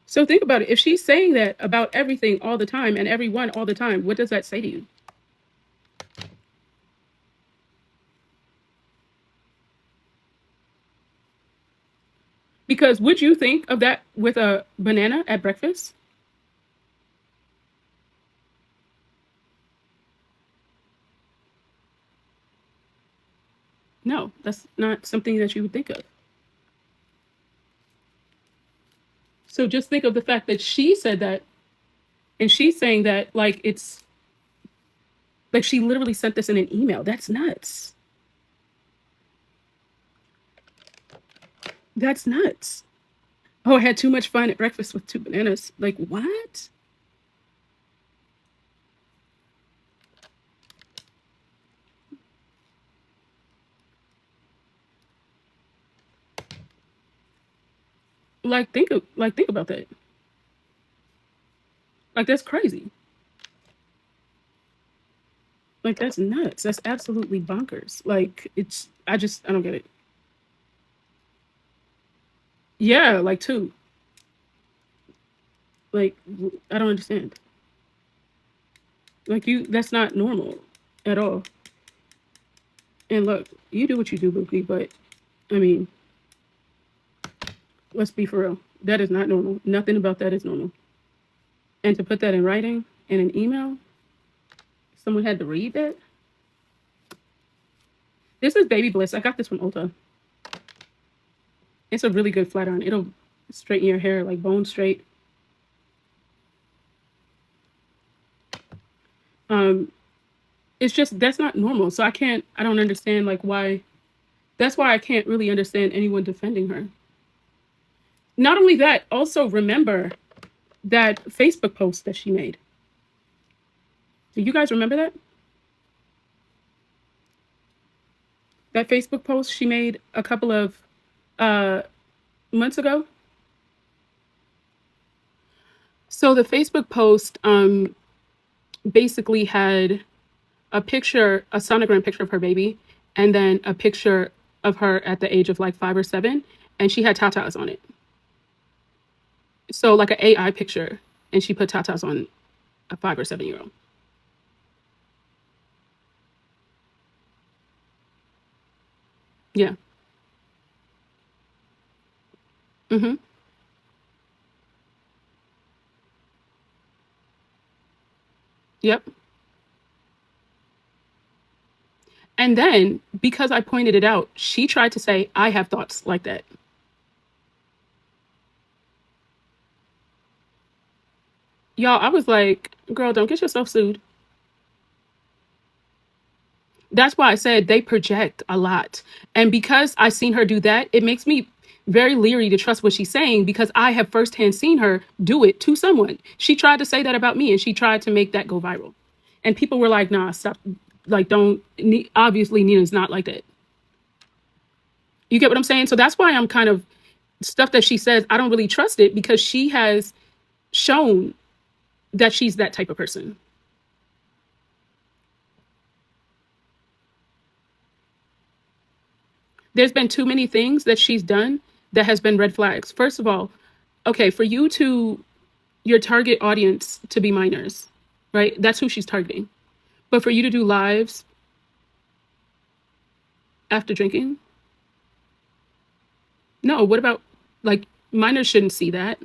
So think about it. If she's saying that about everything all the time and everyone all the time, what does that say to you? Because would you think of that with a banana at breakfast? No, that's not something that you would think of. So just think of the fact that she said that, and she's saying that like it's like she literally sent this in an email. That's nuts. That's nuts. Oh, I had too much fun at breakfast with 2 bananas. Like, what? Think about that. Like, that's crazy. Like, that's nuts. That's absolutely bonkers. Like, it's I don't get it. Yeah, like two. Like, I don't understand. Like, you that's not normal at all. And look, you do what you do, Bookie, but I mean, let's be for real. That is not normal. Nothing about that is normal. And to put that in writing in an email, someone had to read that. This is Baby Bliss. I got this from Ulta. It's a really good flat iron. It'll straighten your hair like bone straight. Um, it's just that's not normal. So I don't understand like why. That's why I can't really understand anyone defending her. Not only that, also remember that Facebook post that she made. Do you guys remember that? That Facebook post she made a couple of uh, months ago. So the Facebook post basically had a picture, a sonogram picture of her baby, and then a picture of her at the age of like 5 or 7, and she had tatas on it. So like an AI picture, and she put tatas on a 5 or 7 year old. Yeah. Mm-hmm. Yep. And then, because I pointed it out, she tried to say, I have thoughts like that. Y'all, I was like, girl, don't get yourself sued. That's why I said they project a lot. And because I seen her do that, it makes me very leery to trust what she's saying because I have firsthand seen her do it to someone. She tried to say that about me and she tried to make that go viral. And people were like, nah, stop. Like, don't. Obviously, Nina's not like that. You get what I'm saying? So that's why I'm kind of stuff that she says, I don't really trust it because she has shown that she's that type of person. There's been too many things that she's done that has been red flags. First of all, okay, for you to your target audience to be minors, right? That's who she's targeting. But for you to do lives after drinking, no, what about like minors shouldn't see that.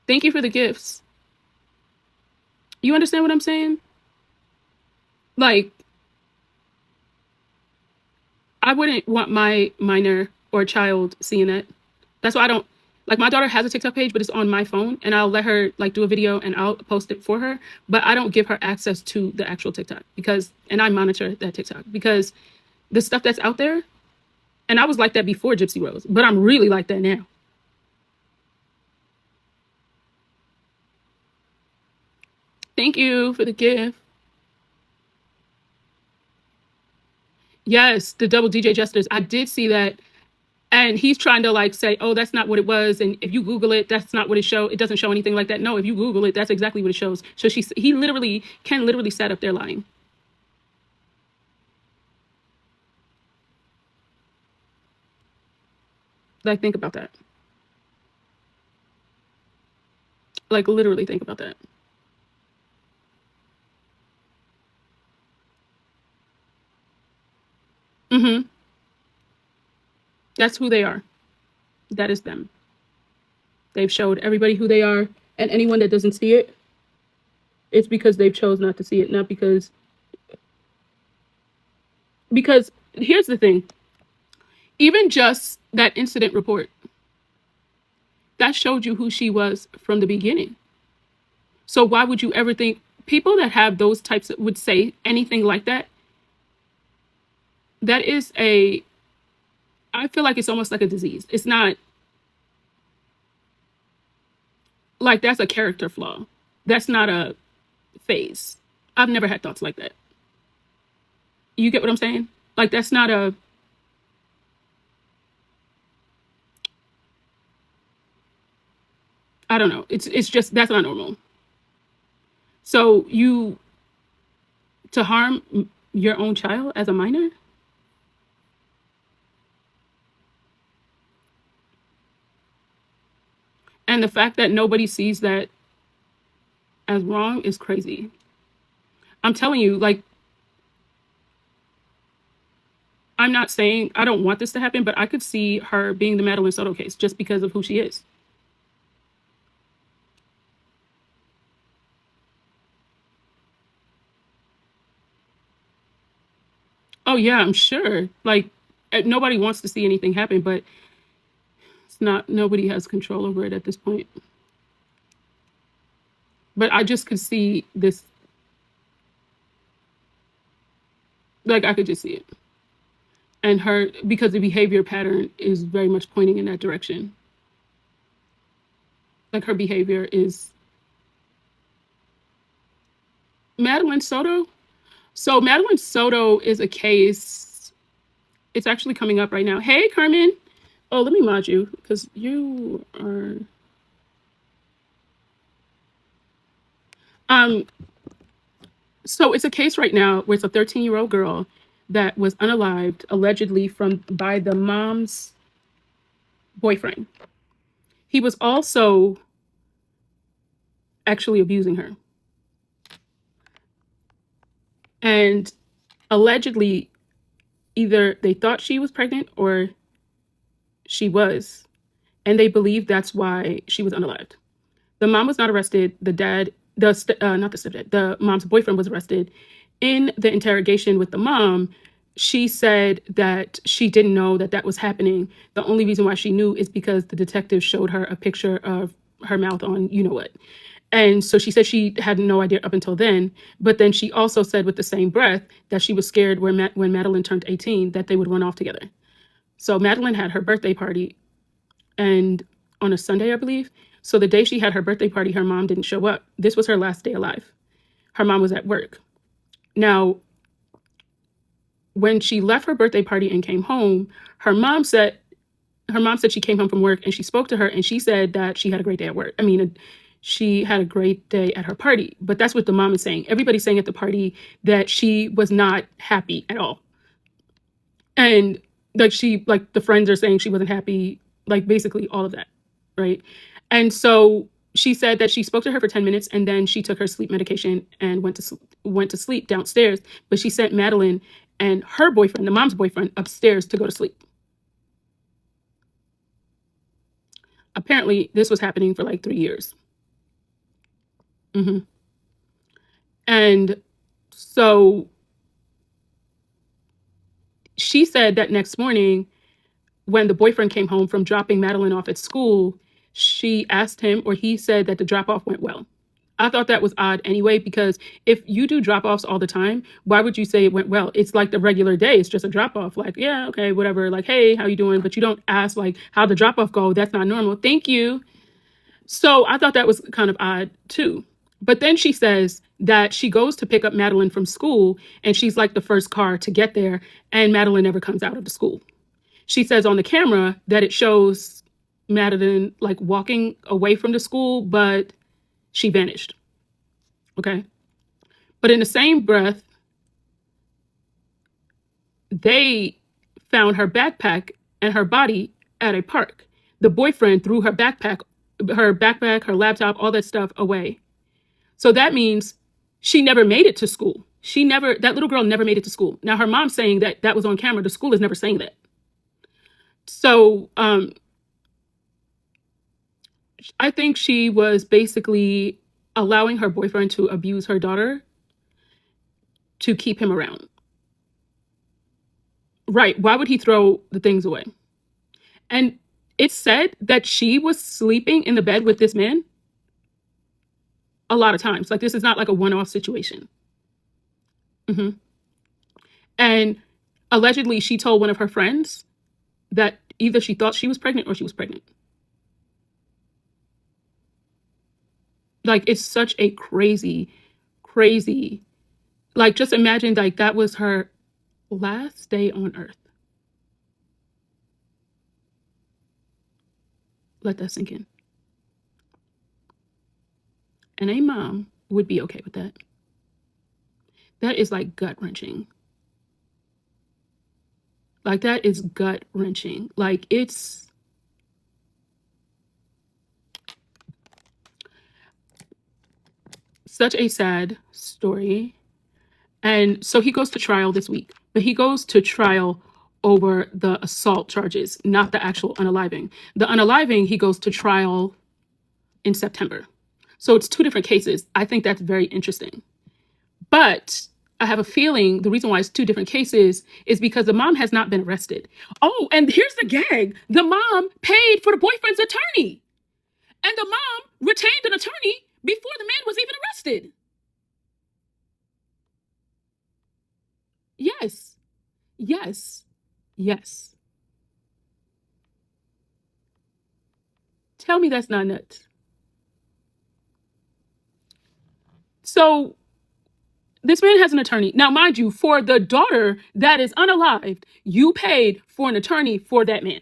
Thank you for the gifts. You understand what I'm saying? Like, I wouldn't want my minor or child seeing that. That's why I don't like my daughter has a TikTok page, but it's on my phone and I'll let her like do a video and I'll post it for her. But I don't give her access to the actual TikTok because and I monitor that TikTok because the stuff that's out there, and I was like that before Gypsy Rose, but I'm really like that now. Thank you for the gift. Yes, the double DJ Jesters. I did see that. And he's trying to like say, oh, that's not what it was. And if you Google it, that's not what it shows. It doesn't show anything like that. No, if you Google it, that's exactly what it shows. So he literally can literally set up there lying. Like, think about that. Like, literally think about that. Mm-hmm. That's who they are. That is them. They've showed everybody who they are. And anyone that doesn't see it, it's because they've chose not to see it, not because here's the thing. Even just that incident report, that showed you who she was from the beginning. So why would you ever think people that have those types would say anything like that? That is I feel like it's almost like a disease. It's not like that's a character flaw. That's not a phase. I've never had thoughts like that. You get what I'm saying? Like that's not a I don't know. It's just that's not normal. So you to harm your own child as a minor? And the fact that nobody sees that as wrong is crazy. I'm telling you, like, I'm not saying I don't want this to happen, but I could see her being the Madeline Soto case just because of who she is. Oh, yeah, I'm sure. Like, nobody wants to see anything happen, but it's not, nobody has control over it at this point. But I just could see this, like, I could just see it. And her, because the behavior pattern is very much pointing in that direction. Like, her behavior is Madeline Soto. So, Madeline Soto is a case, it's actually coming up right now. Hey, Carmen. Oh, let me mod you because you are. Um, so it's a case right now where it's a 13-year-old girl that was unalived allegedly from by the mom's boyfriend. He was also actually abusing her. And allegedly either they thought she was pregnant or she was, and they believe that's why she was unalived. The mom was not arrested. The dad, not the stepdad, the mom's boyfriend was arrested. in the interrogation with the mom, she said that she didn't know that that was happening. The only reason why she knew is because the detective showed her a picture of her mouth on you know what. And so she said she had no idea up until then. But then she also said with the same breath that she was scared when Madeline turned 18 that they would run off together. So Madeline had her birthday party and on a Sunday, I believe. So the day she had her birthday party, her mom didn't show up. This was her last day alive. Her mom was at work. Now, when she left her birthday party and came home, her mom said she came home from work and she spoke to her and she said that she had a great day at work. I mean, she had a great day at her party, but that's what the mom is saying. Everybody's saying at the party that she was not happy at all. And like the friends are saying she wasn't happy, like basically all of that, right? And so she said that she spoke to her for 10 minutes and then she took her sleep medication and went to sleep downstairs, but she sent Madeline and her boyfriend, the mom's boyfriend, upstairs to go to sleep. Apparently, this was happening for like 3 years. hmm And so she said that next morning, when the boyfriend came home from dropping Madeline off at school, she asked him, or he said that the drop off went well. I thought that was odd anyway, because if you do drop offs all the time, why would you say it went well? It's like the regular day. It's just a drop off. Like, yeah, okay, whatever. Like, hey, how you doing? But you don't ask like how the drop off go. That's not normal. Thank you. So I thought that was kind of odd too. But then she says that she goes to pick up Madeline from school and she's like the first car to get there and Madeline never comes out of the school. She says on the camera that it shows Madeline like walking away from the school, but she vanished. Okay. But in the same breath, they found her backpack and her body at a park. The boyfriend threw her backpack, her laptop, all that stuff away. So that means she never made it to school. That little girl never made it to school. Now her mom's saying that that was on camera. The school is never saying that. So I think she was basically allowing her boyfriend to abuse her daughter to keep him around. Right. Why would he throw the things away? And it's said that she was sleeping in the bed with this man a lot of times. Like, this is not like a one-off situation. hmm And allegedly, she told one of her friends that either she thought she was pregnant or she was pregnant. Like, it's such a crazy, crazy, like, just imagine, like, that was her last day on earth. Let that sink in. And a mom would be okay with that. That is like gut-wrenching. Like, that is gut-wrenching. Like, it's such a sad story. And so he goes to trial this week, but he goes to trial over the assault charges, not the actual unaliving. The unaliving, he goes to trial in September. So it's two different cases. I think that's very interesting. But I have a feeling the reason why it's two different cases is because the mom has not been arrested. Oh, and here's the gag. The mom paid for the boyfriend's attorney. And the mom retained an attorney before the man was even arrested. Yes. Yes. Yes. Tell me that's not nuts. So this man has an attorney. Now, mind you, for the daughter that is unalived, you paid for an attorney for that man.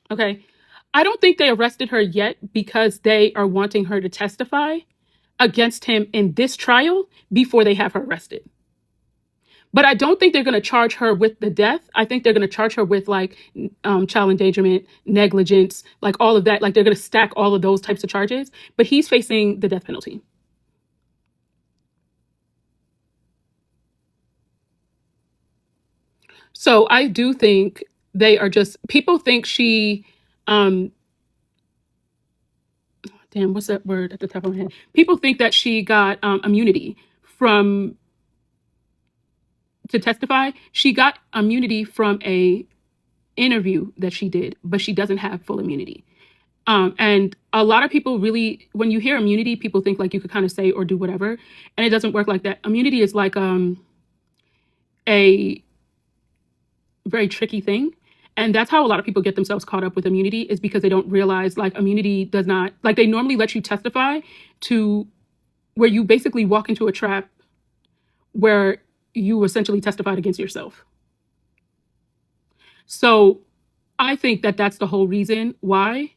Okay. I don't think they arrested her yet because they are wanting her to testify against him in this trial before they have her arrested. But I don't think they're going to charge her with the death. I think they're going to charge her with like child endangerment, negligence, like all of that. Like, they're going to stack all of those types of charges. But he's facing the death penalty. So I do think they are just, people think she, damn, what's that word at the top of my head? People think that she got immunity from to testify. She got immunity from a interview that she did, but she doesn't have full immunity. And a lot of people really, when you hear immunity, people think like you could kind of say or do whatever, and it doesn't work like that. Immunity is like a very tricky thing. And that's how a lot of people get themselves caught up with immunity, is because they don't realize like immunity does not, like they normally let you testify to where you basically walk into a trap where you essentially testified against yourself. So I think that that's the whole reason why.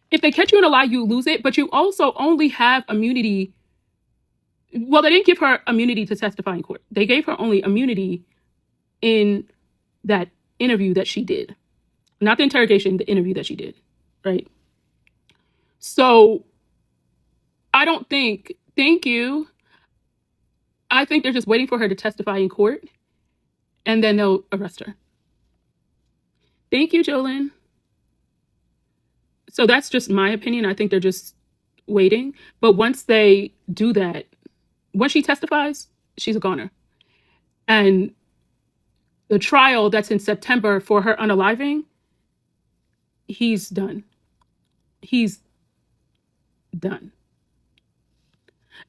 If they catch you in a lie, you lose it, but you also only have immunity. Well, they didn't give her immunity to testify in court. They gave her only immunity in that interview that she did. Not the interrogation, the interview that she did, right? So I don't think, thank you. I think they're just waiting for her to testify in court, and then they'll arrest her. Thank you, Jolyn. So that's just my opinion. I think they're just waiting. But once they do that, once she testifies, she's a goner. And the trial that's in September for her unaliving, he's done. He's done.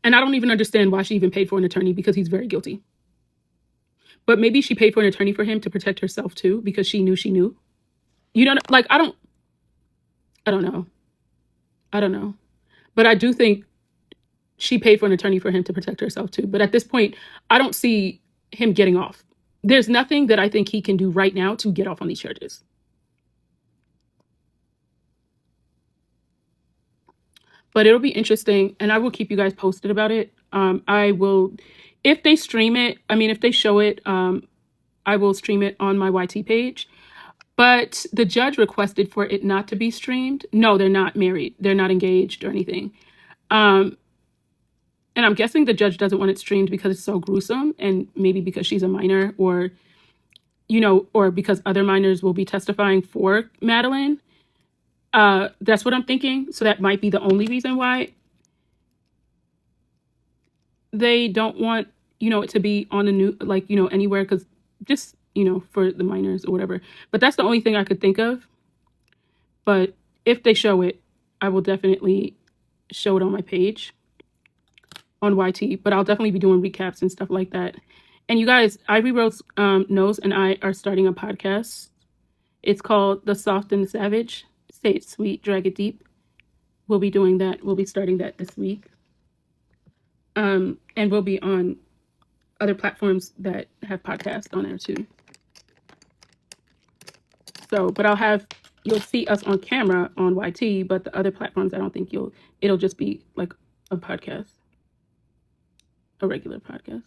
And I don't even understand why she even paid for an attorney, because he's very guilty. But maybe she paid for an attorney for him to protect herself too, because she knew she knew. You know, like, I don't know. I don't know. But I do think she paid for an attorney for him to protect herself too. But at this point, I don't see him getting off. There's nothing that I think he can do right now to get off on these charges. But it'll be interesting, and I will keep you guys posted about it. I will, if they stream it, I mean, if they show it, I will stream it on my YT page. But the judge requested for it not to be streamed. No, they're not married. They're not engaged or anything. And I'm guessing the judge doesn't want it streamed because it's so gruesome, and maybe because she's a minor, or, you know, or because other minors will be testifying for Madeline. That's what I'm thinking. So that might be the only reason why they don't want, you know, it to be on the new, like, you know, anywhere, because just, you know, for the minors or whatever. But that's the only thing I could think of. But if they show it, I will definitely show it on my page on YT. But I'll definitely be doing recaps and stuff like that. And you guys, Ivory Rose Nose and I are starting a podcast. It's called The Soft and the Savage. Say it sweet, drag it deep. We'll be doing that. We'll be starting that this week. And we'll be on other platforms that have podcasts on there too. So, but you'll see us on camera on YT, but the other platforms, I don't think it'll just be like a podcast, a regular podcast.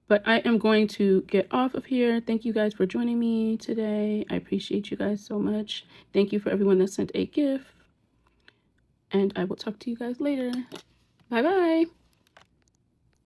But I am going to get off of here. Thank you guys for joining me today. I appreciate you guys so much. Thank you for everyone that sent a gift. And I will talk to you guys later. Bye-bye.